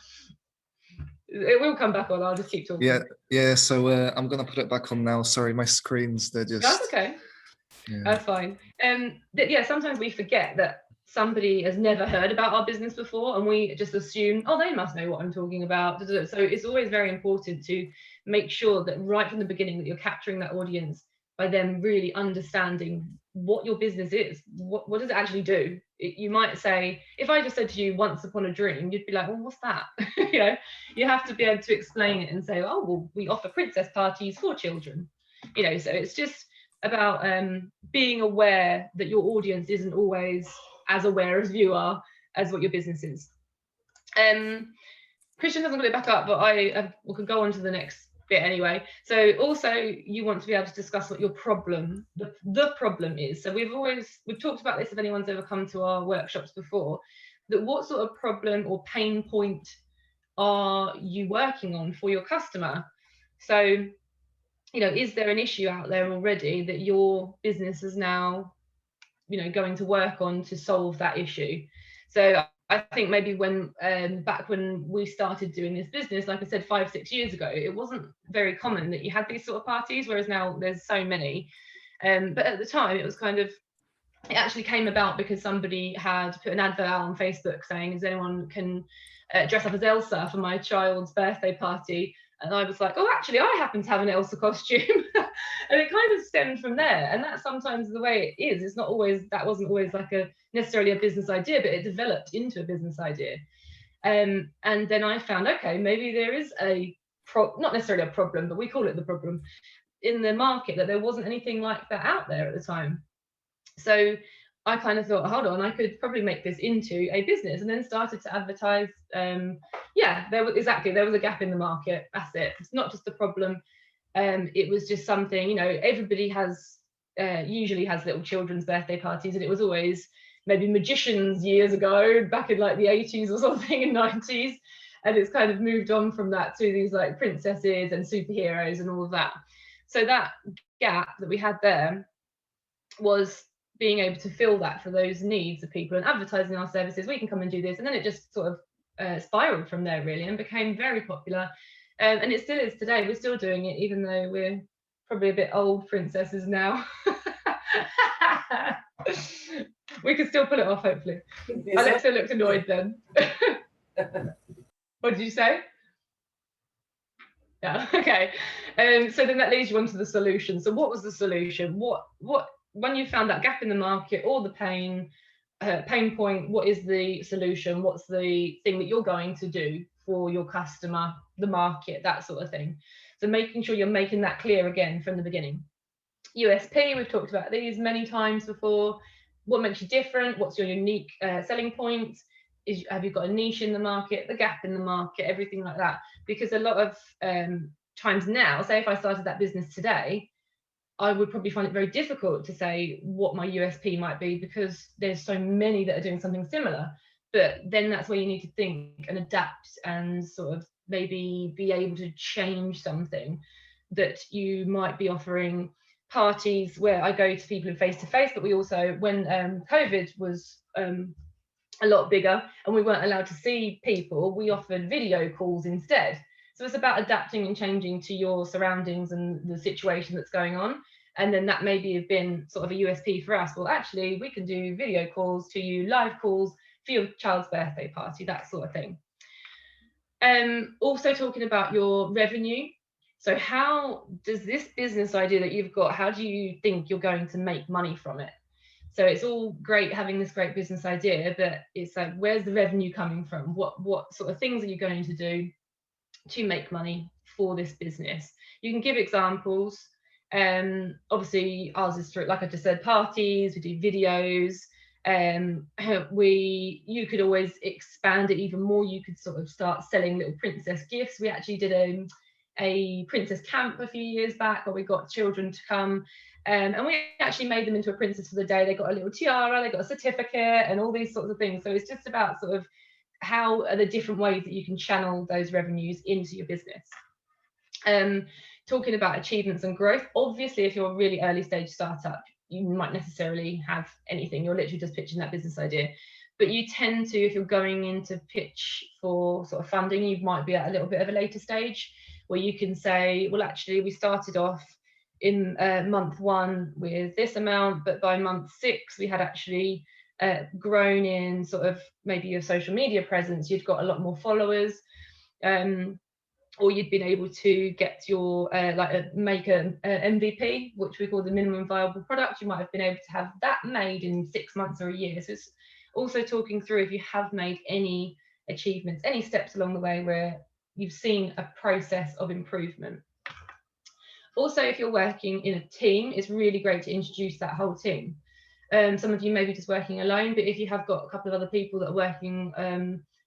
It will come back on. I'll just keep talking. Yeah. So I'm gonna put it back on now. Sorry, my screens, they're just. That's okay. Yeah. That's fine. Yeah, sometimes we forget that somebody has never heard about our business before, and we just assume, oh, they must know what I'm talking about. So it's always very important to make sure that right from the beginning that you're capturing that audience by them really understanding what your business is. What does it actually do? You might say, if I just said to you Once Upon a Dream, you'd be like, well, what's that? You know, you have to be able to explain it and say, oh, well, we offer princess parties for children. You know, so it's just about being aware that your audience isn't always as aware as you are as what your business is. Christian hasn't got it back up, but we could go on to the next bit anyway. So also you want to be able to discuss what your problem, the problem is. So we've talked about this if anyone's ever come to our workshops before, that what sort of problem or pain point are you working on for your customer? So, you know, is there an issue out there already that your business is now, you know, going to work on to solve that issue? So I think maybe when back when we started doing this business, like I said, 5-6 years ago, it wasn't very common that you had these sort of parties, whereas now there's so many. But at the time, it was kind of, it actually came about because somebody had put an advert out on Facebook saying, "Is anyone can dress up as Elsa for my child's birthday party?" And I was like, oh, actually, I happen to have an Elsa costume. And it kind of stemmed from there. And that's sometimes the way it is. It's not always, that wasn't always like necessarily a business idea, but it developed into a business idea. And then I found, okay, maybe there is not necessarily a problem, but we call it the problem in the market, that there wasn't anything like that out there at the time. So I kind of thought, hold on, I could probably make this into a business, and then started to advertise. Yeah, there was a gap in the market. That's it. It's not just a problem. It was just something, you know, everybody usually has little children's birthday parties, and it was always maybe magicians years ago, back in like the 80s or something, in 90s. And it's kind of moved on from that to these like princesses and superheroes and all of that. So that gap that we had there was being able to fill that for those needs of people and advertising our services. We can come and do this. And then it just sort of spiraled from there really and became very popular. And it still is today. We're still doing it, even though we're probably a bit old princesses now. We could still pull it off, hopefully. Alexa looked annoyed then. What did you say? Yeah, okay. So then that leads you on to the solution. So what was the solution? What when you found that gap in the market or the pain point, what is the solution? What's the thing that you're going to do for your customer, the market, that sort of thing? So making sure you're making that clear again from the beginning. USP, we've talked about these many times before. What makes you different? What's your unique selling point? Have you got a niche in the market, the gap in the market, everything like that? Because a lot of times now, say if I started that business today, I would probably find it very difficult to say what my USP might be, because there's so many that are doing something similar. But then that's where you need to think and adapt and sort of maybe be able to change something that you might be offering parties where I go to people face to face, but we also, when COVID was a lot bigger and we weren't allowed to see people, we offered video calls instead. So it's about adapting and changing to your surroundings and the situation that's going on. And then that maybe have been sort of a USP for us. Well, actually, we can do video calls to you, live calls for your child's birthday party, that sort of thing. Also talking about your revenue. So how does this business idea that you've got, how do you think you're going to make money from it? So it's all great having this great business idea, but it's like, where's the revenue coming from? What sort of things are you going to do to make money for this business? You can give examples. Obviously ours is through, like I just said, parties, we do videos. You could always expand it even more. You could sort of start selling little princess gifts. We actually did a princess camp a few years back where we got children to come, and we actually made them into a princess for the day. They got a little tiara, they got a certificate, and all these sorts of things. So it's just about sort of how are the different ways that you can channel those revenues into your business. Talking about achievements and growth, obviously if you're a really early stage startup, you might necessarily have anything. You're literally just pitching that business idea. But you tend to, if you're going in to pitch for sort of funding, you might be at a little bit of a later stage where you can say, well, actually, we started off in month 1 with this amount, but by month 6, we had actually grown in sort of maybe your social media presence. You'd got a lot more followers, or you'd been able to get your make an MVP, which we call the minimum viable product. You might have been able to have that made in 6 months or a year. So it's also talking through if you have made any achievements, any steps along the way where you've seen a process of improvement. Also, if you're working in a team, it's really great to introduce that whole team. Some of you may be just working alone, but if you have got a couple of other people that are working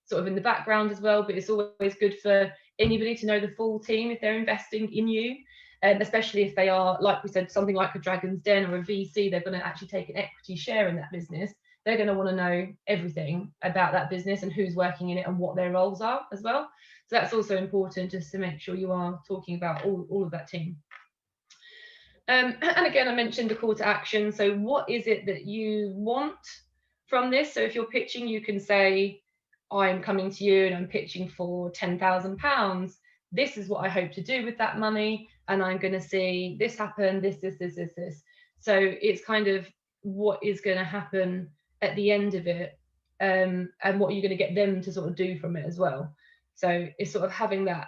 sort of in the background as well, but it's always good for anybody to know the full team if they're investing in you, especially if they are, like we said, something like a Dragon's Den or a VC, they're going to actually take an equity share in that business. They're going to want to know everything about that business and who's working in it and what their roles are as well. So that's also important, just to make sure you are talking about all of that team. And again, I mentioned the call to action. So what is it that you want from this? So if you're pitching, you can say, I'm coming to you and I'm pitching for £10,000. This is what I hope to do with that money. And I'm going to see this happen, this. So it's kind of what is going to happen at the end of it, and what you're going to get them to sort of do from it as well. So it's sort of having that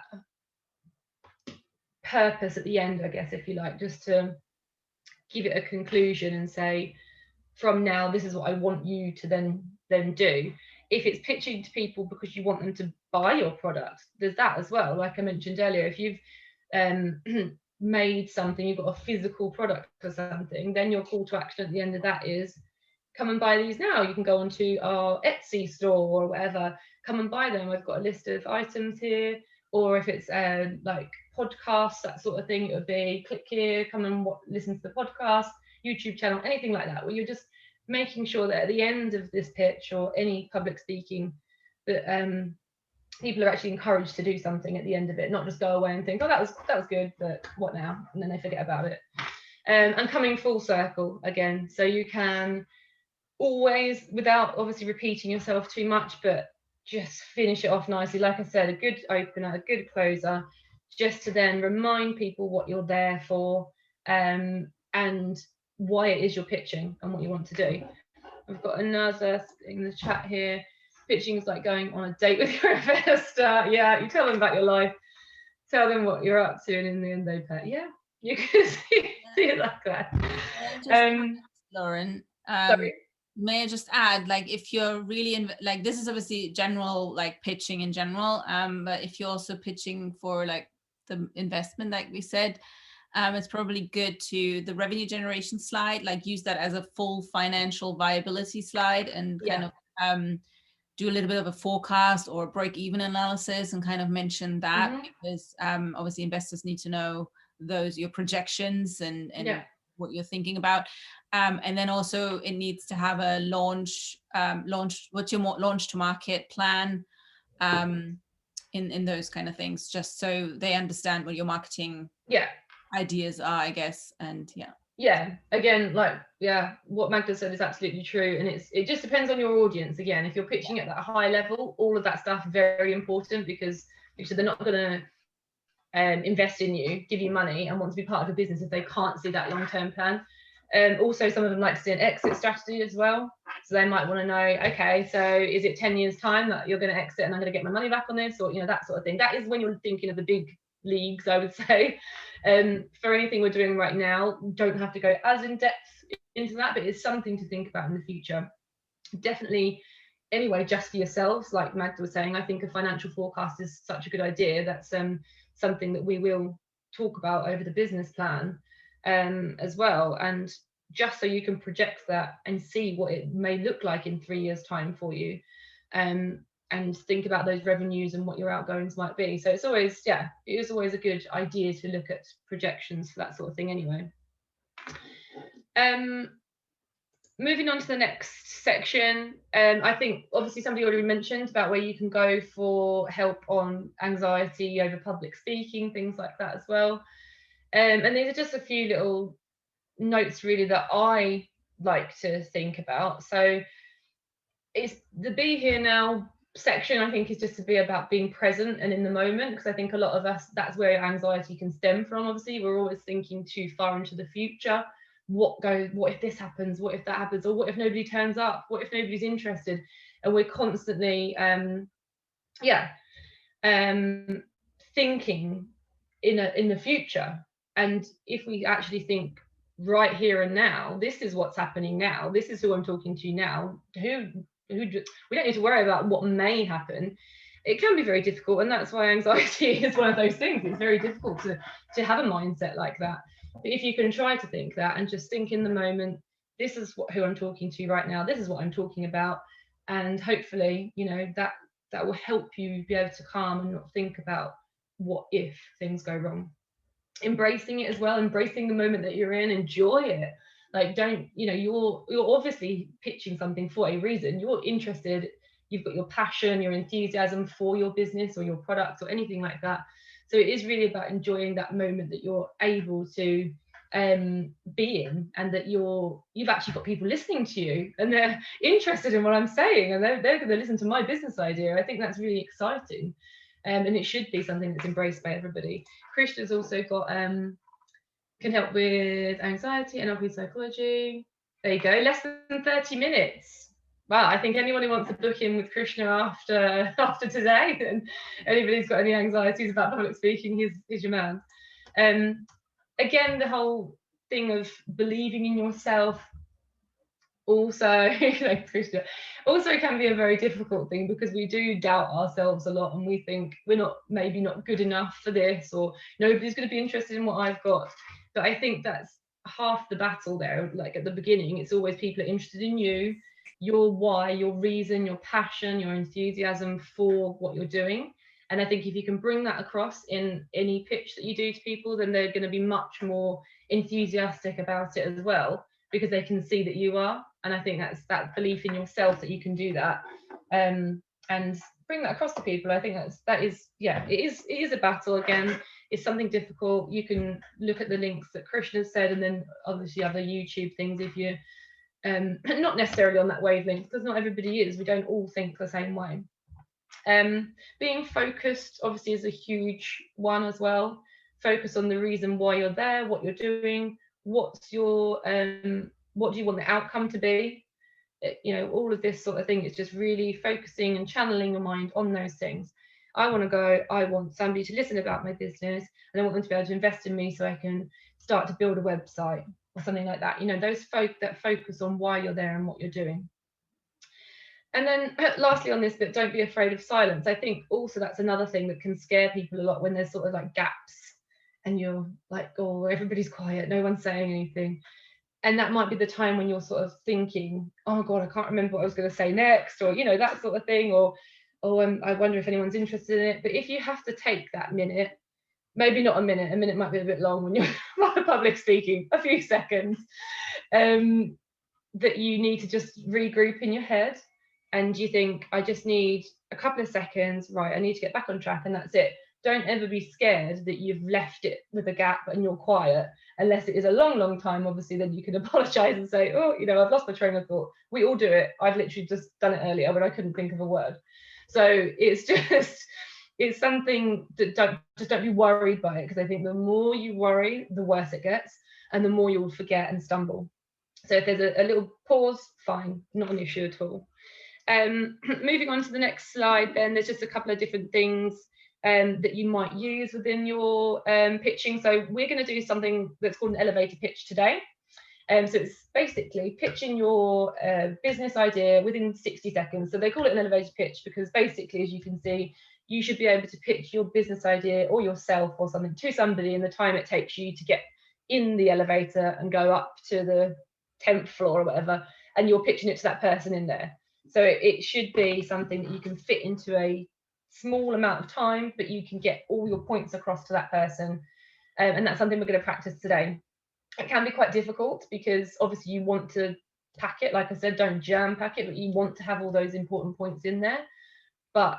purpose at the end, I guess, if you like, just to give it a conclusion and say, from now, this is what I want you to then do. If it's pitching to people because you want them to buy your product, there's that as well. Like I mentioned earlier, if you've made something, you've got a physical product or something, then your call to action at the end of that is, come and buy these now. You can go onto our Etsy store or whatever, come and buy them. I've got a list of items here. Or if it's like podcasts, that sort of thing, it would be click here, come and listen to the podcast, YouTube channel, anything like that, where you're just making sure that at the end of this pitch or any public speaking, that people are actually encouraged to do something at the end of it, not just go away and think, oh, that was good, but what now? And then they forget about it. And coming full circle again, so you can always, without obviously repeating yourself too much, but just finish it off nicely. Like I said, a good opener, a good closer, just to then remind people what you're there for, and why it is you're pitching and what you want to do. I've got another in the chat here. Pitching is like going on a date with your investor. Yeah, you tell them about your life, tell them what you're up to, and in the end they pay. Yeah, you can see it like that. Lauren, sorry. may I just add, like, if you're really like, this is obviously general, like pitching in general, but if you're also pitching for like the investment, like we said, it's probably good to the revenue generation slide, like use that as a full financial viability slide, and kind of do a little bit of a forecast or break-even analysis, and kind of mention that, because obviously investors need to know those, your projections and what you're thinking about. And then also it needs to have a launch, what's your launch to market plan, in those kind of things, just so they understand what your marketing ideas are, I guess. And yeah, again, like, yeah, what Magda said is absolutely true. And it just depends on your audience. Again, if you're pitching at that high level, all of that stuff very important, because they're not going to invest in you, give you money, and want to be part of a business if they can't see that long-term plan. Also, some of them like to see an exit strategy as well. So they might want to know, okay, so is it 10 years time that you're going to exit and I'm going to get my money back on this, or, you know, that sort of thing. That is when you're thinking of the big leagues, I would say. For anything we're doing right now, don't have to go as in depth into that, but it's something to think about in the future. Definitely, anyway, just for yourselves, like Magda was saying, I think a financial forecast is such a good idea. That's something that we will talk about over the business plan as well, and just so you can project that and see what it may look like in 3 years time for you, and think about those revenues and what your outgoings might be. So it's always, yeah, it is always a good idea to look at projections for that sort of thing anyway. Moving on to the next section, I think obviously somebody already mentioned about where you can go for help on anxiety over public speaking, things like that as well. And these are just a few little notes really that I like to think about. So it's the Be Here Now section, I think, is just to be about being present and in the moment, because I think a lot of us, that's where anxiety can stem from. Obviously, we're always thinking too far into the future. What if this happens, what if that happens, or what if nobody turns up, what if nobody's interested? And we're constantly thinking in the future. And if we actually think right here and now, this is what's happening now, this is who I'm talking to now, we don't need to worry about what may happen. It can be very difficult, and that's why anxiety is one of those things. It's very difficult to have a mindset like that. But if you can try to think that and just think in the moment, this is who I'm talking to right now, this is what I'm talking about, and hopefully, you know, that will help you be able to calm and not think about what if things go wrong. Embracing it as well, embracing the moment that you're in, enjoy it. Like, don't, you know, you're obviously pitching something for a reason. You're interested, you've got your passion, your enthusiasm for your business or your product or anything like that. So it is really about enjoying that moment that you're able to be in, and that you've actually got people listening to you and they're interested in what I'm saying, and they're going to listen to my business idea. I think that's really exciting, and it should be something that's embraced by everybody. Krishna's also got can help with anxiety and NLP psychology. There you go, less than 30 minutes. Wow, I think anyone who wants to book in with Krishna after today, and anybody's got any anxieties about public speaking, he's your man. Again, the whole thing of believing in yourself also, like Krishna, also can be a very difficult thing, because we do doubt ourselves a lot, and we think we're maybe not good enough for this, or nobody's going to be interested in what I've got. But I think that's half the battle there. Like at the beginning, it's always people are interested in you, your why, your reason, your passion, your enthusiasm for what you're doing. And I think if you can bring that across in any pitch that you do to people, then they're going to be much more enthusiastic about it as well, because they can see that you are. And I think that's that belief in yourself that you can do that, and bring that across to people. I think that is it is a battle. Again, it's something difficult. You can look at the links that Krishna said, and then obviously other YouTube things if you're not necessarily on that wavelength, because not everybody is. We don't all think the same way. Being focused obviously is a huge one as well. Focus on the reason why you're there, what you're doing, what's your what do you want the outcome to be. You know, all of this sort of thing is just really focusing and channeling your mind on those things. I want somebody to listen about my business, and I want them to be able to invest in me so I can start to build a website or something like that. You know, those that focus on why you're there and what you're doing. And then lastly on this bit, don't be afraid of silence. I think also that's another thing that can scare people a lot, when there's sort of like gaps and you're like, oh, everybody's quiet, no one's saying anything. And that might be the time when you're sort of thinking, oh God, I can't remember what I was going to say next, or, you know, that sort of thing, or I wonder if anyone's interested in it. But if you have to take that minute, maybe not a minute might be a bit long when you're public speaking, a few seconds, that you need to just regroup in your head. And you think, I just need a couple of seconds, right, I need to get back on track, and that's it. don't ever be scared that you've left it with a gap and you're quiet, unless it is a long time. Obviously, then you can apologize and say, oh, you know, I've lost my train of thought. We all do it. I've literally just done it earlier when I couldn't think of a word. So it's just, it's something that don't be worried by it, because I think the more you worry, the worse it gets, and the more you'll forget and stumble. So if there's a little pause, fine, not an issue at all. Moving on to the next slide, then there's just a couple of different things that you might use within your pitching. So we're going to do something that's called an elevator pitch today. So it's basically pitching your business idea within 60 seconds. So they call it an elevator pitch because basically, as you can see, you should be able to pitch your business idea or yourself or something to somebody in the time it takes you to get in the elevator and go up to the 10th floor or whatever, and you're pitching it to that person in there. So it should be something that you can fit into a small amount of time, but you can get all your points across to that person. And that's something we're going to practice today. It can be quite difficult because obviously you want to pack it, like I said, don't jam pack it, but you want to have all those important points in there. But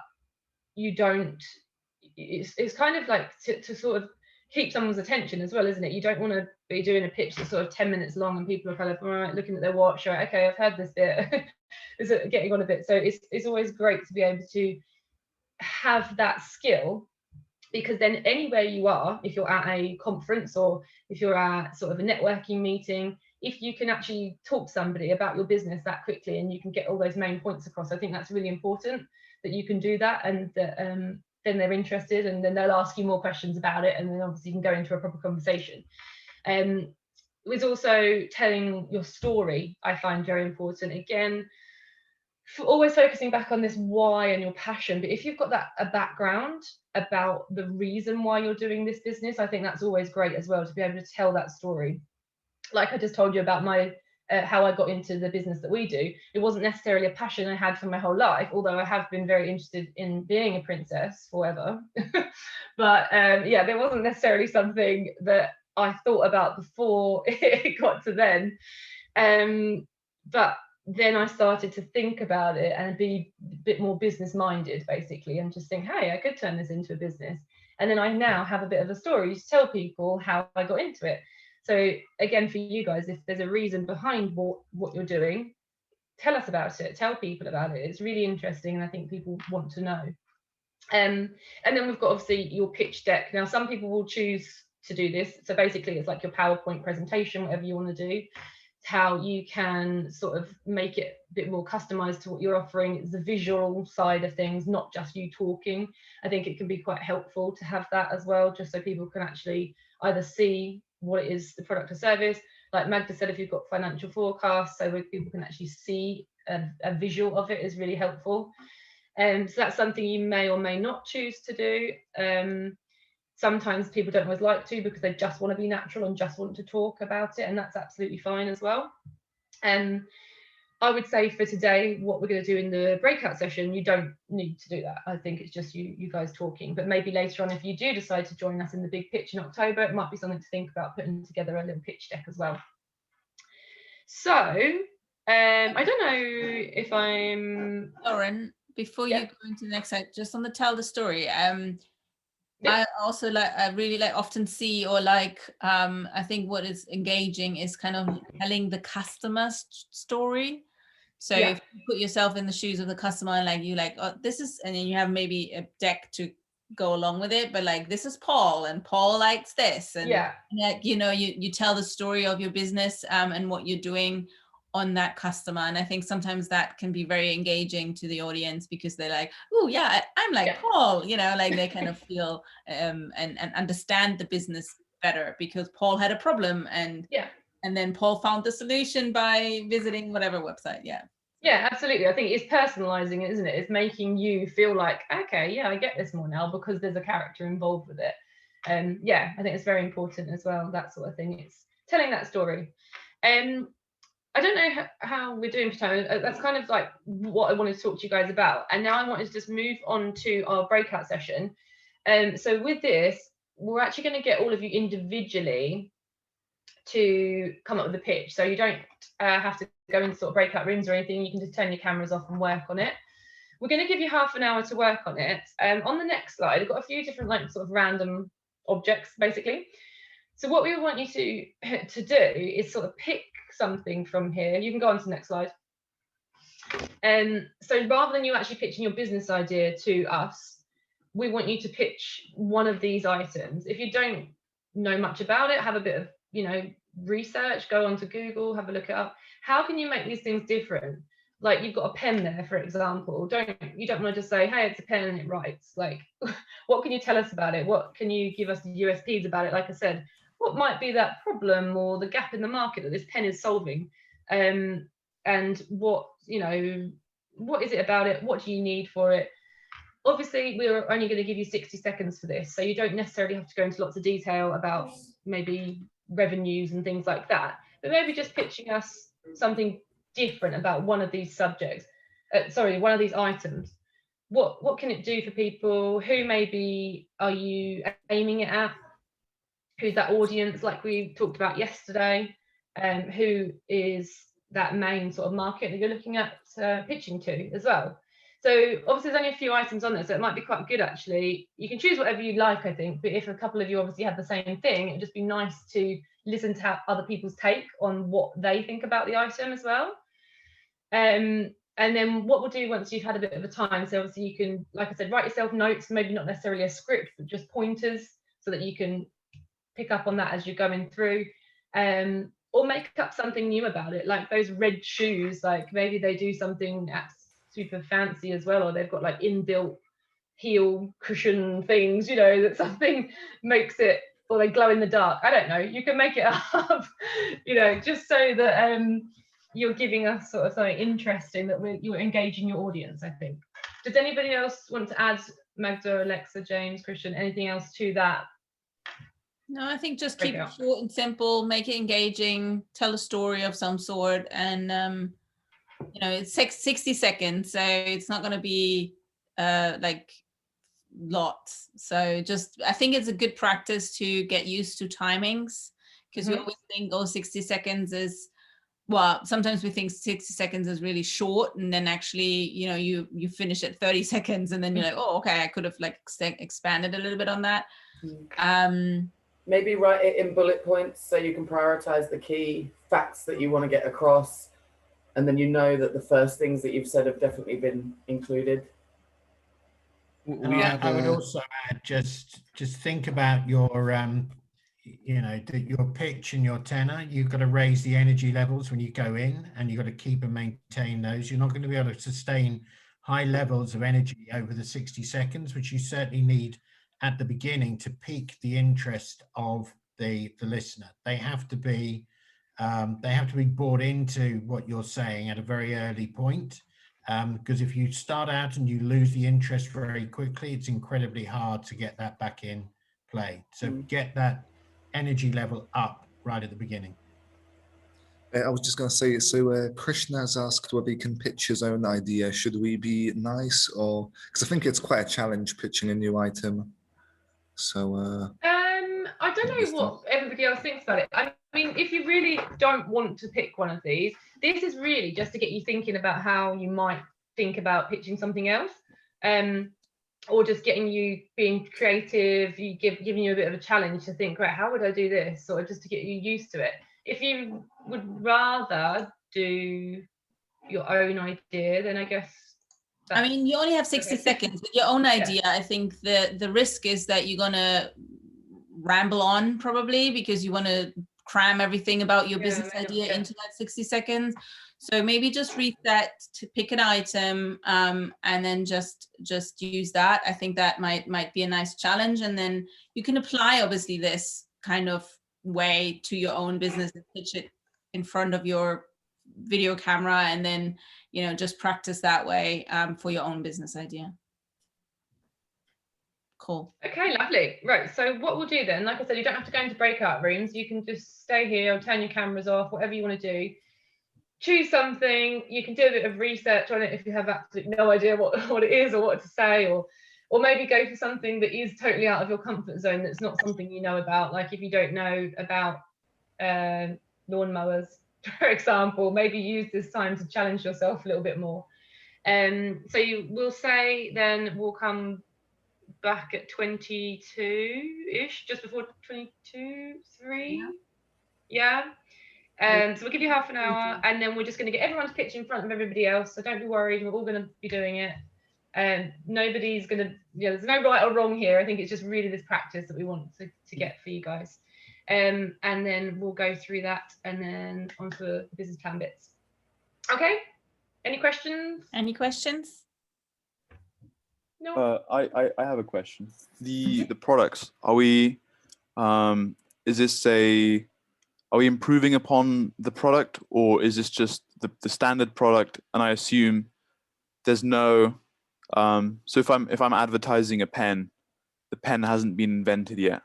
you don't, it's kind of like to sort of keep someone's attention as well, isn't it? You don't want to be doing a pitch that's sort of 10 minutes long and people are kind of, all right, looking at their watch, right, okay, I've heard this bit. Is it getting on a bit? So it's always great to be able to have that skill, because then anywhere you are, if you're at a conference or if you're at sort of a networking meeting, if you can actually talk to somebody about your business that quickly and you can get all those main points across, I think that's really important that you can do that, and that then they're interested, and then they'll ask you more questions about it, and then obviously you can go into a proper conversation. With also telling your story, I find very important. Again, always focusing back on this why and your passion, but if you've got a background about the reason why you're doing this business, I think that's always great as well, to be able to tell that story. Like I just told you about my how I got into the business that we do. It wasn't necessarily a passion I had for my whole life, although I have been very interested in being a princess forever. But yeah, there wasn't necessarily something that I thought about before it got to then. But then I started to think about it and be a bit more business minded, basically, and just think, hey, I could turn this into a business. And then I now have a bit of a story to tell people how I got into it. So again, for you guys, if there's a reason behind what you're doing, tell us about it, tell people about it. It's really interesting, and I think people want to know. And then we've got obviously your pitch deck. Now, some people will choose to do this. So basically, it's like your PowerPoint presentation, whatever you want to do. How you can sort of make it a bit more customized to what you're offering. It's the visual side of things, not just you talking. I think it can be quite helpful to have that as well, just so people can actually either see what it is, the product or service. Like Magda said, if you've got financial forecasts, so where people can actually see a visual of it, is really helpful. So that's something you may or may not choose to do. Sometimes people don't always like to, because they just want to be natural and just want to talk about it, and that's absolutely fine as well. I would say for today, what we're going to do in the breakout session, you don't need to do that. I think it's just you guys talking, but maybe later on, if you do decide to join us in the big pitch in October, it might be something to think about, putting together a little pitch deck as well. So I don't know if I'm... Lauren, before you go into the next slide, just on the tell the story, I also I really often see, or I think what is engaging is kind of telling the customer's story. So if you put yourself in the shoes of the customer, and oh, this is, and then you have maybe a deck to go along with it, but this is Paul, and Paul likes this, and you tell the story of your business and what you're doing on that customer. And I think sometimes that can be very engaging to the audience, because they're like, oh yeah, I'm like Paul, they kind of feel and understand the business better, because Paul had a problem, and then Paul found the solution by visiting whatever website. Yeah, absolutely. I think it's personalizing it, isn't it? It's making you feel like, okay, yeah, I get this more now, because there's a character involved with it. Yeah, I think it's very important as well, that sort of thing. It's telling that story. I don't know how we're doing for time. That's kind of like what I wanted to talk to you guys about. And now I wanted to just move on to our breakout session. So with this, we're actually going to get all of you individually to come up with a pitch. So you don't have to go into sort of breakout rooms or anything. You can just turn your cameras off and work on it. we're going to give you half an hour to work on it. On the next slide, I've got a few different like sort of random objects basically. So what we want you to do is sort of pick something from here. You can go on to the next slide. So rather than you actually pitching your business idea to us, we want you to pitch one of these items. If you don't know much about it, have a bit of, you know, research, go onto Google, have a look it up. How can you make these things different? Like you've got a pen there, for example. You don't want to just say, hey, it's a pen and it writes. Like, what can you tell us about it? What can you give us the USPs about it? Like I said, what might be that problem or the gap in the market that this pen is solving? And what, you know, what is it about it? What do you need for it? Obviously, we're only going to give you 60 seconds for this, so you don't necessarily have to go into lots of detail about maybe revenues and things like that, but maybe just pitching us something different about one of these subjects, one of these items. What can it do for people? Who maybe are you aiming it at? Who's that audience, like we talked about yesterday? Who is that main sort of market that you're looking at pitching to as well? So obviously there's only a few items on there, so it might be quite good actually. You can choose whatever you like, I think, but if a couple of you obviously have the same thing, it'd just be nice to listen to other people's take on what they think about the item as well. And then what we'll do once you've had a bit of a time, so obviously you can, like I said, write yourself notes, maybe not necessarily a script, but just pointers so that you can pick up on that as you're going through. Or make up something new about it, like those red shoes, like maybe they do something super fancy as well, or they've got like inbuilt heel cushion things, you know, that something makes it, or they glow in the dark. I don't know, you can make it up, you know, just so that you're giving us sort of something interesting that you're engaging your audience, I think. Does anybody else want to add, Magda, Alexa, James, Christian, anything else to that? No, I think just keep it short and simple, make it engaging, tell a story of some sort, and you know, it's 60 seconds, so it's not going to be like lots. So just, I think it's a good practice to get used to timings, because we always think, oh, 60 seconds is, well, sometimes we think 60 seconds is really short, and then actually, you know, you finish at 30 seconds and then you're like, oh, okay, I could have like expanded a little bit on that. Maybe write it in bullet points so you can prioritize the key facts that you want to get across. And then you know that the first things that you've said have definitely been included. I would also add, just think about your, you know, your pitch and your tenor. You've got to raise the energy levels when you go in, and you've got to keep and maintain those. You're not going to be able to sustain high levels of energy over the 60 seconds, which you certainly need at the beginning to pique the interest of the listener. They have to be brought into what you're saying at a very early point, because if you start out and you lose the interest very quickly, it's incredibly hard to get that back in play. So get that energy level up right at the beginning. I was just going to say, so Krishna has asked whether he can pitch his own idea. Should we be nice, or, because I think it's quite a challenge pitching a new item. So I don't know what everybody else thinks about it. I mean, if you really don't want to pick one of these, this is really just to get you thinking about how you might think about pitching something else, or just getting you being creative, giving you a bit of a challenge to think, right, how would I do this, or just to get you used to it. If you would rather do your own idea, then I guess I mean, you only have 60 seconds with your own idea. I think the risk is that you're gonna ramble on probably, because you want to cram everything about your business idea into that 60 seconds. So maybe just reset to pick an item, and then just use that. I think that might be a nice challenge, and then you can apply obviously this kind of way to your own business and pitch it in front of your video camera, and then, you know, just practice that way for your own business idea. Cool. Okay, lovely. Right, so what we'll do then, like I said, you don't have to go into breakout rooms. You can just stay here or turn your cameras off, whatever you want to do. Choose something. You can do a bit of research on it if you have absolutely no idea what it is or what to say, or maybe go for something that is totally out of your comfort zone, that's not something you know about. Like if you don't know about lawnmowers, for example, maybe use this time to challenge yourself a little bit more. So you will say then we'll come back at 22-ish, just before 22, 3. Yeah. So we'll give you half an hour, and then we're just going to get everyone's pitch in front of everybody else. So don't be worried, we're all going to be doing it. Nobody's going to, there's no right or wrong here. I think it's just really this practice that we want to get for you guys. And then we'll go through that and then on to the business plan bits. Okay. Any questions? Any questions? No. I have a question. The products, are we is this are we improving upon the product, or is this just the standard product? And I assume there's no so if I'm advertising a pen, the pen hasn't been invented yet,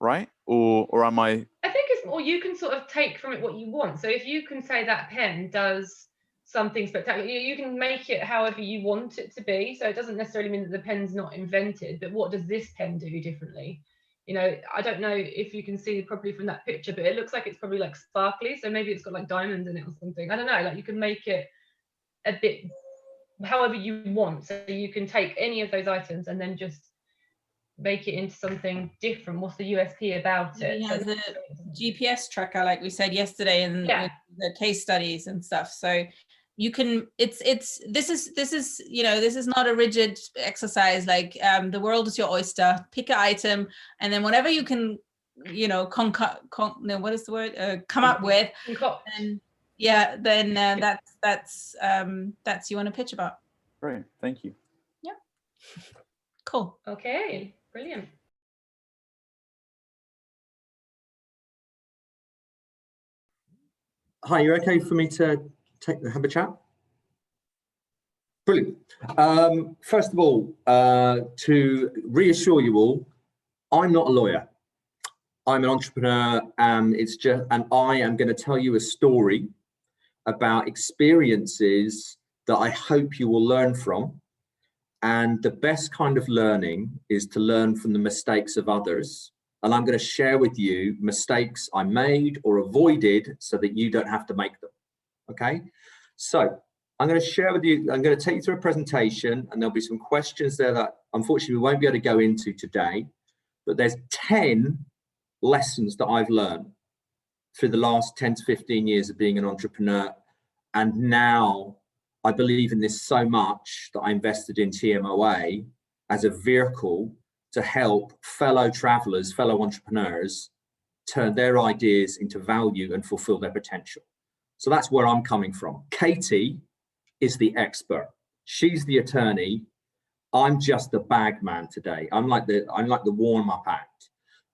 right? Or am I think it's more you can sort of take from it what you want. So if you can say that pen does something spectacular, you can make it however you want it to be. So it doesn't necessarily mean that the pen's not invented, but what does this pen do differently? I don't know if you can see properly from that picture, but it looks like it's probably like sparkly, so maybe it's got like diamonds in it or something. I don't know, like you can make it a bit however you want. So you can take any of those items and then just make it into something different. What's the USP about it? He has a GPS tracker, like we said yesterday, and with the case studies and stuff. So you can, this is not a rigid exercise. Like the world is your oyster. Pick an item, and then whatever you can, what is the word? Come up with. And that's you want to pitch about. Great, thank you. Yeah. Cool. Okay. Brilliant. Hi, you okay for me to have a chat? Brilliant. First of all, to reassure you all, I'm not a lawyer. I'm an entrepreneur, and I am going to tell you a story about experiences that I hope you will learn from. And the best kind of learning is to learn from the mistakes of others. And I'm going to share with you mistakes I made or avoided so that you don't have to make them. Okay? So I'm going to share with you, I'm going to take you through a presentation, and there'll be some questions there that unfortunately we won't be able to go into today. But there's 10 lessons that I've learned through the last 10 to 15 years of being an entrepreneur. And now I believe in this so much that I invested in TMOA as a vehicle to help fellow travelers, fellow entrepreneurs, turn their ideas into value and fulfill their potential. So that's where I'm coming from. Katie is the expert. She's the attorney. I'm just the bag man today. I'm like the warm-up act.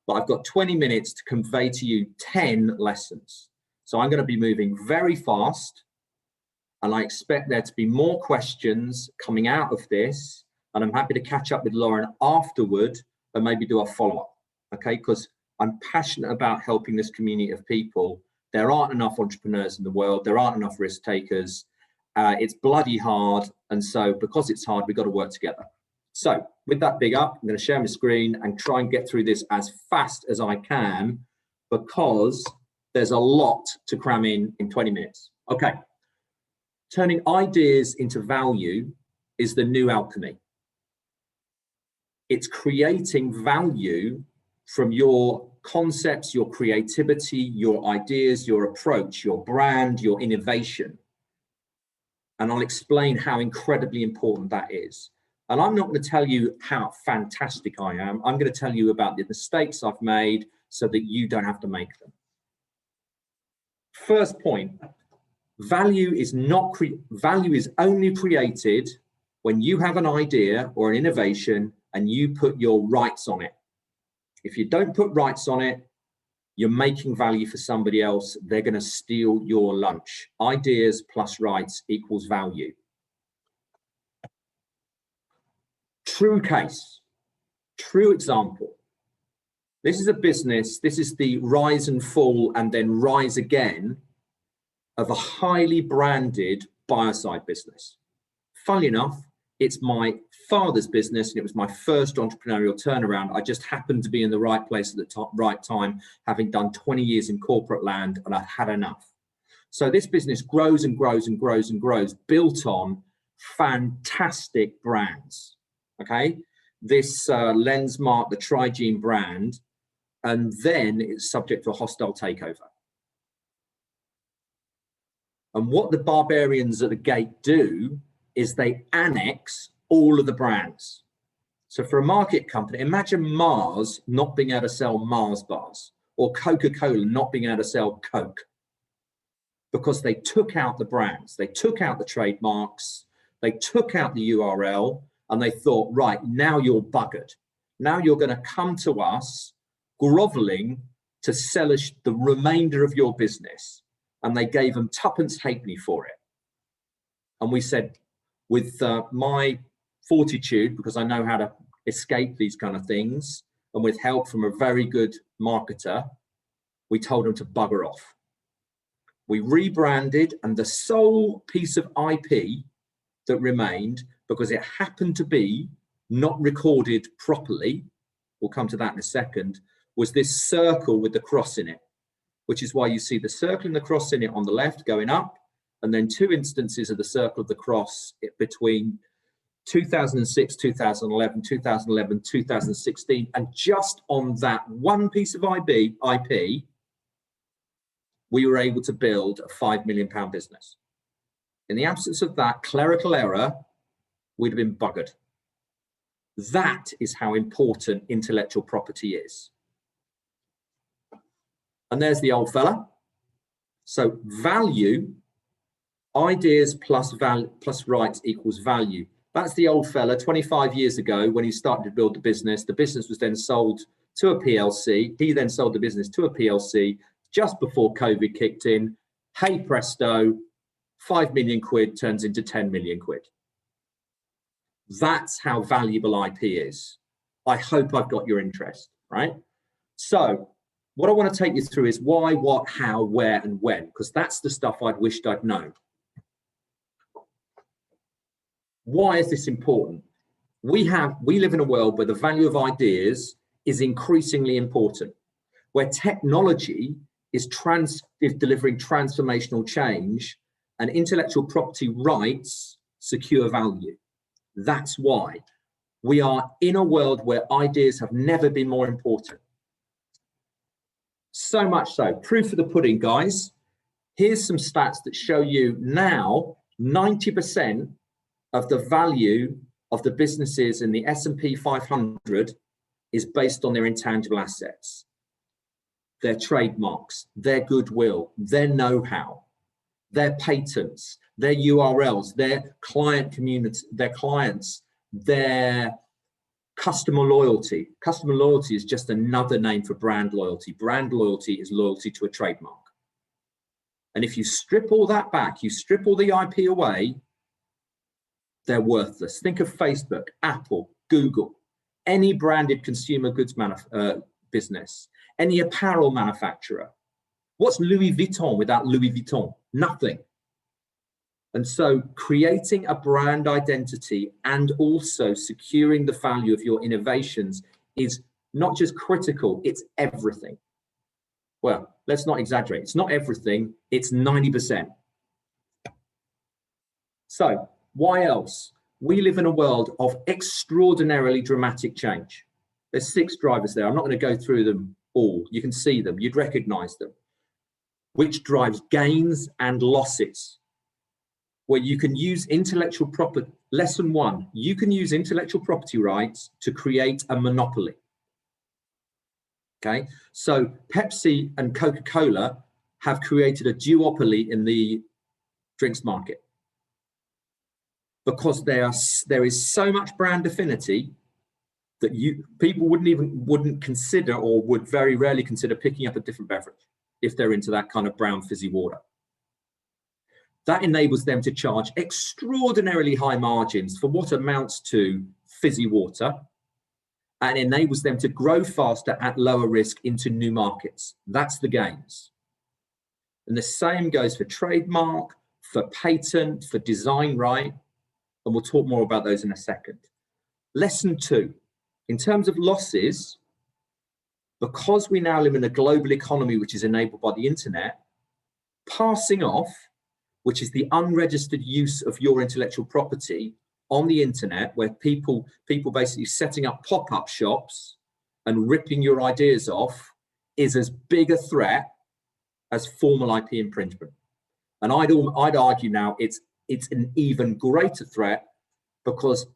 But I've got 20 minutes to convey to you 10 lessons. So I'm going to be moving very fast. And I expect there to be more questions coming out of this. And I'm happy to catch up with Lauren afterward and maybe do a follow-up, okay? Because I'm passionate about helping this community of people. There aren't enough entrepreneurs in the world. There aren't enough risk takers. It's bloody hard. And so because it's hard, we've got to work together. So with that big up, I'm going to share my screen and try and get through this as fast as I can, because there's a lot to cram in 20 minutes. Okay. Turning ideas into value is the new alchemy. It's creating value from your concepts, your creativity, your ideas, your approach, your brand, your innovation. And I'll explain how incredibly important that is. And I'm not going to tell you how fantastic I am. I'm going to tell you about the mistakes I've made so that you don't have to make them. First point, value is only created when you have an idea or an innovation and you put your rights on it. If you don't put rights on it, you're making value for somebody else. They're going to steal your lunch. Ideas plus rights equals value. True case, true example. This is a business, this is the rise and fall and then rise again of a highly branded biocide business. Funnily enough, it's my father's business and it was my first entrepreneurial turnaround. I just happened to be in the right place at the right time, having done 20 years in corporate land, and I'd had enough. So this business grows and grows and grows and grows, built on fantastic brands. Okay, this Lensmark, the Trigene brand, and then it's subject to a hostile takeover. And what the barbarians at the gate do is they annex all of the brands. So for a market company, imagine Mars not being able to sell Mars bars, or Coca-Cola not being able to sell Coke, because they took out the brands, they took out the trademarks, they took out the URL, and they thought, right, now you're buggered. Now you're going to come to us groveling to sell us the remainder of your business. And they gave them tuppence halfpenny for it. And we said, with my fortitude, because I know how to escape these kind of things, and with help from a very good marketer, we told them to bugger off. We rebranded, and the sole piece of IP that remained, because it happened to be not recorded properly, we'll come to that in a second, was this circle with the cross in it, which is why you see the circle and the cross in it on the left going up, and then 2 instances of the circle of the cross between 2006, 2011, 2011, 2016. And just on that one piece of IP, we were able to build a £5 million business. In the absence of that clerical error, we'd have been buggered. That is how important intellectual property is. And there's the old fella. So value, ideas plus value plus rights equals value. That's the old fella 25 years ago when he started to build the business. The business was then sold to a PLC. He then sold the business to a PLC just before COVID kicked in. Hey presto, 5 million quid turns into 10 million quid. That's how valuable IP is. I hope I've got your interest, right? So what I want to take you through is why, what, how, where, and when, because that's the stuff I'd wished I'd known. Why is this important? We live in a world where the value of ideas is increasingly important, where technology is delivering transformational change, and intellectual property rights secure value. That's why we are in a world where ideas have never been more important. So much so, proof of the pudding, guys. Here's some stats that show you now 90% of the value of the businesses in the S&P 500 is based on their intangible assets, their trademarks, their goodwill, their know-how, their patents, their URLs, their client community, their clients, their customer loyalty. Customer loyalty is just another name for brand loyalty. Brand loyalty is loyalty to a trademark. And if you strip all that back, you strip all the IP away, they're worthless. Think of Facebook, Apple, Google, any branded consumer goods business, any apparel manufacturer. What's Louis Vuitton without Louis Vuitton? Nothing. And so creating a brand identity and also securing the value of your innovations is not just critical, it's everything. Well, let's not exaggerate. It's not everything, it's 90%. So why else? We live in a world of extraordinarily dramatic change. There's 6 drivers there. I'm not going to go through them all. You can see them, you'd recognize them. Which drives gains and losses, where you can use intellectual property. Lesson 1, you can use intellectual property rights to create a monopoly. Okay, so Pepsi and Coca-Cola have created a duopoly in the drinks market because there is so much brand affinity that people wouldn't consider, or would very rarely consider, picking up a different beverage if they're into that kind of brown fizzy water. That enables them to charge extraordinarily high margins for what amounts to fizzy water, and enables them to grow faster at lower risk into new markets. That's the gains. And the same goes for trademark, for patent, for design right, and we'll talk more about those in a second. Lesson 2, in terms of losses, because we now live in a global economy which is enabled by the internet, passing off which is the unregistered use of your intellectual property on the internet, where people basically setting up pop-up shops and ripping your ideas off, is as big a threat as formal IP infringement. And I'd argue now it's an even greater threat, because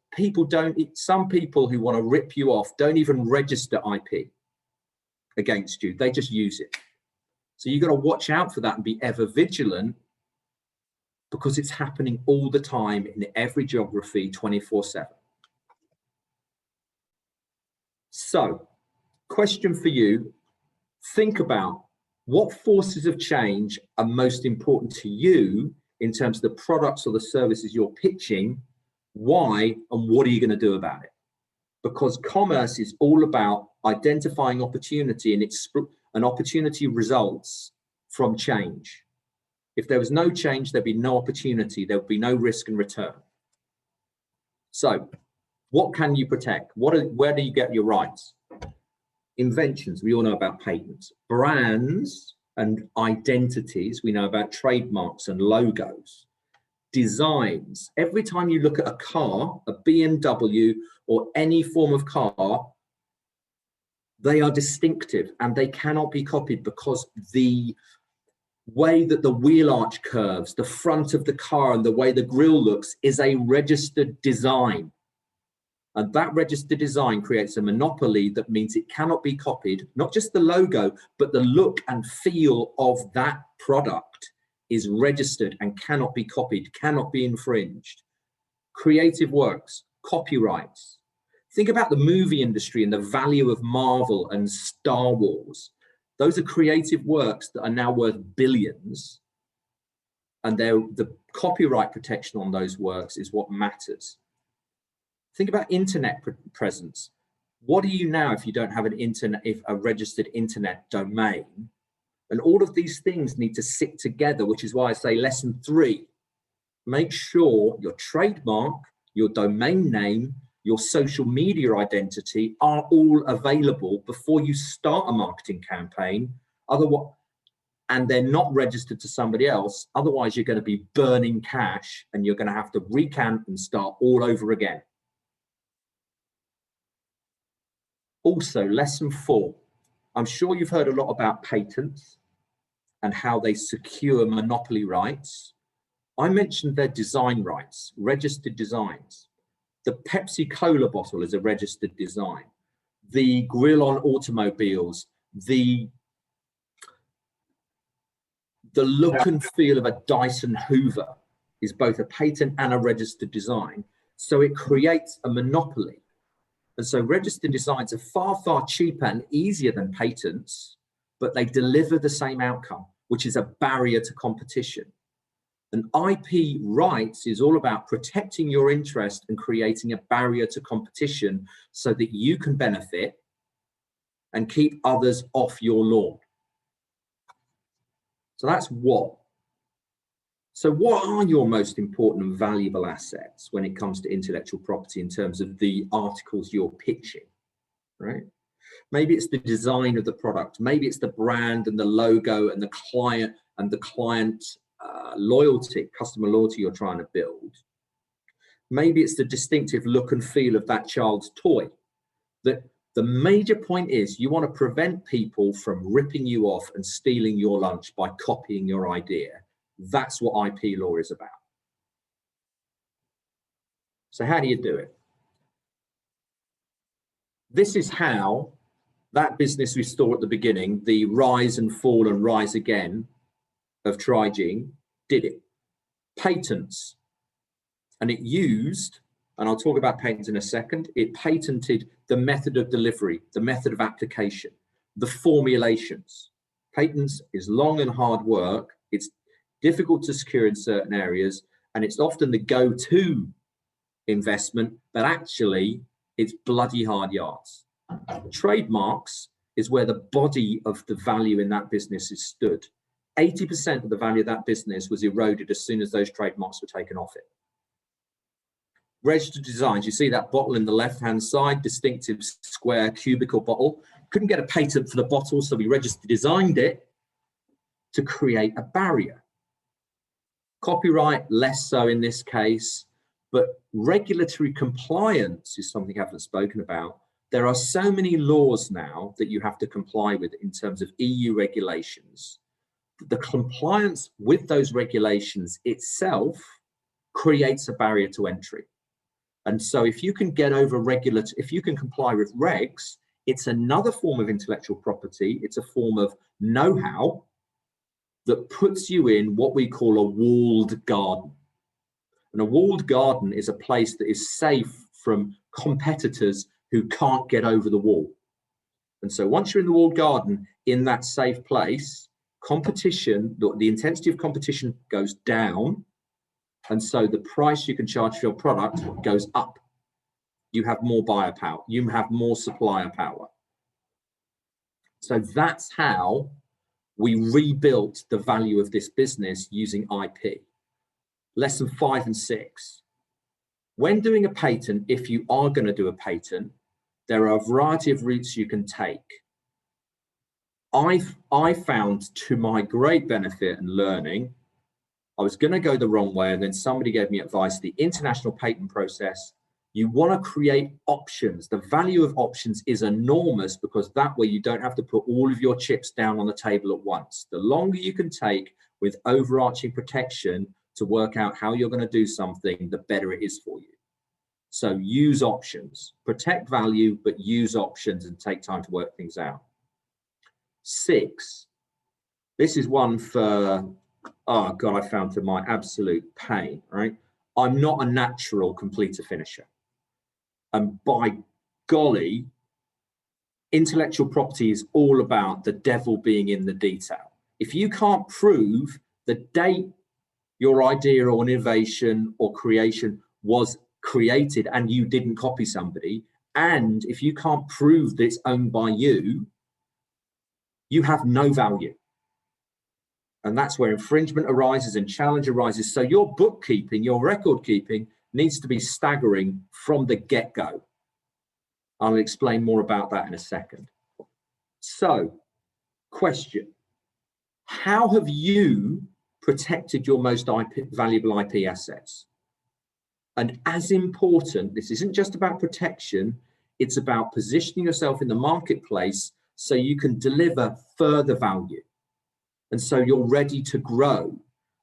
some people who want to rip you off don't even register IP against you, they just use it. So you've got to watch out for that and be ever vigilant, because it's happening all the time in every geography, 24/7. So, question for you, think about what forces of change are most important to you in terms of the products or the services you're pitching, why, and what are you going to do about it? Because commerce is all about identifying opportunity, and an opportunity results from change. If there was no change, there'd be no opportunity, there would be no risk and return. So what can you protect? Where do you get your rights? Inventions, we all know about patents. Brands and identities, we know about trademarks and logos. Designs, every time you look at a car, a BMW or any form of car, they are distinctive and they cannot be copied, because the way that the wheel arch curves, the front of the car, and the way the grille looks is a registered design. And that registered design creates a monopoly that means it cannot be copied. Not just the logo, but the look and feel of that product is registered and cannot be copied, cannot be infringed. Creative works, copyrights. Think about the movie industry and the value of Marvel and Star Wars. Those are creative works that are now worth billions, and the copyright protection on those works is what matters. Think about internet presence. What are you now if you don't have a registered internet domain? And all of these things need to sit together, which is why I say lesson 3, make sure your trademark, your domain name, your social media identity are all available before you start a marketing campaign. Otherwise, and they're not registered to somebody else. Otherwise, you're going to be burning cash and you're going to have to recant and start all over again. Also, lesson 4, I'm sure you've heard a lot about patents and how they secure monopoly rights. I mentioned their design rights, registered designs. The Pepsi Cola bottle is a registered design. The grill on automobiles, the look and feel of a Dyson Hoover is both a patent and a registered design. So it creates a monopoly. And so registered designs are far, far cheaper and easier than patents, but they deliver the same outcome, which is a barrier to competition. And IP rights is all about protecting your interest and creating a barrier to competition so that you can benefit and keep others off your lawn. So that's what. So what are your most important and valuable assets when it comes to intellectual property in terms of the articles you're pitching, right? Maybe it's the design of the product. Maybe it's the brand and the logo and the client loyalty, customer loyalty you're trying to build. Maybe it's the distinctive look and feel of that child's toy. The major point is you want to prevent people from ripping you off and stealing your lunch by copying your idea. That's what IP law is about. So how do you do it? This is how that business we saw at the beginning, the rise and fall and rise again of Trigene, did it. Patents. And it used, and I'll talk about patents in a second, it patented the method of delivery, the method of application, the formulations. Patents is long and hard work. It's difficult to secure in certain areas, and it's often the go-to investment, but actually it's bloody hard yards. Trademarks is where the body of the value in that business is stood. 80% of the value of that business was eroded as soon as those trademarks were taken off it. Registered designs, you see that bottle in the left-hand side, distinctive square cubical bottle. Couldn't get a patent for the bottle, so we registered designed it to create a barrier. Copyright, less so in this case, but regulatory compliance is something I haven't spoken about. There are so many laws now that you have to comply with in terms of EU regulations. The compliance with those regulations itself creates a barrier to entry. And so if you can get over if you can comply with regs, it's another form of intellectual property. It's a form of know-how that puts you in what we call a walled garden. And a walled garden is a place that is safe from competitors who can't get over the wall. And so once you're in the walled garden, in that safe place, competition, the intensity of competition goes down. And so the price you can charge for your product goes up. You have more buyer power, you have more supplier power. So that's how we rebuilt the value of this business using IP. Lesson 5 and 6. When doing a patent, if you are going to do a patent, there are a variety of routes you can take. I found, to my great benefit and learning, I was going to go the wrong way, and then somebody gave me advice. The international patent process, you want to create options. The value of options is enormous because that way you don't have to put all of your chips down on the table at once. The longer you can take with overarching protection to work out how you're going to do something, the better it is for you. So use options, protect value, but use options and take time to work things out. 6, this is one for, oh God, I found to my absolute pain, right? I'm not a natural completer finisher. And by golly, intellectual property is all about the devil being in the detail. If you can't prove the date your idea or innovation or creation was created and you didn't copy somebody, and if you can't prove that it's owned by you, you have no value. And that's where infringement arises and challenge arises. So your bookkeeping, your record keeping needs to be staggering from the get-go. I'll explain more about that in a second. So, question, how have you protected your most valuable IP assets? And as important, this isn't just about protection, it's about positioning yourself in the marketplace so you can deliver further value. And so you're ready to grow.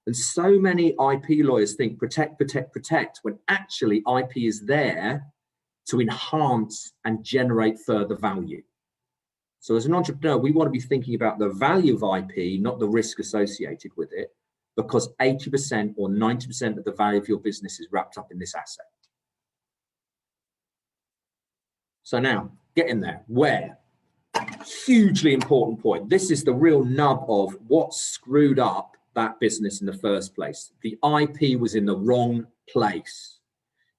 And so many IP lawyers think protect, protect, protect, when actually IP is there to enhance and generate further value. So as an entrepreneur, we want to be thinking about the value of IP, not the risk associated with it, because 80% or 90% of the value of your business is wrapped up in this asset. So now, get in there. Where? Hugely important point. This is the real nub of what screwed up that business in the first place. The IP was in the wrong place.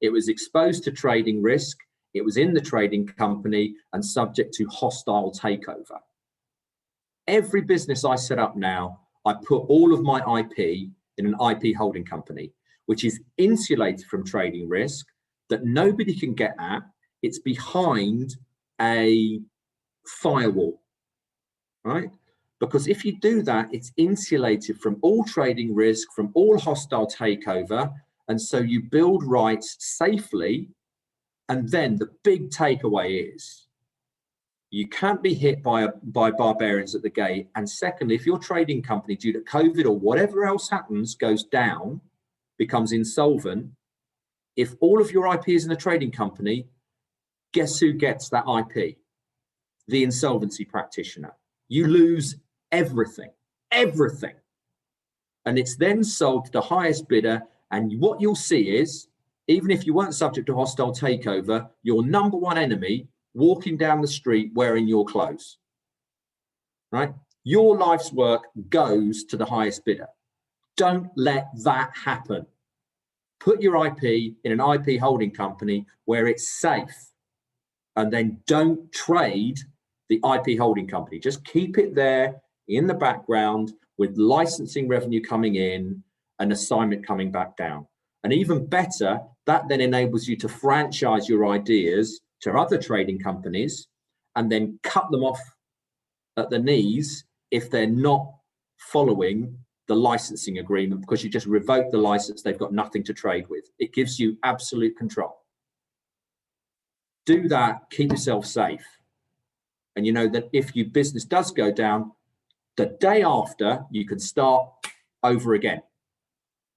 It was exposed to trading risk. It was in the trading company and subject to hostile takeover. Every business I set up now, I put all of my IP in an IP holding company, which is insulated from trading risk, that nobody can get at. It's behind a firewall, right? Because if you do that, it's insulated from all trading risk, from all hostile takeover. And so you build rights safely. And then the big takeaway is you can't be hit by barbarians at the gate. And secondly, if your trading company, due to COVID or whatever else happens, goes down, becomes insolvent, if all of your IP is in a trading company, guess who gets that IP? The insolvency practitioner. You lose everything, everything. And it's then sold to the highest bidder. And what you'll see is, even if you weren't subject to hostile takeover, your number one enemy walking down the street wearing your clothes, right? Your life's work goes to the highest bidder. Don't let that happen. Put your IP in an IP holding company where it's safe, and then don't trade the IP holding company. Just keep it there in the background with licensing revenue coming in and assignment coming back down. And even better, that then enables you to franchise your ideas to other trading companies and then cut them off at the knees if they're not following the licensing agreement, because you just revoke the license, they've got nothing to trade with. It gives you absolute control. Do that, keep yourself safe. And you know that if your business does go down, the day after, you can start over again,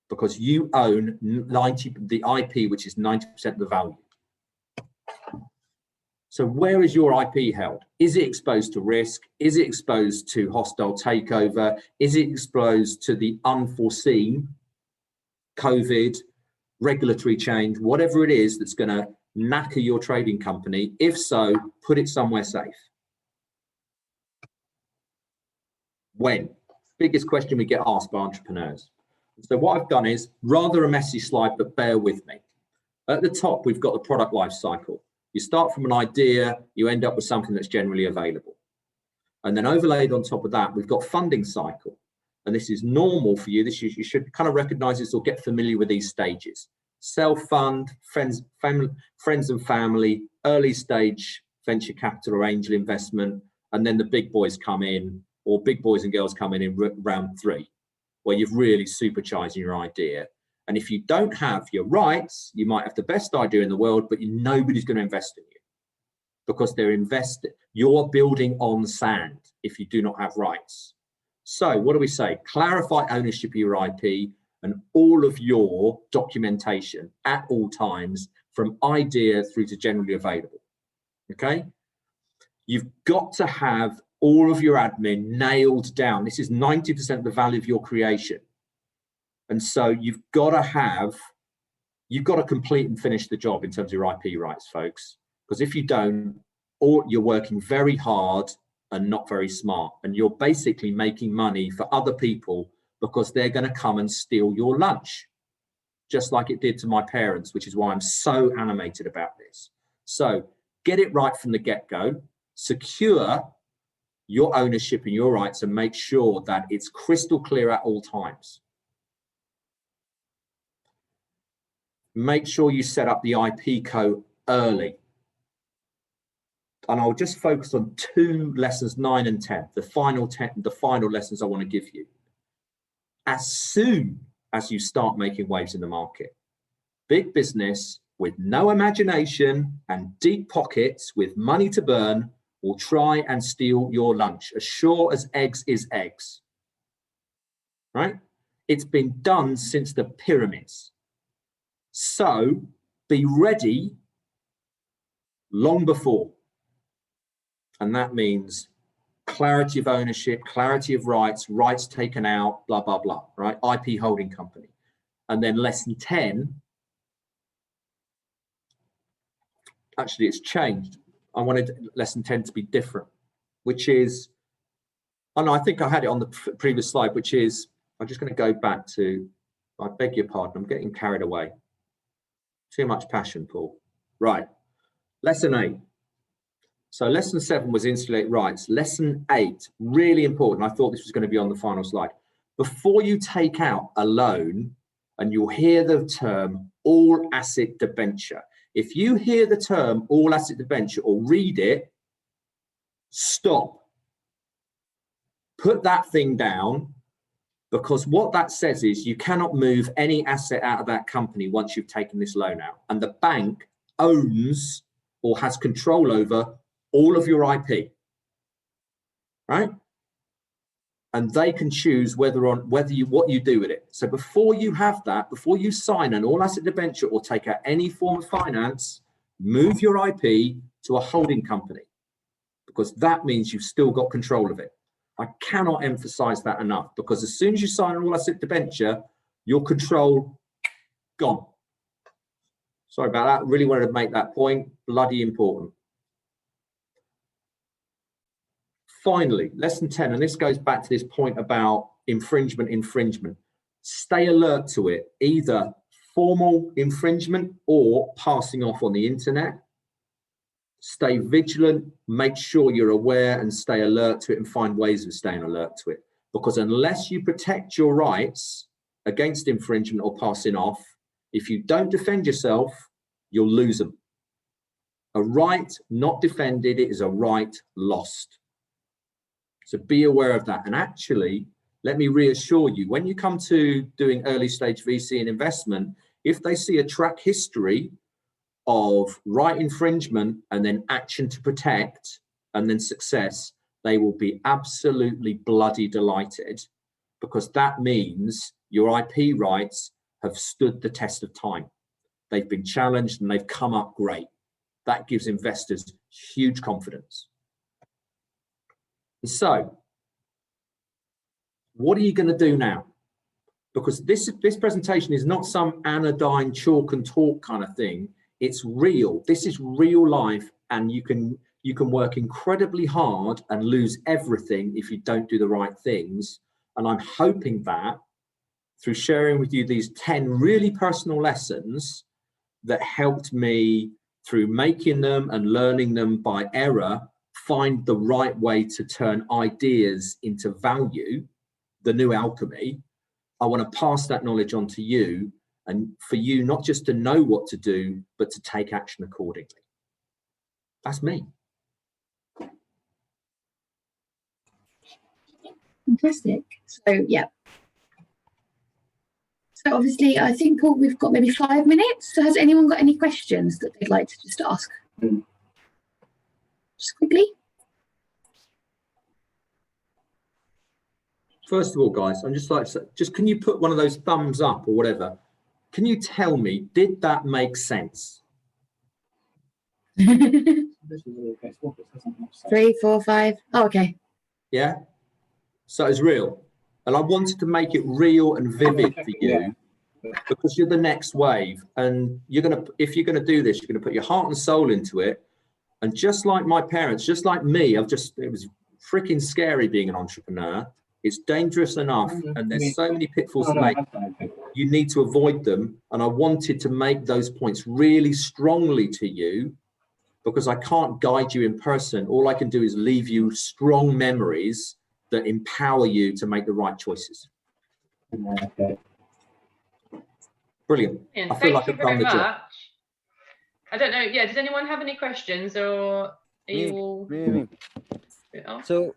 because you own the IP, which is 90% of the value. So where is your IP held? Is it exposed to risk? Is it exposed to hostile takeover? Is it exposed to the unforeseen, COVID, regulatory change, whatever it is that's going to knacker your trading company? If so, put it somewhere safe. When? Biggest question we get asked by entrepreneurs. So what I've done is rather a messy slide, but bear with me. At the top, we've got the product life cycle. You start from an idea, you end up with something that's generally available. And then overlaid on top of that, we've got funding cycle. And this is normal for you. This you should kind of recognize this or get familiar with these stages. Self-fund, friends and family, early stage venture capital or angel investment, and then the big boys come in, or big boys and girls come in round 3, where you've really supercharged your idea. And if you don't have your rights, you might have the best idea in the world, but nobody's going to invest in you because they're invested. You're building on sand if you do not have rights. So what do we say? Clarify ownership of your IP and all of your documentation at all times, from idea through to generally available. Okay? You've got to have all of your admin nailed down. This is 90% of the value of your creation. And so you've got to complete and finish the job in terms of your IP rights, folks. Because if you don't, or you're working very hard and not very smart, and you're basically making money for other people because they're going to come and steal your lunch, just like it did to my parents, which is why I'm so animated about this. So get it right from the get-go, secure your ownership and your rights, and make sure that it's crystal clear at all times. Make sure you set up the IP co early. And I'll just focus on 2 lessons, 9 and 10, the final lessons I want to give you. As soon as you start making waves in the market, big business with no imagination and deep pockets with money to burn will try and steal your lunch, as sure as eggs is eggs, right? It's been done since the pyramids. So be ready long before. And that means clarity of ownership, clarity of rights, rights taken out, blah, blah, blah, right? IP holding company. And then lesson 10, actually it's changed. I wanted lesson 10 to be different, which is, oh no, I think I had it on the previous slide, which is, I'm just going to go back to, I beg your pardon, I'm getting carried away. Too much passion, Paul. Right, lesson 8. So lesson 7 was insulate rights. Lesson 8, really important. I thought this was going to be on the final slide. Before you take out a loan, and you'll hear the term all asset debenture. If you hear the term all asset debenture or read it, stop. Put that thing down, because what that says is you cannot move any asset out of that company once you've taken this loan out. And the bank owns or has control over all of your IP, right? And they can choose what you do with it. So before you have that, before you sign an all asset debenture or take out any form of finance, move your IP to a holding company, because that means you've still got control of it. I cannot emphasize that enough, because as soon as you sign an all asset debenture, your control gone. Sorry about that. Really wanted to make that point. Bloody important. Finally, lesson 10, and this goes back to this point about infringement. Stay alert to it, either formal infringement or passing off on the internet. Stay vigilant, make sure you're aware and stay alert to it, and find ways of staying alert to it. Because unless you protect your rights against infringement or passing off, if you don't defend yourself, you'll lose them. A right not defended is a right lost. So be aware of that. And actually, let me reassure you, when you come to doing early stage VC and investment, if they see a track history of right infringement and then action to protect and then success, they will be absolutely bloody delighted, because that means your IP rights have stood the test of time. They've been challenged and they've come up great. That gives investors huge confidence. So, what are you going to do now? Because this presentation is not some anodyne chalk and talk kind of thing. It's real. This is real life, and you can work incredibly hard and lose everything if you don't do the right things. And I'm hoping that through sharing with you these 10 really personal lessons that helped me through making them and learning them by error, find the right way to turn ideas into value, the new alchemy. I want to pass that knowledge on to you, and for you not just to know what to do, but to take action accordingly. That's me. Fantastic. So, yeah. So obviously, I think we've got maybe 5 minutes. So has anyone got any questions that they'd like to just ask? Just quickly. First of all, guys, I'm just like, just can you put one of those thumbs up or whatever? Can you tell me, did that make sense? 3, 4, 5. Oh, okay. Yeah. So it's real. And I wanted to make it real and vivid for you, because you're the next wave. And you're going to, if you're going to do this, you're going to put your heart and soul into it. And just like my parents, just like me, it was freaking scary being an entrepreneur. It's dangerous enough, and there's so many pitfalls to make. You need to avoid them. And I wanted to make those points really strongly to you, because I can't guide you in person. All I can do is leave you strong memories that empower you to make the right choices. Brilliant. I feel like I've done the job. I don't know. Yeah, does anyone have any questions, or are you all? Me. So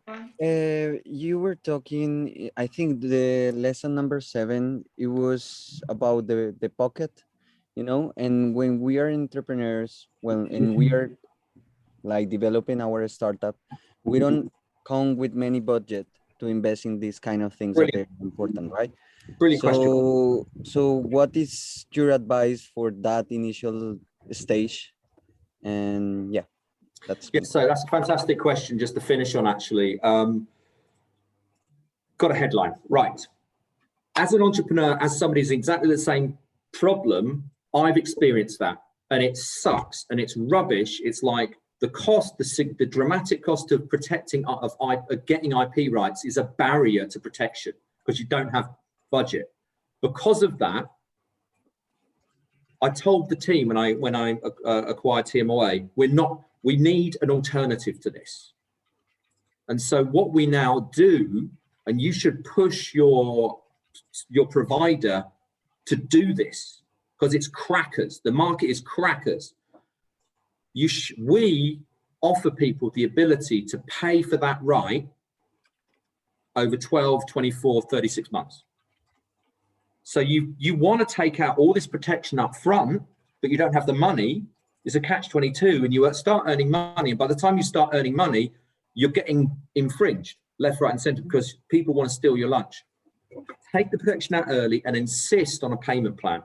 you were talking, I think the lesson number 7, it was about the pocket, you know, and when we are entrepreneurs, and we are like developing our startup, we don't come with many budget to invest in these kind of things. Brilliant. That are important, right? Brilliant question. So what is your advice for that initial stage? And yeah, so that's a fantastic question just to finish on, actually. Got a headline, right? As an entrepreneur, as somebody who's exactly the same problem, I've experienced that, and it sucks and it's rubbish. It's like the cost, the dramatic cost of getting IP rights is a barrier to protection, because you don't have budget. Because of that, I told the team when I acquired TMOA, we need an alternative to this. And so what we now do, and you should push your provider to do this, because it's crackers. The market is crackers. We offer people the ability to pay for that right over 12, 24, 36 months. So you want to take out all this protection up front, but you don't have the money. It's a catch-22, and you start earning money. And by the time you start earning money, you're getting infringed left, right, and center, because people want to steal your lunch. Take the protection out early and insist on a payment plan.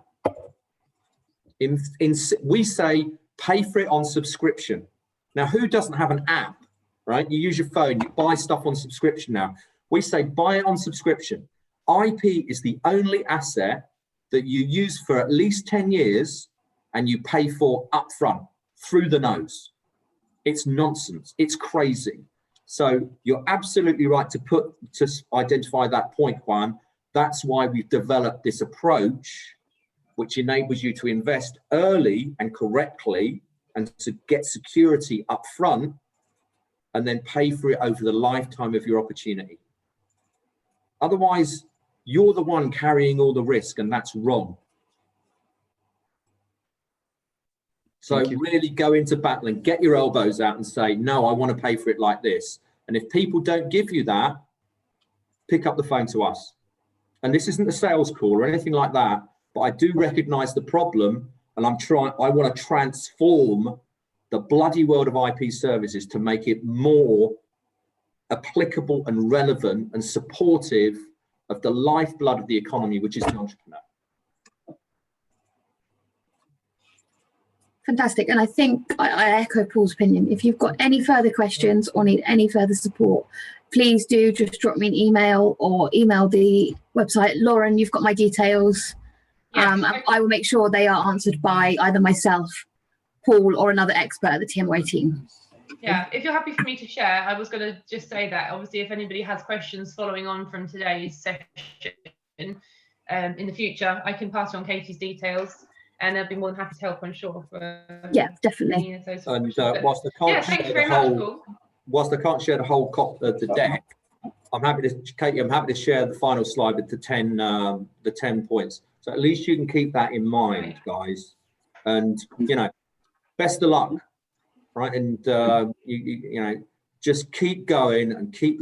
We say pay for it on subscription. Now, who doesn't have an app, right? You use your phone, you buy stuff on subscription now. We say buy it on subscription. IP is the only asset that you use for at least 10 years and you pay for upfront, through the nose. It's nonsense. It's crazy. So you're absolutely right to identify that point, Juan. That's why we've developed this approach, which enables you to invest early and correctly and to get security up front, and then pay for it over the lifetime of your opportunity. Otherwise, you're the one carrying all the risk, and that's wrong. So really go into battle and get your elbows out and say, no, I want to pay for it like this. And if people don't give you that, pick up the phone to us. And this isn't a sales call or anything like that, but I do recognize the problem, and I want to transform the bloody world of IP services to make it more applicable and relevant and supportive of the lifeblood of the economy, which is the entrepreneur. Fantastic. And I think I echo Paul's opinion. If you've got any further questions or need any further support, please do just drop me an email or email the website. Lauren, you've got my details. Yes, I will make sure they are answered by either myself, Paul, or another expert at the TMY team. Yeah, if you're happy for me to share, I was going to just say that obviously if anybody has questions following on from today's session in the future, I can pass on Katie's details and I'd be more than happy to help, I'm sure. Yeah, definitely. And whilst I can't share the whole the deck, I'm happy to, Katie, I'm happy to share the final slide with the 10 points. So at least you can keep that in mind, guys. And you know, best of luck, right? And you know, just keep going and keep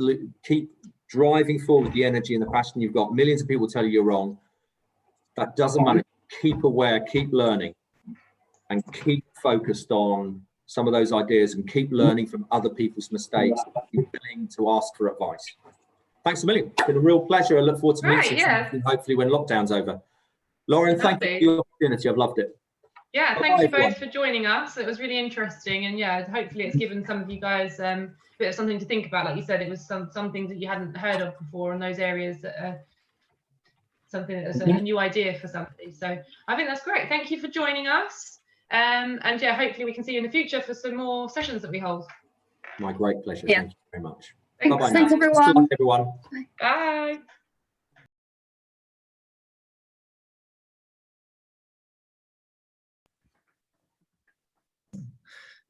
driving forward the energy and the passion you've got. Millions of people tell you you're wrong. That doesn't matter. Keep aware, keep learning, and keep focused on some of those ideas and keep learning from other people's mistakes. Be willing to ask for advice. Thanks a million. It's been a real pleasure. I look forward to meeting you, hopefully when lockdown's over. Lauren, thank you for the opportunity. I've loved it. Yeah, thank you both for joining us. It was really interesting, and yeah, hopefully it's given some of you guys a bit of something to think about. Like you said, it was some things that you hadn't heard of before in those areas that are something that was a new idea for somebody. So I think that's great. Thank you for joining us. And yeah, hopefully we can see you in the future for some more sessions that we hold. My great pleasure. Yeah. Thank you very much. Thanks. Thanks everyone. Bye.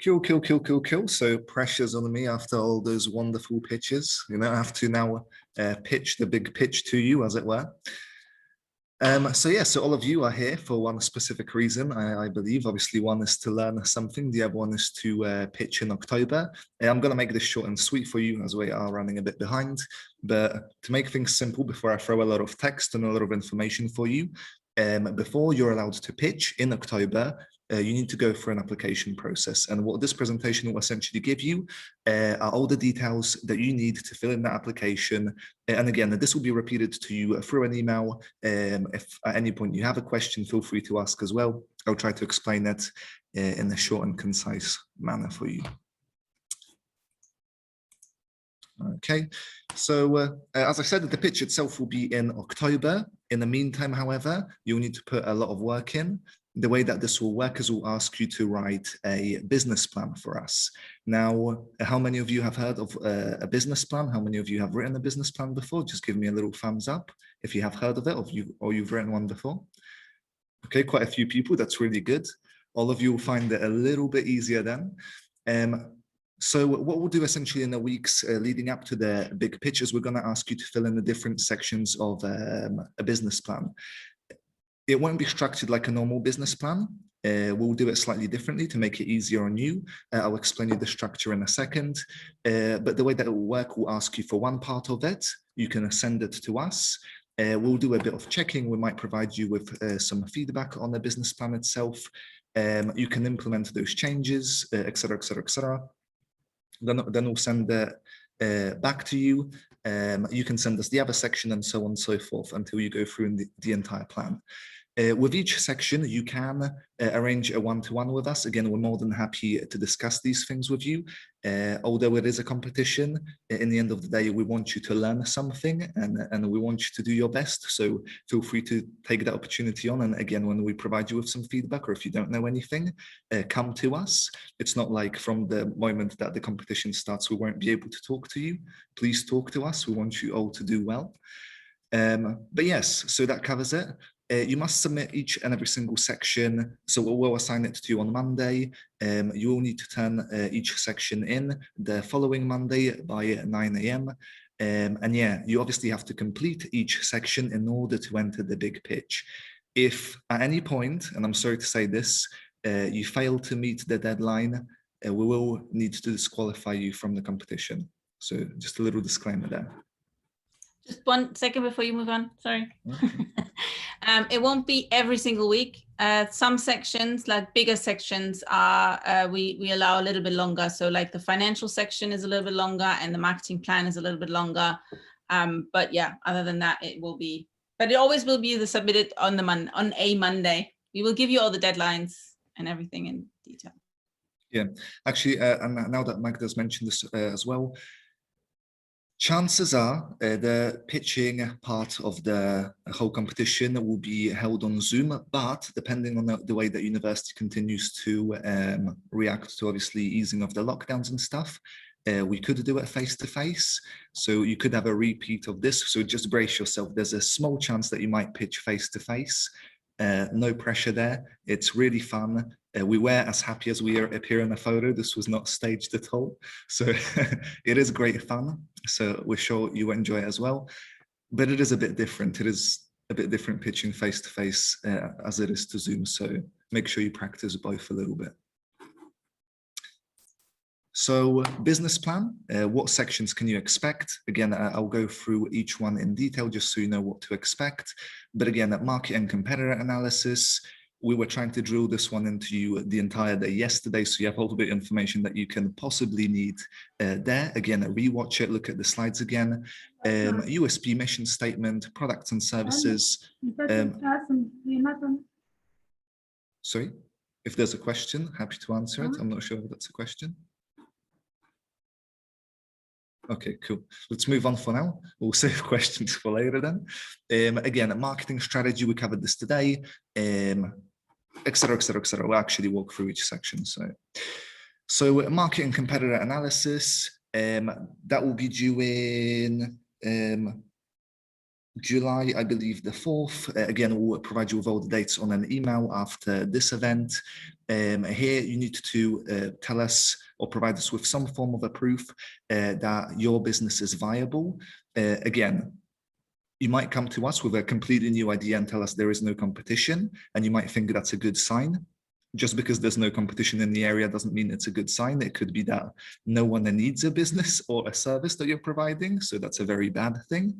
Cool. So pressure's on me after all those wonderful pitches. You know, I have to now pitch the big pitch to you, as it were. So all of you are here for one specific reason, I believe. Obviously, one is to learn something. The other one is to pitch in October. I'm going to make this short and sweet for you as we are running a bit behind. But to make things simple, before I throw a lot of text and a lot of information for you, before you're allowed to pitch in October, you need to go through an application process. And what this presentation will essentially give you are all the details that you need to fill in that application. And again, this will be repeated to you through an email. If at any point you have a question, feel free to ask as well. I'll try to explain that in a short and concise manner for you. Okay, so as I said, the pitch itself will be in October. In the meantime, however, you'll need to put a lot of work in. The way that this will work is we'll ask you to write a business plan for us. Now, how many of you have heard of a business plan? How many of you have written a business plan before? Just give me a little thumbs up if you have heard of it or you've written one before. Okay, quite a few people. That's really good. All of you will find it a little bit easier then. So what we'll do essentially in the weeks leading up to the big pitch is we're going to ask you to fill in the different sections of a business plan. It won't be structured like a normal business plan. We'll do it slightly differently to make it easier on you. I'll explain you the structure in a second. But the way that it will work, we'll ask you for one part of it. You can send it to us. We'll do a bit of checking. We might provide you with some feedback on the business plan itself. You can implement those changes, et cetera, et cetera, et cetera. Then we'll send that back to you. You can send us the other section and so on and so forth until you go through the entire plan. With each section, you can arrange a one-to-one with us. Again, we're more than happy to discuss these things with you. Although it is a competition, in the end of the day, we want you to learn something and we want you to do your best. So feel free to take that opportunity on. And again, when we provide you with some feedback or if you don't know anything, come to us. It's not like from the moment that the competition starts, we won't be able to talk to you. Please talk to us. We want you all to do well. But yes, so that covers it. You must submit each and every single section. So we'll assign it to you on Monday. You will need to turn each section in the following Monday by 9 a.m. And yeah, you obviously have to complete each section in order to enter the big pitch. If at any point, and I'm sorry to say this, you fail to meet the deadline, we will need to disqualify you from the competition. So just a little disclaimer there. Just 1 second before you move on, sorry. It won't be every single week. Some sections, like bigger sections, are we allow a little bit longer. So like the financial section is a little bit longer and the marketing plan is a little bit longer. But yeah, other than that, it will be, but it always will be submitted on a Monday. We will give you all the deadlines and everything in detail. Yeah, actually, and now that Magda's mentioned this as well, chances are the pitching part of the whole competition will be held on Zoom, but depending on the way that university continues to react to obviously easing of the lockdowns and stuff, we could do it face-to-face. So you could have a repeat of this. So just brace yourself. There's a small chance that you might pitch face-to-face. No pressure there. It's really fun. We were as happy as we appear in the photo. This was not staged at all. So it is great fun. So we're sure you enjoy it as well. But it is a bit different. It is a bit different pitching face-to-face as it is to Zoom. So make sure you practice both a little bit. So business plan, what sections can you expect? Again, I'll go through each one in detail just so you know what to expect. But again, at market and competitor analysis, we were trying to drill this one into you the entire day yesterday. So you have all the bit of information that you can possibly need there. Again, rewatch it, look at the slides again. USP mission statement, products and services. Sorry, if there's a question, happy to answer it. I'm not sure if that's a question. Okay, cool. Let's move on for now. We'll save questions for later then. Again, marketing strategy, we covered this today, et cetera, et cetera, et cetera. We'll actually walk through each section. So market and competitor analysis, that will be due in July, I believe the 4th. Again, we'll provide you with all the dates on an email after this event. Here you need to tell us or provide us with some form of a proof that your business is viable. Again, you might come to us with a completely new idea and tell us there is no competition, and you might think that's a good sign. Just because there's no competition in the area doesn't mean it's a good sign. It could be that no one needs a business or a service that you're providing, so that's a very bad thing.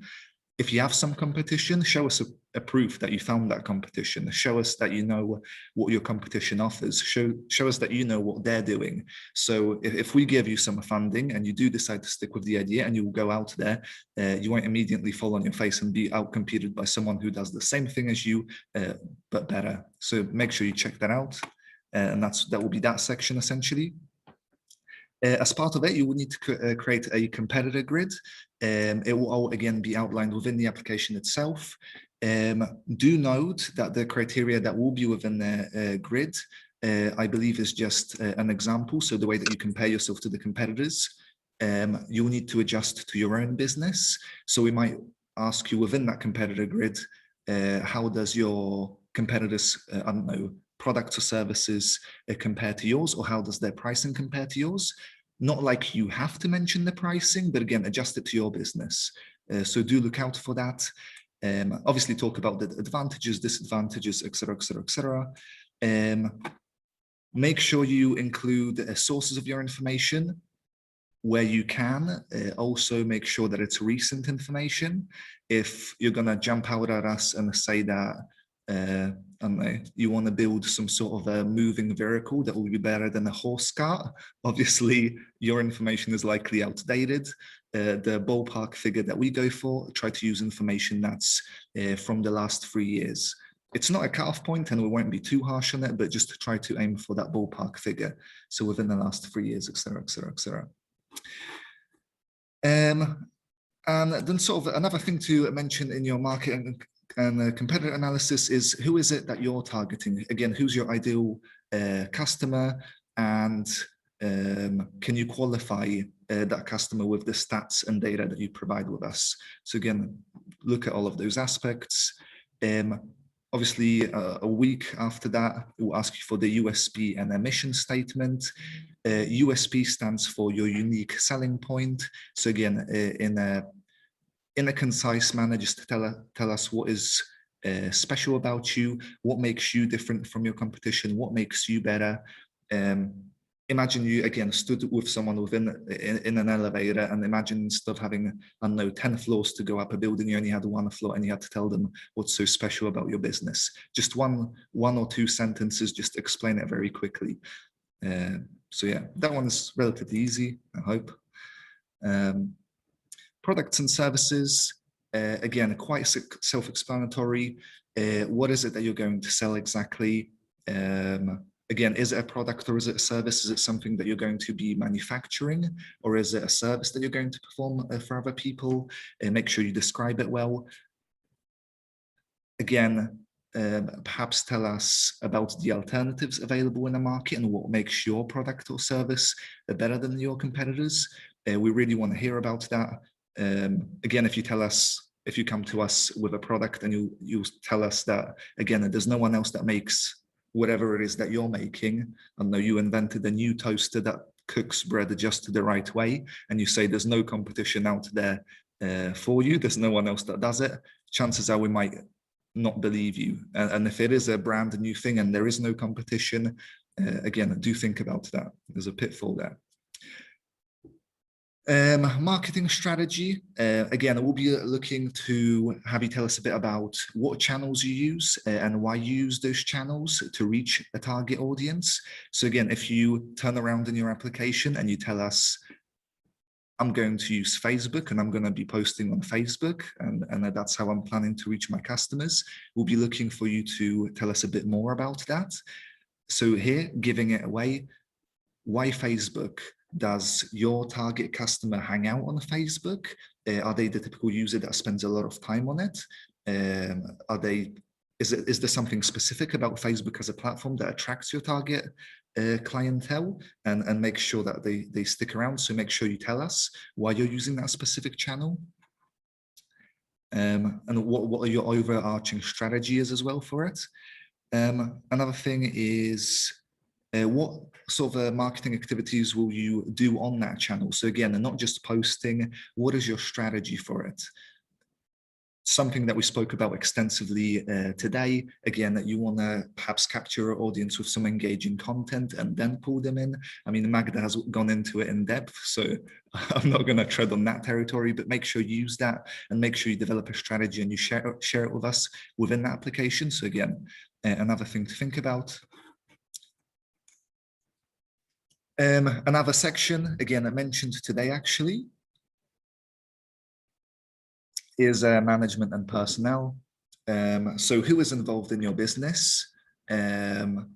If you have some competition, show us a proof that you found that competition. Show us that you know what your competition offers. Show us that you know what they're doing. So if we give you some funding and you do decide to stick with the idea and you will go out there, you won't immediately fall on your face and be outcompeted by someone who does the same thing as you, but better. So make sure you check that out. And that will be that section essentially. As part of it, you will need to create a competitor grid. It will all again be outlined within the application itself. Do note that the criteria that will be within the grid, I believe, is just an example. So the way that you compare yourself to the competitors, you'll need to adjust to your own business. So we might ask you within that competitor grid, how does your competitors, I don't know, products or services compare to yours, or how does their pricing compare to yours? Not like you have to mention the pricing, but again, adjust it to your business. So do look out for that. Obviously talk about the advantages, disadvantages, et cetera, et cetera, et cetera. Make sure you include sources of your information where you can. Also make sure that it's recent information. If you're gonna jump out at us and say that I don't know, you want to build some sort of a moving vehicle that will be better than a horse cart, obviously your information is likely outdated. The ballpark figure that we go for, try to use information that's from the last 3 years. It's not a cutoff point and we won't be too harsh on it, but just to try to aim for that ballpark figure. So within the last 3 years, et cetera, et cetera, et cetera. And then sort of another thing to mention in your market and competitor analysis is who is it that you're targeting? Again, who's your ideal customer, and can you qualify that customer with the stats and data that you provide with us? So again, look at all of those aspects. Obviously, a week after that, it will ask you for the USP and a mission statement. USP stands for your unique selling point. So again, in a concise manner, just tell us what is special about you, what makes you different from your competition, what makes you better. imagine you again stood with someone in an elevator, and imagine instead of having, I don't know, 10 floors to go up a building, you only had one floor, and you had to tell them what's so special about your business. Just one or two sentences, just explain it very quickly. So yeah, that one is relatively easy, I hope. Products and services, again, quite self-explanatory. What is it that you're going to sell exactly? Again, is it a product or is it a service? Is it something that you're going to be manufacturing, or is it a service that you're going to perform for other people? Make sure you describe it well. Again, perhaps tell us about the alternatives available in the market and what makes your product or service better than your competitors. We really want to hear about that. Again, if you come to us with a product and you tell us that, again, there's no one else that makes whatever it is that you're making, and though you invented a new toaster that cooks bread just the right way, and you say there's no competition out there for you, there's no one else that does it, chances are we might not believe you. And if it is a brand new thing and there is no competition, again, do think about that. There's a pitfall there. Marketing strategy, again, we'll be looking to have you tell us a bit about what channels you use and why you use those channels to reach a target audience. So again, if you turn around in your application and you tell us, I'm going to use Facebook and I'm going to be posting on Facebook, and that's how I'm planning to reach my customers, we'll be looking for you to tell us a bit more about that. So here, giving it away, why Facebook? Does your target customer hang out on Facebook? Are they the typical user that spends a lot of time on it? Is there something specific about Facebook as a platform that attracts your target clientele and make sure that they stick around? So make sure you tell us why you're using that specific channel. And what are your overarching strategies as well for it. Another thing is, what sort of marketing activities will you do on that channel? So again, and not just posting, what is your strategy for it? Something that we spoke about extensively today, again, that you want to perhaps capture your audience with some engaging content and then pull them in. I mean, Magda has gone into it in depth, so I'm not going to tread on that territory, but make sure you use that and make sure you develop a strategy and you share it with us within that application. So again, another thing to think about. Another section, again, I mentioned today actually, is management and personnel. So who is involved in your business? And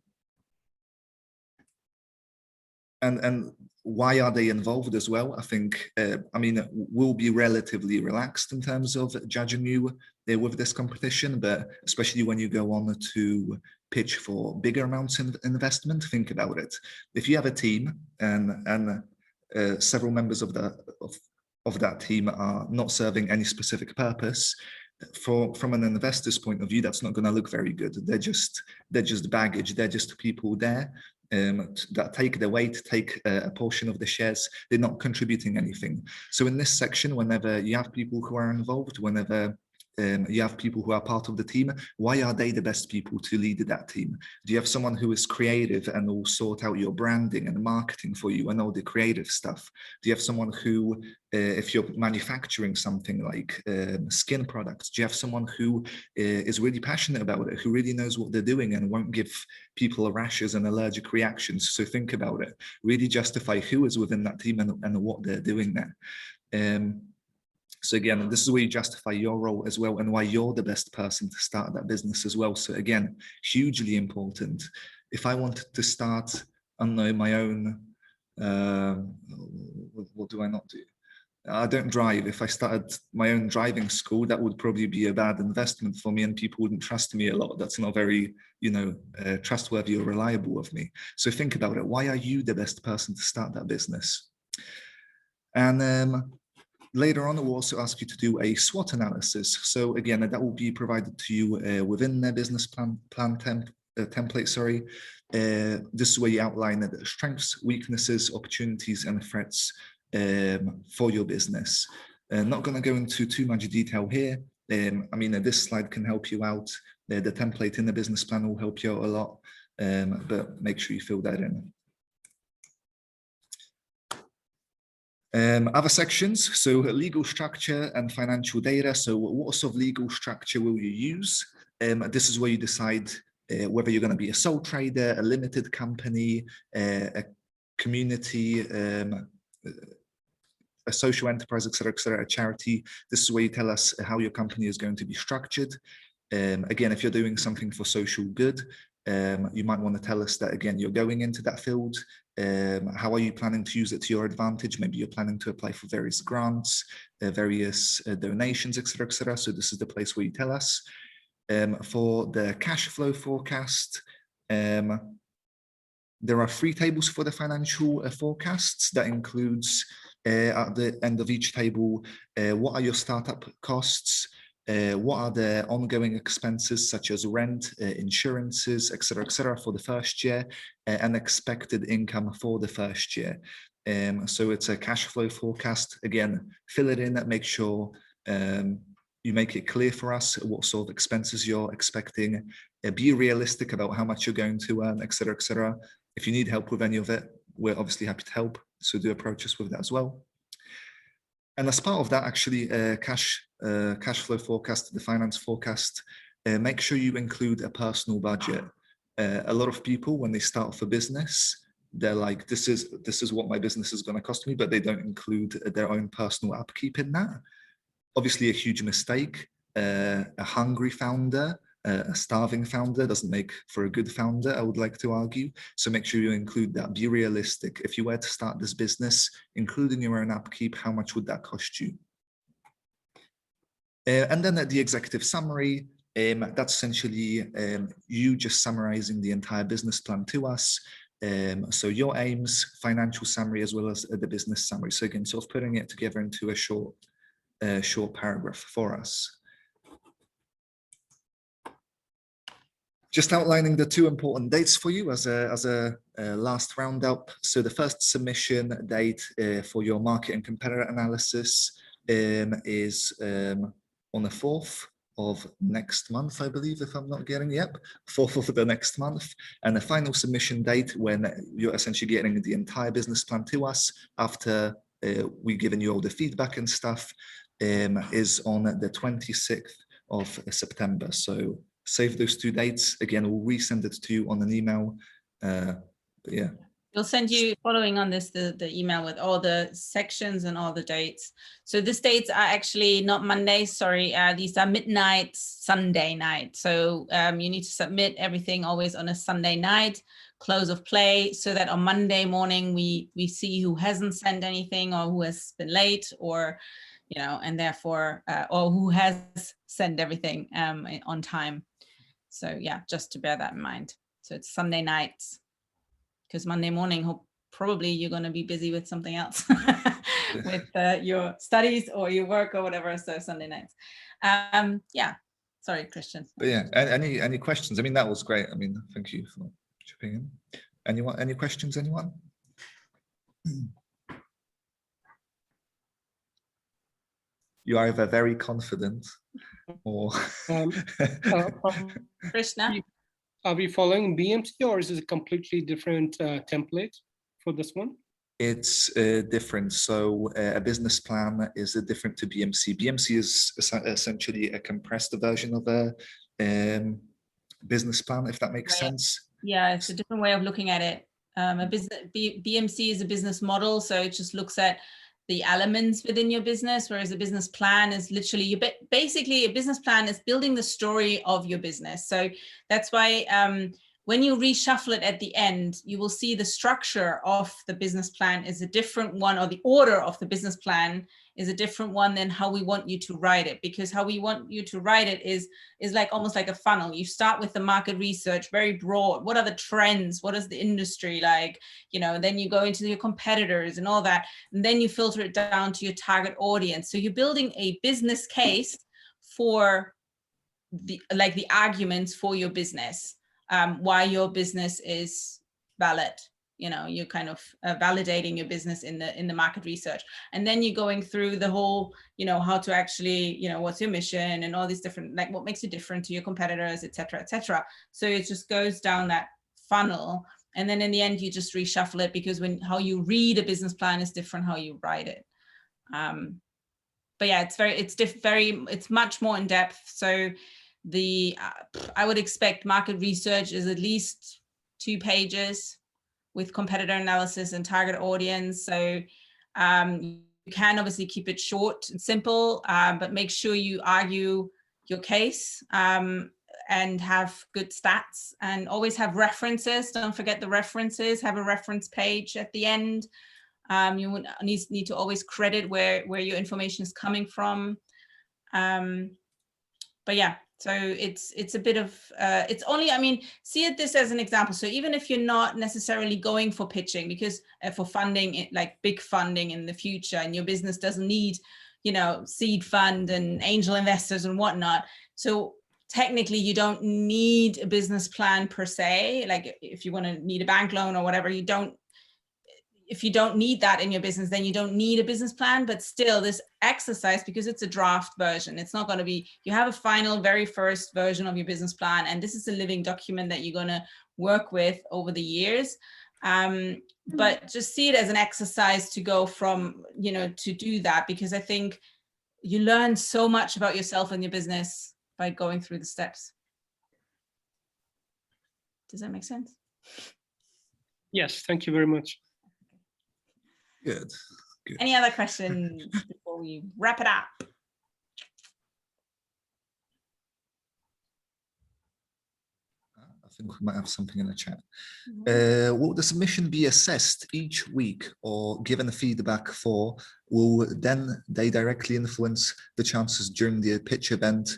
why are they involved as well? I think, I mean, we'll be relatively relaxed in terms of judging you with this competition, but especially when you go on to pitch for bigger amounts of investment, think about it. If you have a team and several members of that team are not serving any specific purpose, from an investor's point of view, that's not going to look very good. They're just baggage. They're just people there that take their weight, take a portion of the shares. They're not contributing anything. So in this section, whenever you have people who are involved, whenever you have people who are part of the team, why are they the best people to lead that team? Do you have someone who is creative and will sort out your branding and marketing for you and all the creative stuff? Do you have someone who, if you're manufacturing something like skin products, do you have someone who is really passionate about it, who really knows what they're doing and won't give people rashes and allergic reactions? So think about it. Really justify who is within that team and what they're doing there. So again, this is where you justify your role as well and why you're the best person to start that business as well. So again, hugely important. If I wanted to start, I don't know, my own, what do I not do? I don't drive. If I started my own driving school, that would probably be a bad investment for me and people wouldn't trust me a lot. That's not very, trustworthy or reliable of me. So think about it. Why are you the best person to start that business? And later on, we'll also ask you to do a SWOT analysis. So again, that will be provided to you within the business plan template. Sorry, this is where you outline the strengths, weaknesses, opportunities, and threats for your business. Not going to go into too much detail here. I mean, this slide can help you out. The template in the business plan will help you out a lot, but make sure you fill that in. Other sections, so legal structure and financial data. So what sort of legal structure will you use? This is where you decide whether you're going to be a sole trader, a limited company, a community, a social enterprise, etc., a charity. This is where you tell us how your company is going to be structured. Again, if you're doing something for social good, you might want to tell us that, again, you're going into that field. How are you planning to use it to your advantage? Maybe you're planning to apply for various grants, various donations, etc. So this is the place where you tell us. For the cash flow forecast, there are 3 tables for the financial forecasts. That includes at the end of each table, what are your startup costs? What are the ongoing expenses such as rent, insurances, etc. for the first year, and expected income for the first year. So it's a cash flow forecast. Again, fill it in, make sure you make it clear for us what sort of expenses you're expecting. Be realistic about how much you're going to earn, etc. If you need help with any of it, we're obviously happy to help. So do approach us with that as well. And as part of that, actually, cash flow forecast, the finance forecast, make sure you include a personal budget. A lot of people, when they start off a business, they're like, this is what my business is going to cost me, but they don't include their own personal upkeep in that. Obviously, a huge mistake. A hungry founder, a starving founder doesn't make for a good founder, I would like to argue. So make sure you include that. Be realistic. If you were to start this business, including your own upkeep, how much would that cost you? And then the executive summary, that's essentially you just summarizing the entire business plan to us. So your aims, financial summary, as well as the business summary. So again, sort of putting it together into a short paragraph for us. Just outlining the 2 important dates for you as a last roundup. So the first submission date for your market and competitor analysis is on the 4th of next month, I believe, if I'm not getting, yep, 4th of the next month. And the final submission date, when you're essentially getting the entire business plan to us after we've given you all the feedback and stuff, is on the 26th of September. So save those 2 dates. Again, we'll resend it to you on an email. But yeah. We'll send you, following on this, the email with all the sections and all the dates. So these dates are actually not Mondays, sorry. These are midnight, Sunday night. So you need to submit everything always on a Sunday night, close of play, so that on Monday morning we see who hasn't sent anything or who has been late, or and therefore, or who has sent everything on time. So yeah, just to bear that in mind. So it's Sunday nights, because Monday morning, probably you're going to be busy with something else, with your studies or your work or whatever. So Sunday nights. Yeah, sorry, Christian. But yeah, any questions? I mean, that was great. I mean, thank you for chipping in. Anyone? Any questions? Anyone? You are either very confident or Krishna? Are we following BMC, or is it a completely different template for this one? It's different. So a business plan is different to BMC. BMC is essentially a compressed version of a business plan, if that makes sense. Yeah, it's a different way of looking at it. BMC is a business model, so it just looks at the elements within your business, whereas a business plan is literally, basically a business plan is building the story of your business. So that's why when you reshuffle it at the end, you will see the structure of the business plan is a different one, or the order of the business plan is a different one than how we want you to write it, because how we want you to write it is like almost like a funnel. You start with the market research, very broad. What are the trends? What is the industry like? Then you go into your competitors and all that, and then you filter it down to your target audience. So you're building a business case for the arguments for your business, why your business is valid. You're kind of validating your business in the market research, and then you're going through the whole, how to actually, what's your mission and all these different, what makes you different to your competitors, etc. So it just goes down that funnel, And then in the end, you just reshuffle it, because how you read a business plan is different how you write it. But yeah, it's much more in depth. So I would expect market research is at least 2 pages with competitor analysis and target audience. So you can obviously keep it short and simple, but make sure you argue your case and have good stats, and always have references. Don't forget the references. Have a reference page at the end. You would need to always credit where your information is coming from. But yeah, so it's a bit of it's only, I mean, see this as an example. So even if you're not necessarily going for pitching, because for funding, like big funding in the future, and your business doesn't need, you know, seed fund and angel investors and whatnot. So technically you don't need a business plan per se. Like if you want to need a bank loan or whatever, if you don't need that in your business, then you don't need a business plan. But still, this exercise, because it's a draft version, it's not going to be, you have a final, very first version of your business plan, and this is a living document that you're going to work with over the years. But just see it as an exercise to go from, you know, to do that, because I think you learn so much about yourself and your business by going through the steps. Does that make sense? Yes, thank you very much. Good. Any other questions before we wrap it up? I think we might have something in the chat. Will the submission be assessed each week or given a feedback for? Will then they directly influence the chances during the pitch event,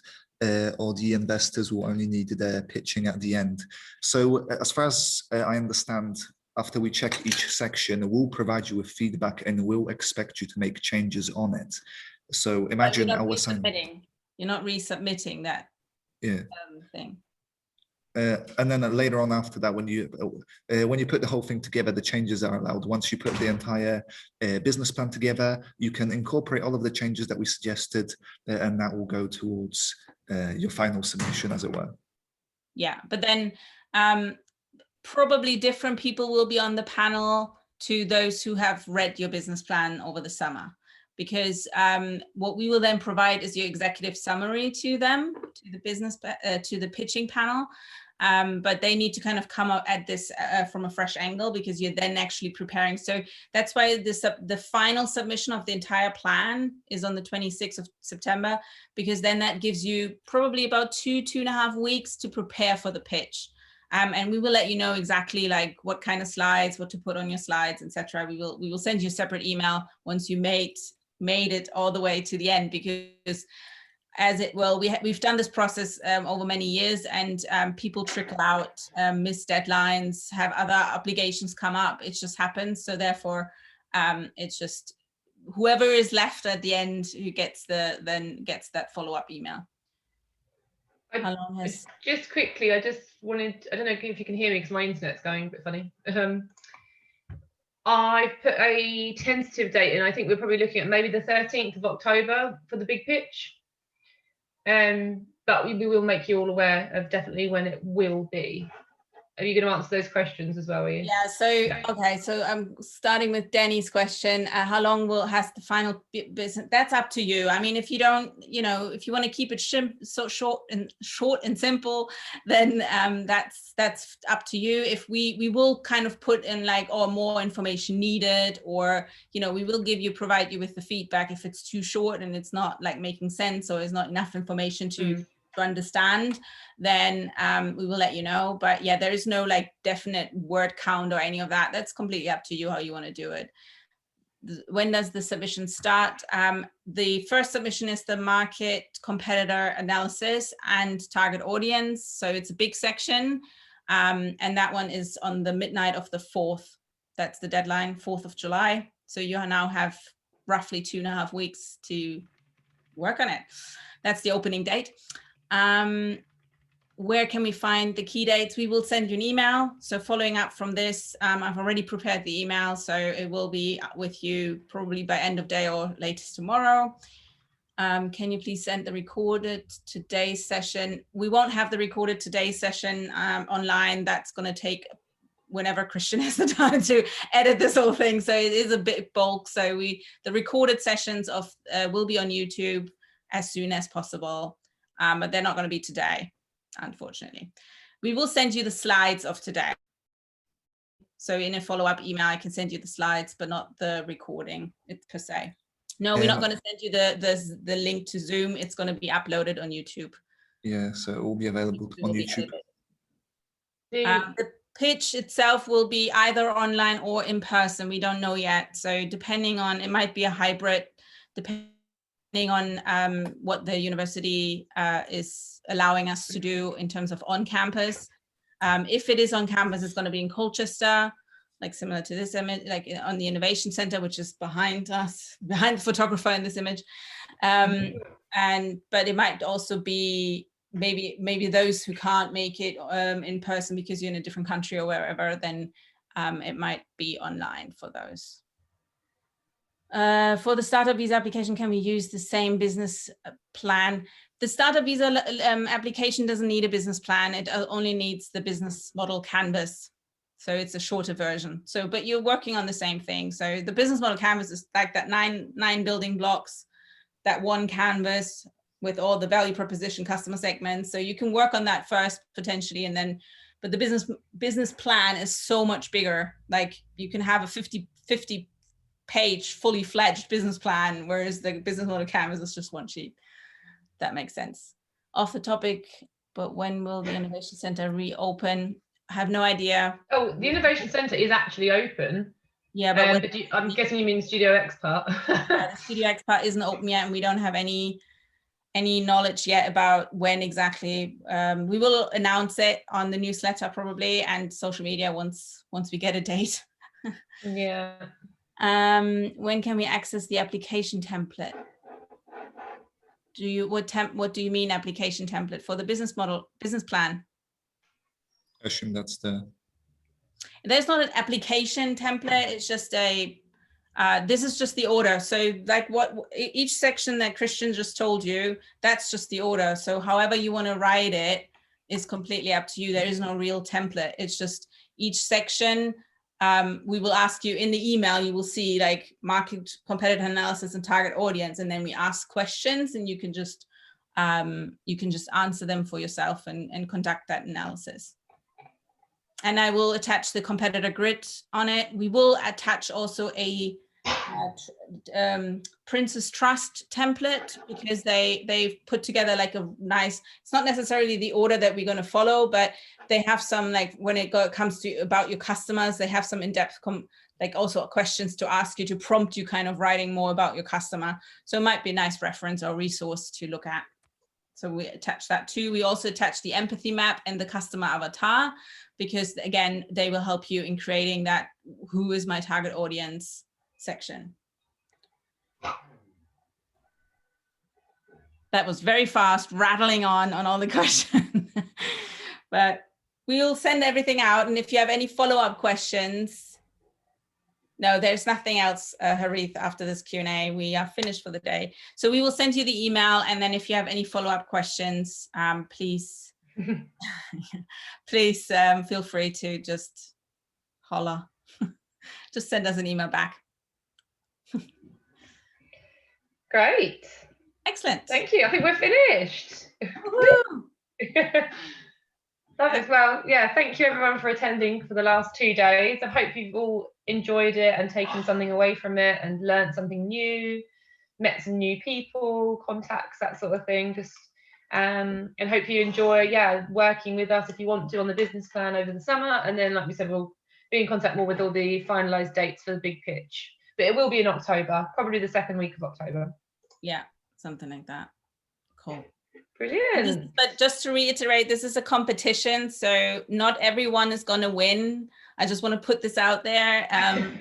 or the investors will only need their pitching at the end? So as far as I understand, after we check each section, we'll provide you with feedback and we'll expect you to make changes on it. So imagine you're not resubmitting that thing. And then later on after that, when you put the whole thing together, the changes are allowed. Once you put the entire business plan together, you can incorporate all of the changes that we suggested, and that will go towards your final submission, as it were. Yeah, but then probably different people will be on the panel to those who have read your business plan over the summer, because what we will then provide is your executive summary to them, to the business, to the pitching panel. But they need to kind of come up at this from a fresh angle, because you're then actually preparing. So that's why the final submission of the entire plan is on the 26th of September, because then that gives you probably about 2.5 weeks to prepare for the pitch. And we will let you know exactly like what kind of slides, what to put on your slides, etc. We will send you a separate email once you made it all the way to the end, because we've done this process over many years, and people trickle out, miss deadlines, have other obligations come up. It just happens. So therefore, it's just whoever is left at the end who gets that follow-up email. How long has... Just quickly, I just wanted, I don't know if you can hear me because my internet's going a bit funny. I put a tentative date in. I think we're probably looking at maybe the 13th of October for the big pitch. But we will make you all aware of definitely when it will be. Are you going to answer those questions as well, are you? Yeah, so, okay, so I'm starting with Danny's question. How long has the final business? That's up to you. I mean, if you don't, you know, if you want to keep it so short and simple, then that's up to you. If we will kind of put in like, or more information needed, or, you know, we will provide you with the feedback if it's too short and it's not like making sense, or there's not enough information to understand, then we will let you know. But yeah, there is no like definite word count or any of that. That's completely up to you how you want to do it. When does the submission start? The first submission is the market competitor analysis and target audience. So it's a big section, and that one is on the midnight of the 4th. That's the deadline, 4th of July. So you now have roughly 2.5 weeks to work on it. That's the opening date. Where can we find the key dates? We will send you an email. So following up from this, I've already prepared the email, so it will be with you probably by end of day or latest tomorrow. Can you please send the recorded today's session? We won't have the recorded today's session online. That's going to take whenever Christian has the time to edit this whole thing. So it is a bit bulk. So the recorded sessions will be on YouTube as soon as possible, but they're not going to be today, unfortunately. We will send you the slides of today. So in a follow-up email, I can send you the slides, but not the recording per se. No, we're not going to send you the link to Zoom. It's going to be uploaded on YouTube. Yeah, so it will be available on YouTube. The pitch itself will be either online or in person. We don't know yet. So depending on, it might be a hybrid, depending on what the university is allowing us to do in terms of on campus. If it is on campus, it's going to be in Colchester, like similar to this image, like on the Innovation Center, which is behind us, behind the photographer in this image. But it might also be maybe those who can't make it in person because you're in a different country or wherever, then it might be online for those. For the startup visa application, can we use the same business plan? The startup visa application doesn't need a business plan. It only needs the business model canvas. So it's a shorter version. So, but you're working on the same thing. So the business model canvas is like that nine building blocks, that one canvas with all the value proposition, customer segments. So you can work on that first potentially, and then, but the business plan is so much bigger. Like you can have a 50 page fully fledged business plan, whereas the business model canvas is just one sheet. That makes sense. Off the topic, but when will the Innovation Center reopen? I have no idea. Oh, the Innovation Center is actually open. Yeah, but I'm guessing you mean Studio X part. Yeah, the Studio X part isn't open yet, and we don't have any knowledge yet about when exactly. We will announce it on the newsletter probably and social media once we get a date. Yeah. When can we access the application template? What do you mean application template for the business plan? I assume that's There's not an application template. It's just this is just the order. So like each section that Christian just told you, that's just the order. So however you want to write it is completely up to you. There is no real template. It's just each section. We will ask you in the email, you will see like market competitor analysis and target audience. And then we ask questions and you can just answer them for yourself and conduct that analysis. And I will attach the competitor grid on it. We will attach also a Princess Trust template because they've put together like a nice, it's not necessarily the order that we're going to follow, but they have some, like when it comes to about your customers, they have some in-depth like also questions to ask you to prompt you kind of writing more about your customer. So it might be a nice reference or resource to look at. So we attach that too. We also attach the empathy map and the customer avatar, because again, they will help you in creating that who is my target audience section. That was very fast, rattling on all the questions. But we'll send everything out. And if you have any follow-up questions, no, there's nothing else, Harith, after this Q&A. We are finished for the day. So we will send you the email. And then if you have any follow-up questions, please feel free to just holler. Just send us an email back. Great. Excellent. Thank you. I think we're finished. Lovely. Well, yeah, thank you everyone for attending for the last 2 days. I hope you've all enjoyed it and taken something away from it and learned something new, met some new people, contacts, that sort of thing. Just and hope you enjoy, working with us if you want to on the business plan over the summer. And then, like we said, we'll be in contact more with all the finalised dates for the big pitch. But it will be in October, probably the second week of October. Yeah, something like that. Cool. Brilliant. But just to reiterate, this is a competition, so not everyone is going to win. I just want to put this out there.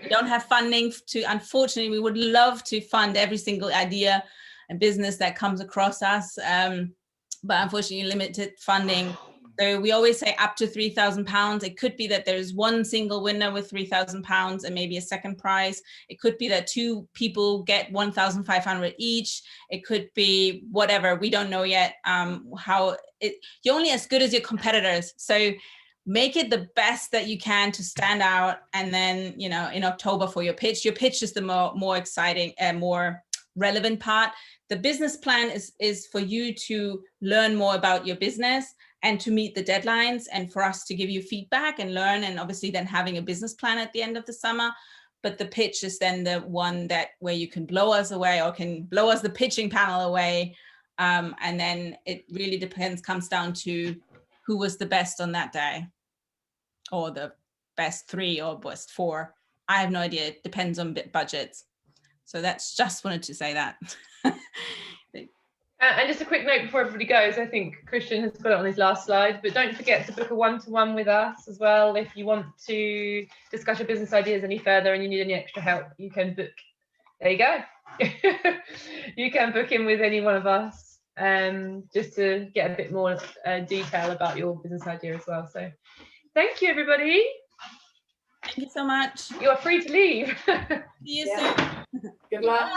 We don't have funding to, unfortunately, we would love to fund every single idea and business that comes across us, but unfortunately limited funding. So we always say up to £3,000. It could be that there's one single winner with £3,000 and maybe a second prize. It could be that 2 people get 1,500 each. It could be whatever. We don't know yet. You're only as good as your competitors. So make it the best that you can to stand out. And then, you know, in October for your pitch is the more exciting and more relevant part. The business plan is for you to learn more about your business and to meet the deadlines, and for us to give you feedback and learn, and obviously then having a business plan at the end of the summer. But the pitch is then the one where you can blow us away, or can blow us the pitching panel away. And then it really comes down to who was the best on that day, or the best 3 or best 4. I have no idea. It depends on budgets. So that's just wanted to say that. And just a quick note before everybody goes, I think Christian has got it on his last slide, but don't forget to book a one-to-one with us as well. If you want to discuss your business ideas any further and you need any extra help, you can book. There you go. You can book in with any one of us just to get a bit more detail about your business idea as well. So thank you, everybody. Thank you so much. You are free to leave. See you soon. Good luck.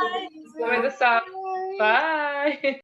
Enjoy the sun. Bye.